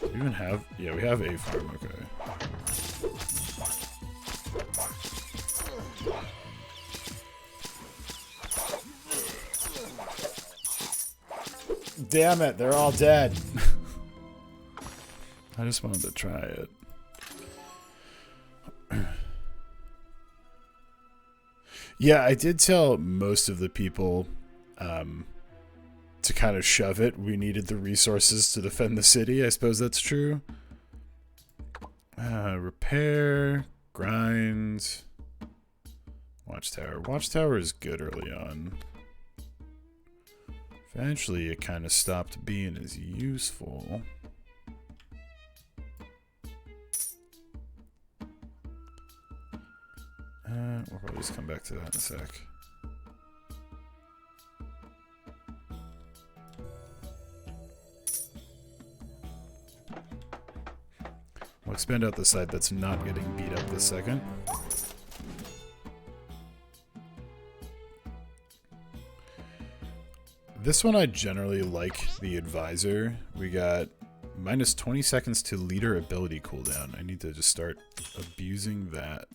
Do we even have... Yeah, we have a farm. Okay. Damn it, they're all dead. I just wanted to try it. Yeah, I did tell most of the people to kind of shove it. We needed the resources to defend the city. I suppose that's true. Repair, grind, watchtower. Watchtower is good early on. Eventually, it kind of stopped being as useful. We'll probably just come back to that in a sec. We'll expand out the side that's not getting beat up this second. This one I generally like the advisor. We got minus 20 seconds to leader ability cooldown. I need to just start abusing that.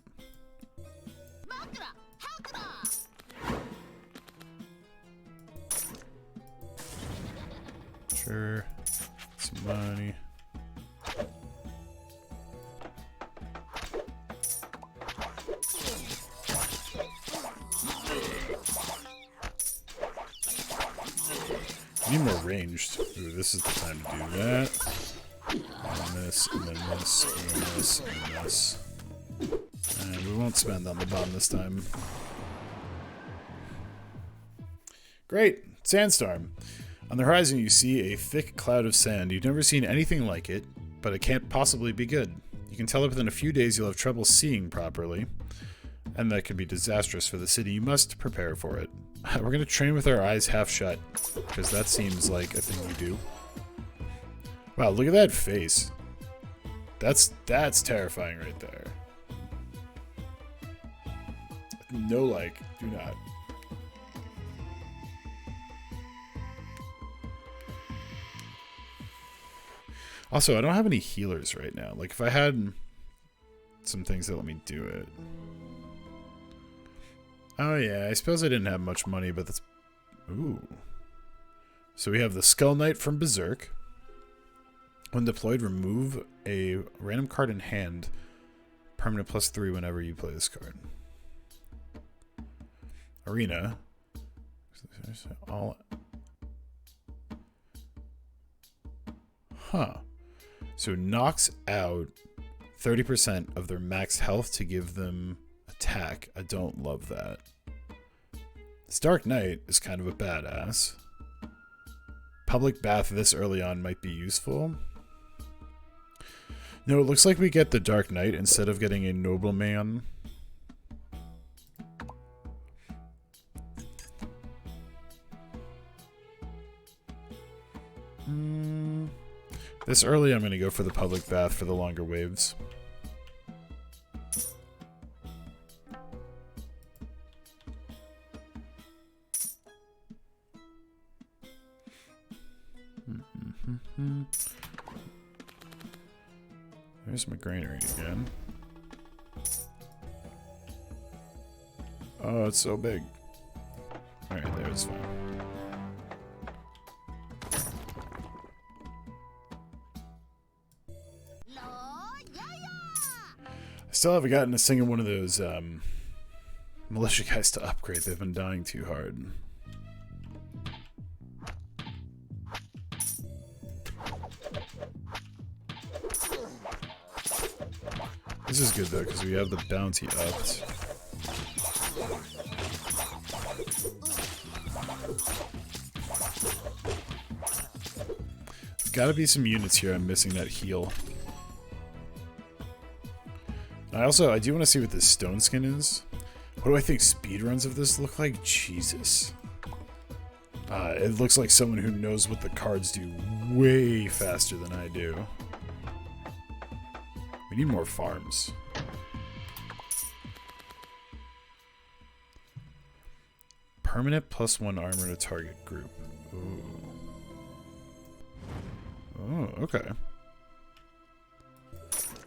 Sure. Some money. I need more ranged. Ooh, this is the time to do that. And this, and then this, and then this, and then this. And we won't spend on the bomb this time. Great! Sandstorm. On the horizon you see a thick cloud of sand. You've never seen anything like it, but it can't possibly be good. You can tell that within a few days you'll have trouble seeing properly, and that can be disastrous for the city. You must prepare for it. We're going to train with our eyes half shut, because that seems like a thing you do. Wow, look at that face. That's terrifying right there. No like, do not. Also, I don't have any healers right now. Like, if I had some things that let me do it. Oh, yeah, I suppose I didn't have much money, but that's... Ooh. So we have the Skull Knight from Berserk. When deployed, remove a random card in hand. Permanent +3 whenever you play this card. Arena. All... Huh. So knocks out 30% of their max health to give them attack. I don't love that. This Dark Knight is kind of a badass. Public Bath this early on might be useful. No, it looks like we get the Dark Knight instead of getting a Nobleman. This early, I'm going to go for the Public Bath for the longer waves. There's my granary again. Oh, it's so big. Alright, there it's fine. I still haven't gotten a single one of those militia guys to upgrade. They've been dying too hard. This is good though, because we have the bounty upped. There's gotta be some units here I'm missing that heal. I do want to see what this stone skin is. What do I think speedruns of this look like? Jesus. It looks like someone who knows what the cards do way faster than I do. We need more farms. Permanent +1 armor to target group. Ooh. Oh, okay.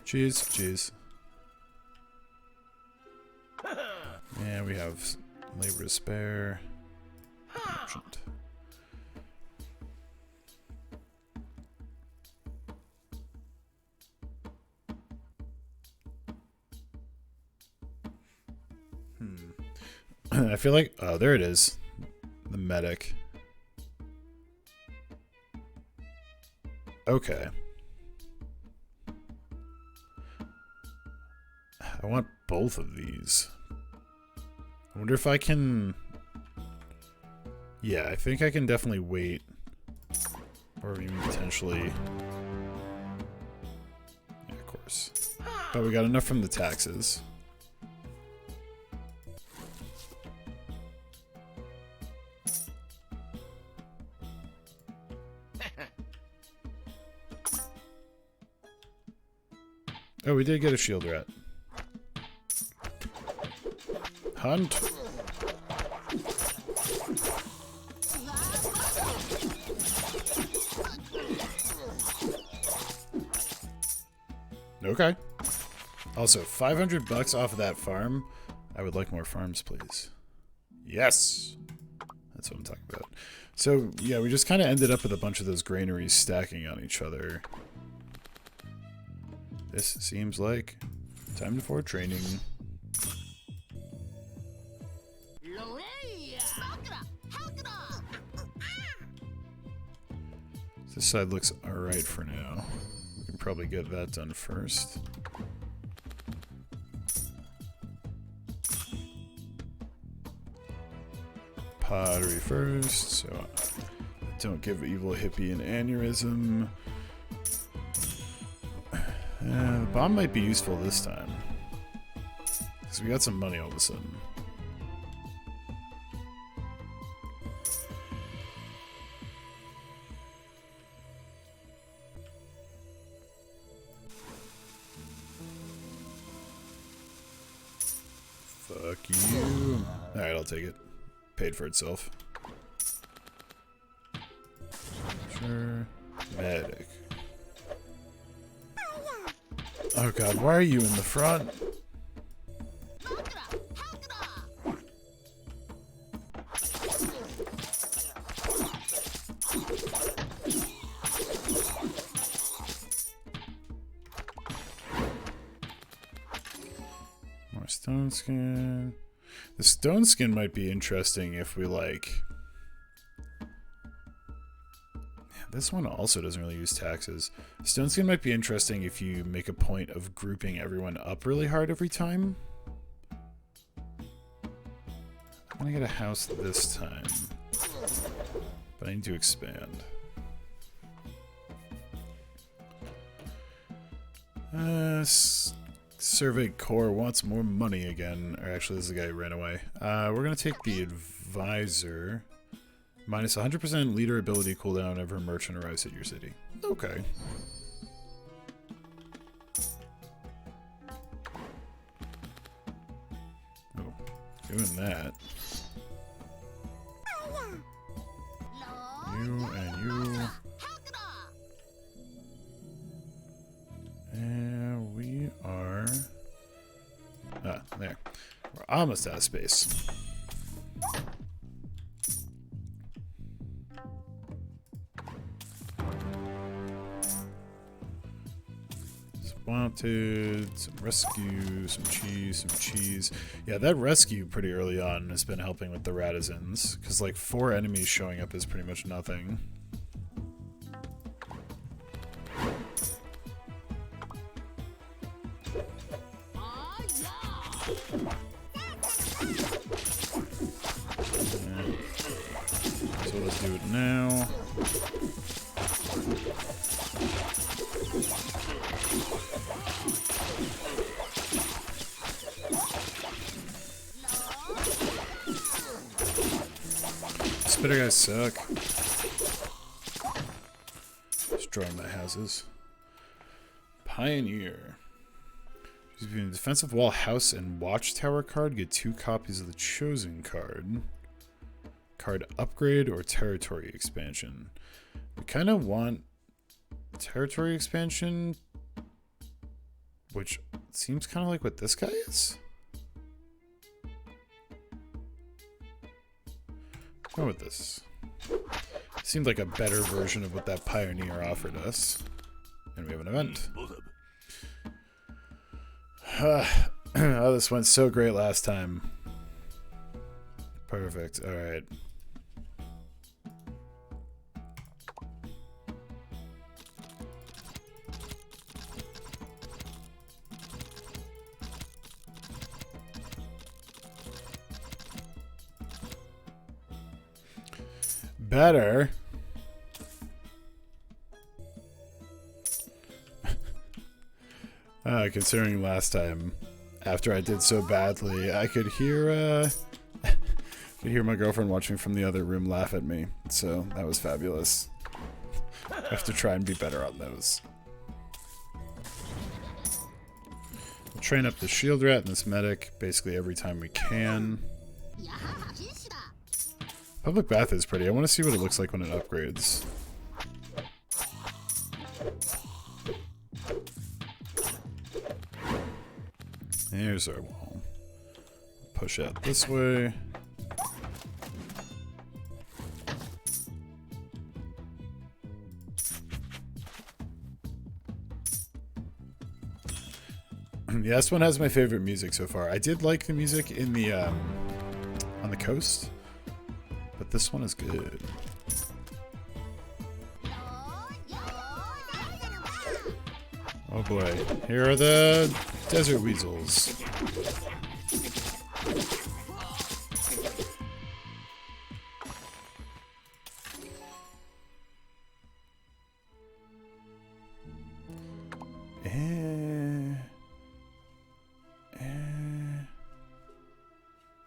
Jeez. Yeah, we have labor to spare. Merchant. I feel like... Oh, there it is. The medic. Okay. I want both of these. I wonder if I can... Yeah, I think I can definitely wait. Or even potentially... Yeah, of course. But we got enough from the taxes. Oh, we did get a shield rat. Hunt. Okay. Also, 500 bucks off of that farm. I would like more farms, please. Yes. That's what I'm talking about. So, yeah, we just kind of ended up with a bunch of those granaries stacking on each other. This seems like time for training. This side looks alright for now. We can probably get that done first. Pottery first, so don't give evil hippie an aneurysm. The bomb might be useful this time. Because we got some money all of a sudden. Fuck you. Alright, I'll take it. Paid for itself. Sure. Medic. Oh god, why are you in the front? More stone skin. The stone skin might be interesting if we like... This one also doesn't really use taxes. Stone skin might be interesting if you make a point of grouping everyone up really hard every time. I'm gonna get a house this time. But I need to expand. Survey Corps wants more money again. Or actually, this is the guy who ran away. We're gonna take the advisor. Minus 100% leader ability cooldown whenever a merchant arrives at your city. Okay. Oh, doing that. You and you. And we are... Ah, there. We're almost out of space. Wanted, some rescue, some cheese. Yeah, that rescue pretty early on has been helping with the Ratizans, because like 4 enemies showing up is pretty much nothing. So let's do it now. Spitter guys suck. Destroying my houses. Pioneer. Between the defensive wall, house, and watchtower card, get 2 copies of the chosen card. Card upgrade or territory expansion. We kind of want territory expansion, which seems kind of like what this guy is. Go with this. Seemed like a better version of what that pioneer offered us. And we have an event. Oh, this went so great last time. Perfect. All right. Better. Considering last time, after I did so badly, I could hear my girlfriend watching from the other room laugh at me. So that was fabulous. I have to try and be better on those. We'll train up the shield rat and this medic basically every time we can. Public bath is pretty. I want to see what it looks like when it upgrades. Here's our wall. Push out this way. Yeah, this one has my favorite music so far. I did like the music in the on the coast, but this one is good. Oh boy, here are the desert weasels.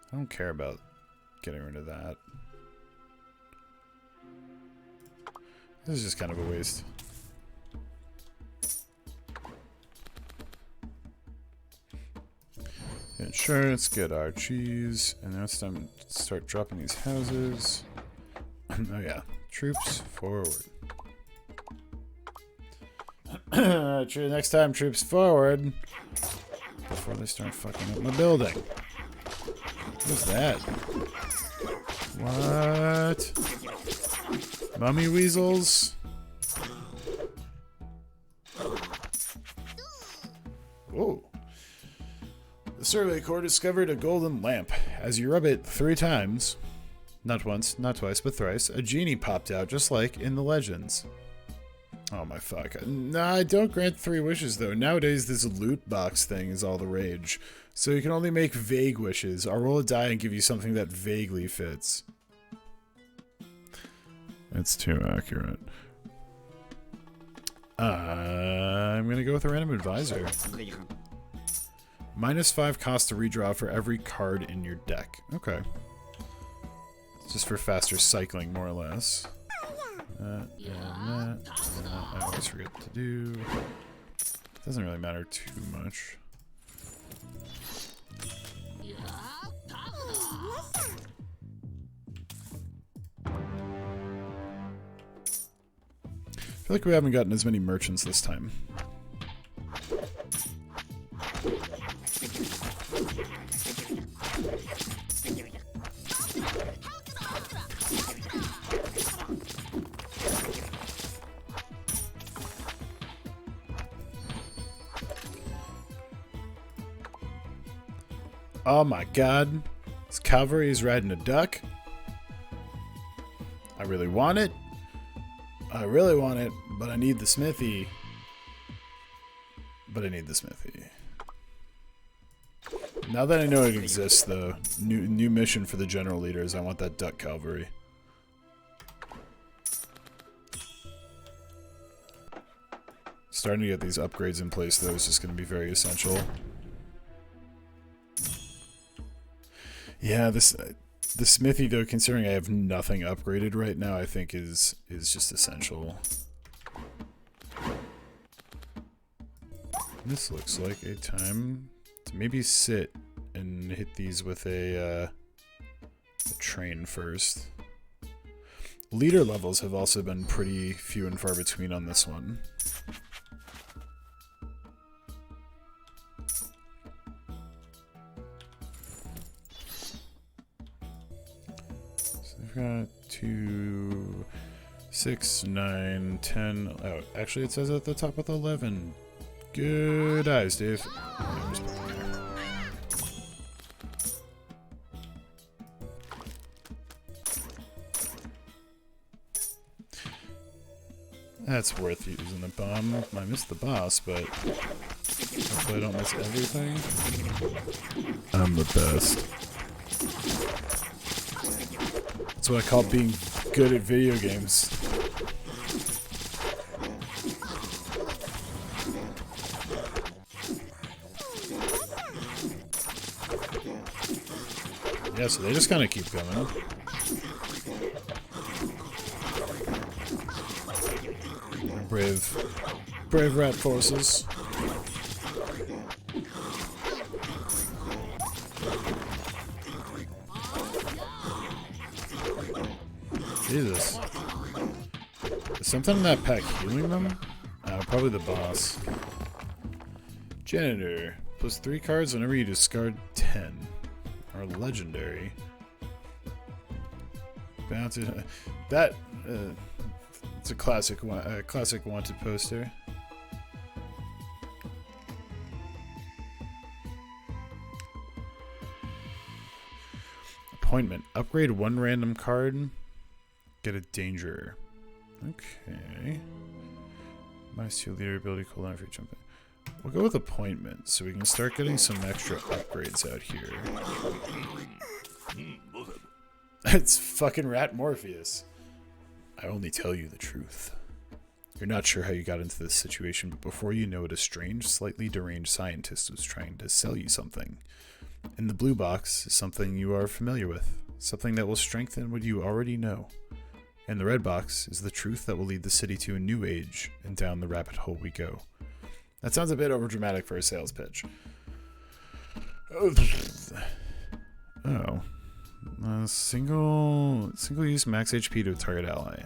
I don't care about getting rid of that. This is just kind of a waste. Insurance, get our cheese, and now it's time to start dropping these houses. Oh yeah, troops forward. Next time, troops forward. Before they start fucking up my building. What's that? What? Mummy weasels? Whoa. The survey corps discovered a golden lamp. As you rub it 3 times, not once, not twice, but thrice, a genie popped out, just like in the legends. Oh my fuck. Nah, I don't grant 3 wishes though. Nowadays this loot box thing is all the rage. So you can only make vague wishes. I'll roll a die and give you something that vaguely fits. It's too accurate. I'm gonna go with a random advisor. -5 cost to redraw for every card in your deck. Okay. It's just for faster cycling, more or less. That. I always forget to do. Doesn't really matter too much. I feel like we haven't gotten as many merchants this time. Oh my god. This cavalry is riding a duck. I really want it. I really want it, but I need the smithy. Now that I know it exists, though, new mission for the general leaders, I want that duck cavalry. Starting to get these upgrades in place, though, is just going to be very essential. Yeah, the smithy, though, considering I have nothing upgraded right now, I think is just essential. This looks like a time to maybe sit and hit these with a train first. Leader levels have also been pretty few and far between on this one. Got 2, 6, 9, 10. Oh, actually, it says at the top with 11. Good eyes, Dave. That's worth using the bomb. I missed the boss, but hopefully I don't miss everything. I'm the best. That's what I call being good at video games. Yeah, so they just kind of keep coming. Brave rat forces. Jesus. Is something in that pack healing them? Probably the boss. Janitor. Plus 3 cards whenever you discard 10. Or legendary. Bounty. That, it's a classic wanted poster. Appointment. Upgrade 1 random card. Get a danger. Okay. Minus 2 leader ability cooldown for you jumping. We'll go with appointment so we can start getting some extra upgrades out here. It's fucking Rat Morpheus. I only tell you the truth. You're not sure how you got into this situation, but before you know it, a strange, slightly deranged scientist was trying to sell you something. In the blue box is something you are familiar with, something that will strengthen what you already know. In the red box is the truth that will lead the city to a new age, and down the rabbit hole we go. That sounds a bit overdramatic for a sales pitch. Oh. Single-use max HP to a target ally.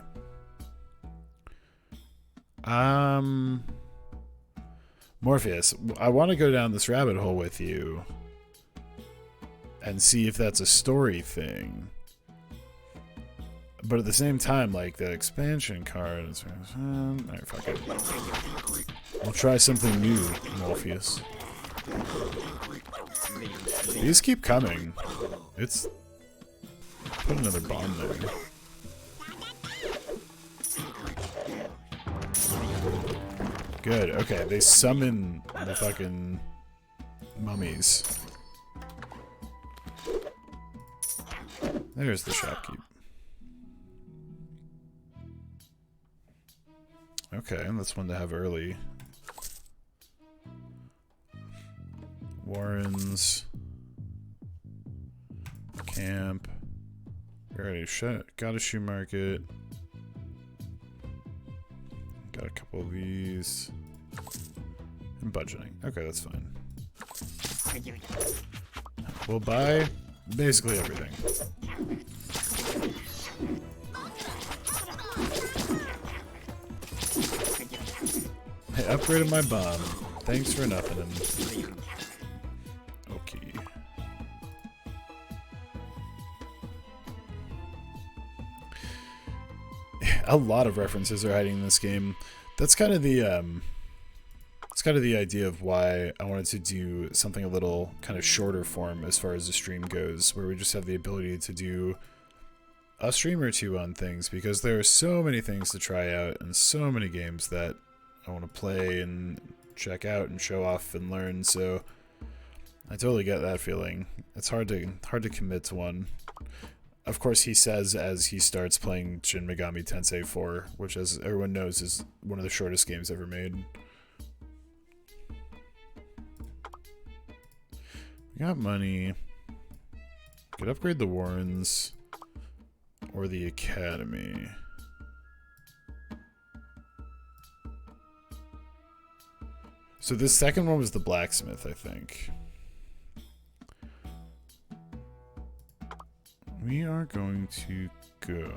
Morpheus, I want to go down this rabbit hole with you and see if that's a story thing. But at the same time, like, the expansion card is... Alright, fuck it. We'll try something new, Morpheus. These keep coming. It's... Put another bomb there. Good, okay, they summon the fucking mummies. There's the shopkeep. Okay, that's one to have early. Warrens. Camp. Already got a shoe market. Got a couple of these. And budgeting. Okay, that's fine. We'll buy basically everything. I upgraded my bomb. Thanks for nothing. Okay. A lot of references are hiding in this game. That's kind of the idea of why I wanted to do something a little kind of shorter form as far as the stream goes, where we just have the ability to do a stream or two on things, because there are so many things to try out and so many games that I want to play and check out and show off and learn. So I totally get that feeling. It's hard to commit to one. Of course, he says as he starts playing Shin Megami Tensei 4, which, as everyone knows, is one of the shortest games ever made. We got money. Could upgrade the Warrens or the Academy. So this second one was the blacksmith, I think. We are going to go...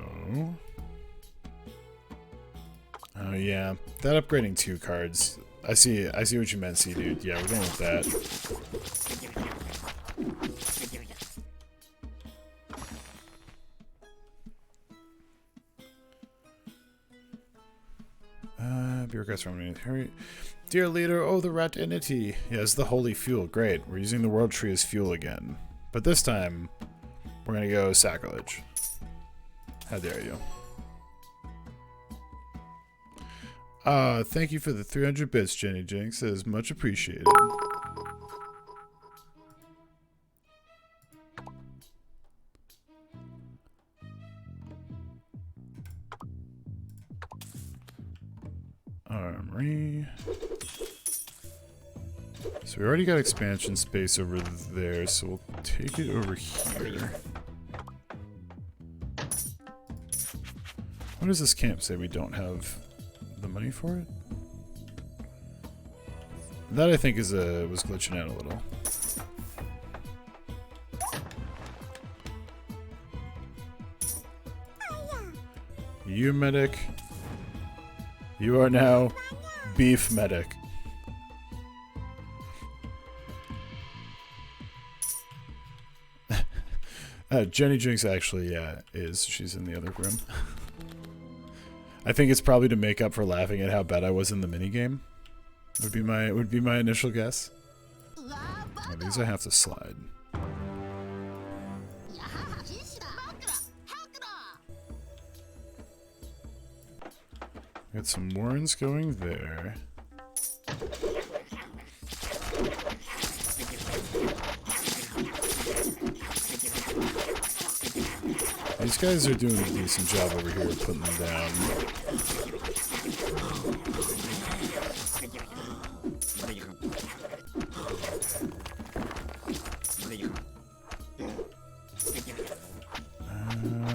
Oh yeah, that upgrading 2 cards. I see what you meant, dude. Yeah, we're going with that. Bureaucrats from me. Hurry. Dear leader, oh the rat entity. Yeah, it's the holy fuel. Great. We're using the world tree as fuel again. But this time, we're gonna go sacrilege. How dare you? Thank you for the 300 bits, Jenny Jinx. That is much appreciated. Armory. So we already got expansion space over there, so we'll take it over here. What does this camp say? We don't have the money for it? That I think is was glitching out a little. You medic. You are now beef medic. Jenny Jinx actually, yeah, is. She's in the other room. I think it's probably to make up for laughing at how bad I was in the minigame. Would be my initial guess. Oh, these I have to slide. Got some warrens going there. These guys are doing a decent job over here putting them down.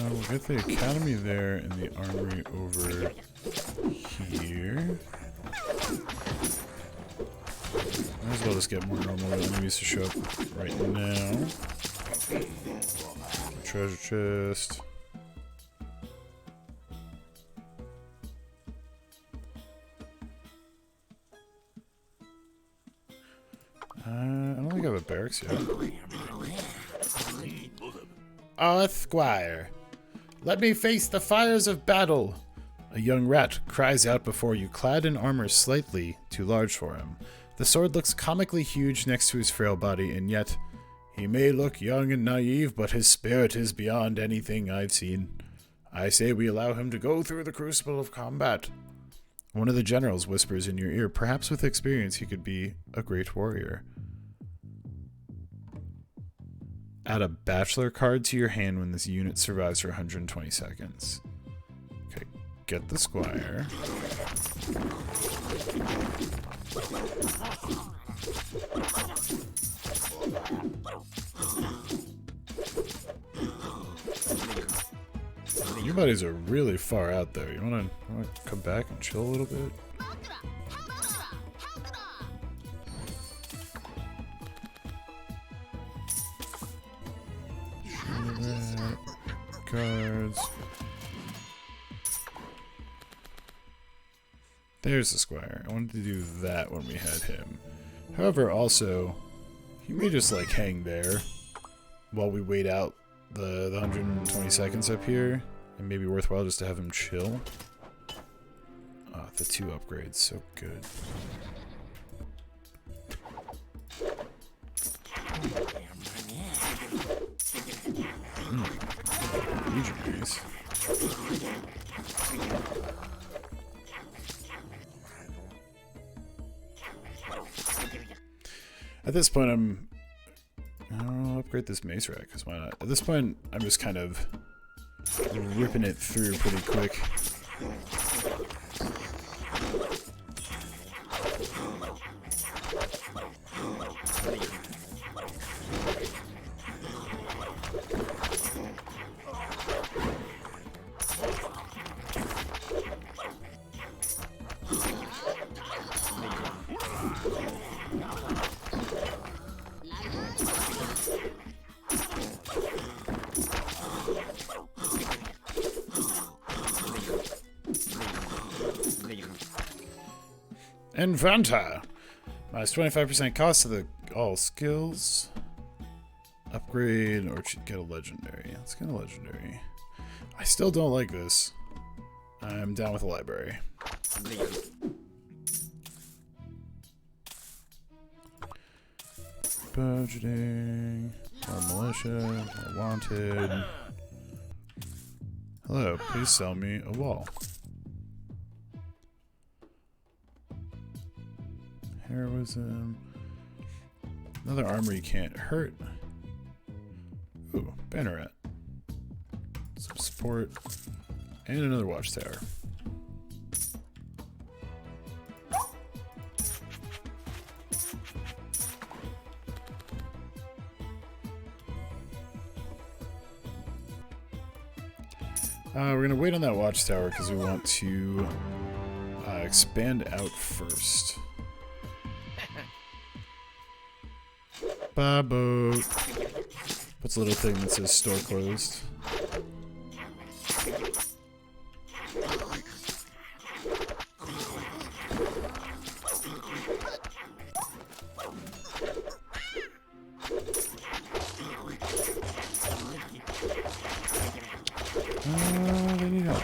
We'll get the academy there and the armory over here. Might as well just get more normal enemies to show up right now. Treasure chest. I don't think I have a barracks yet. Ah, Squire, let me face the fires of battle. A young rat cries out before you, clad in armor slightly too large for him. The sword looks comically huge next to his frail body, and yet he may look young and naive, but his spirit is beyond anything I've seen. I say we allow him to go through the crucible of combat. One of the generals whispers in your ear, perhaps with experience he could be a great warrior. Add a bachelor card to your hand when this unit survives for 120 seconds. Okay, get the squire. Your buddies are really far out there. You wanna come back and chill a little bit? Cards. There's the squire. I wanted to do that when we had him. However, also, he may just like hang there while we wait out the 120 seconds up here. It may be worthwhile just to have him chill. Ah, the 2 upgrades, so good. Legionaries. At this point, I'll upgrade this mace rack, because why not? At this point, I'm just kind of ripping it through pretty quick. Inventa! Minus 25% cost to the all skills. Upgrade or get a legendary. Let's get a legendary. I still don't like this. I'm down with the library. Budgeting. More militia. More wanted. Hello, please sell me a wall. heroism. Another armor you can't hurt. Ooh, banneret. Some support. And another watchtower. We're going to wait on that watchtower because we want to expand out first. Babo. What's a little thing that says store closed? They need help.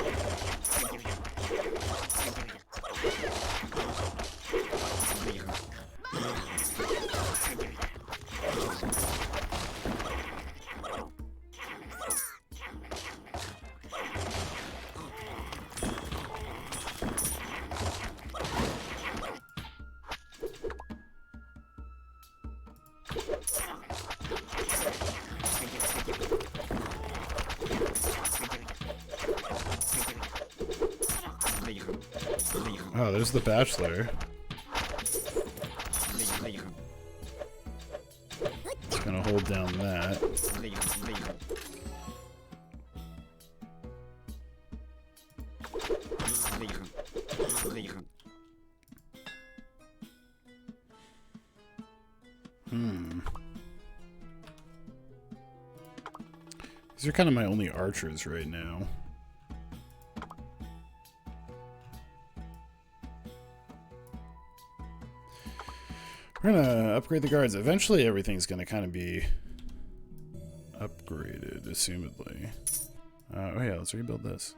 Oh, there's the bachelor. Just gonna hold down that. These are kind of my only archers right now. We're gonna upgrade the guards. Eventually everything's gonna kind of be upgraded, assumedly. Oh yeah, let's rebuild this.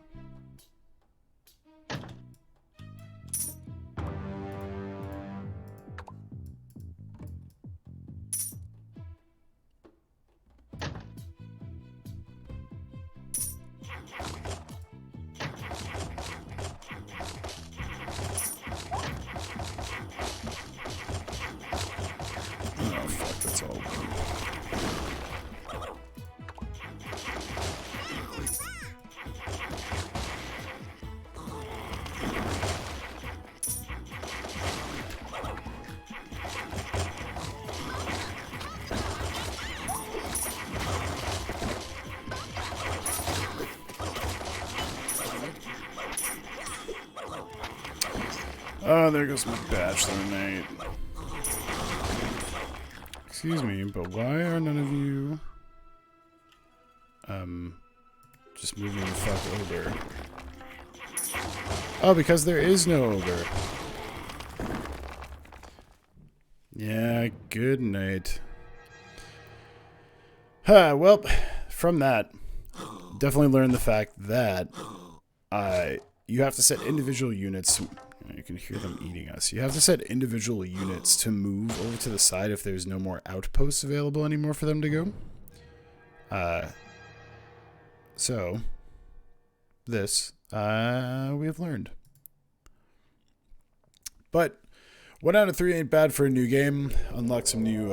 Oh, there goes my bachelor knight. Excuse me, but why are none of you just moving the fuck over? Oh, because there is no over. Yeah, good night. Well, from that, definitely learned the fact that you have to set individual units. You can hear them eating us. You have to set individual units to move over to the side if there's no more outposts available anymore for them to go. So, this we have learned. But 1 out of 3 ain't bad for a new game. Unlocked some new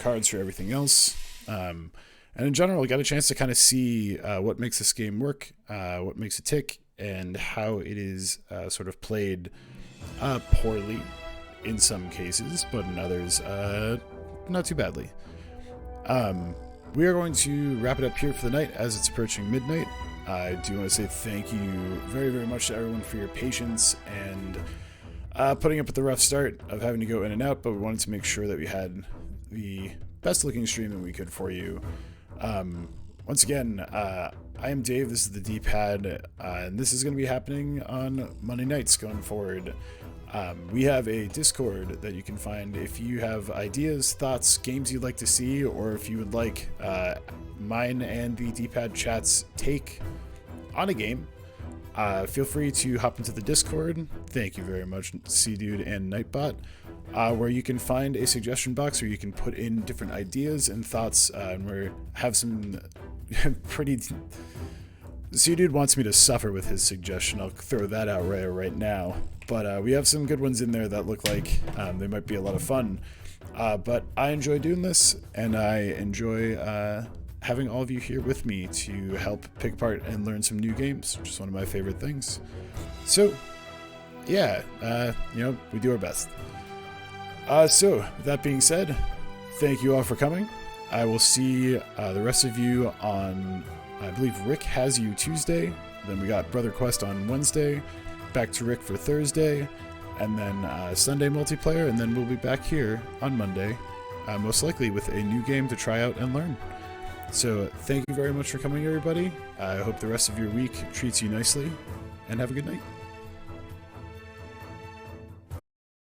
cards for everything else. And in general, got a chance to kind of see what makes this game work, what makes it tick, and how it is sort of played poorly in some cases, but in others, not too badly. We are going to wrap it up here for the night as it's approaching midnight. I do want to say thank you very, very much to everyone for your patience and putting up with the rough start of having to go in and out, but we wanted to make sure that we had the best looking stream that we could for you. Once again, I am Dave, this is the D-Pad, and this is going to be happening on Monday nights going forward. We have a Discord that you can find if you have ideas, thoughts, games you'd like to see, or if you would like mine and the D-Pad chat's take on a game. Feel free to hop into the Discord. Thank you very much, C-Dude and Nightbot, where you can find a suggestion box where you can put in different ideas and thoughts, and we have some pretty So dude wants me to suffer with his suggestion. I'll throw that out right now. But we have some good ones in there that look like they might be a lot of fun. But I enjoy doing this, and I enjoy having all of you here with me to help pick apart and learn some new games, which is one of my favorite things. So, yeah, we do our best. So, with that being said, thank you all for coming. I will see the rest of you on, I believe Rick has you Tuesday, then we got Brother Quest on Wednesday, back to Rick for Thursday, and then Sunday multiplayer, and then we'll be back here on Monday, most likely with a new game to try out and learn. So thank you very much for coming, everybody. I hope the rest of your week treats you nicely, and have a good night.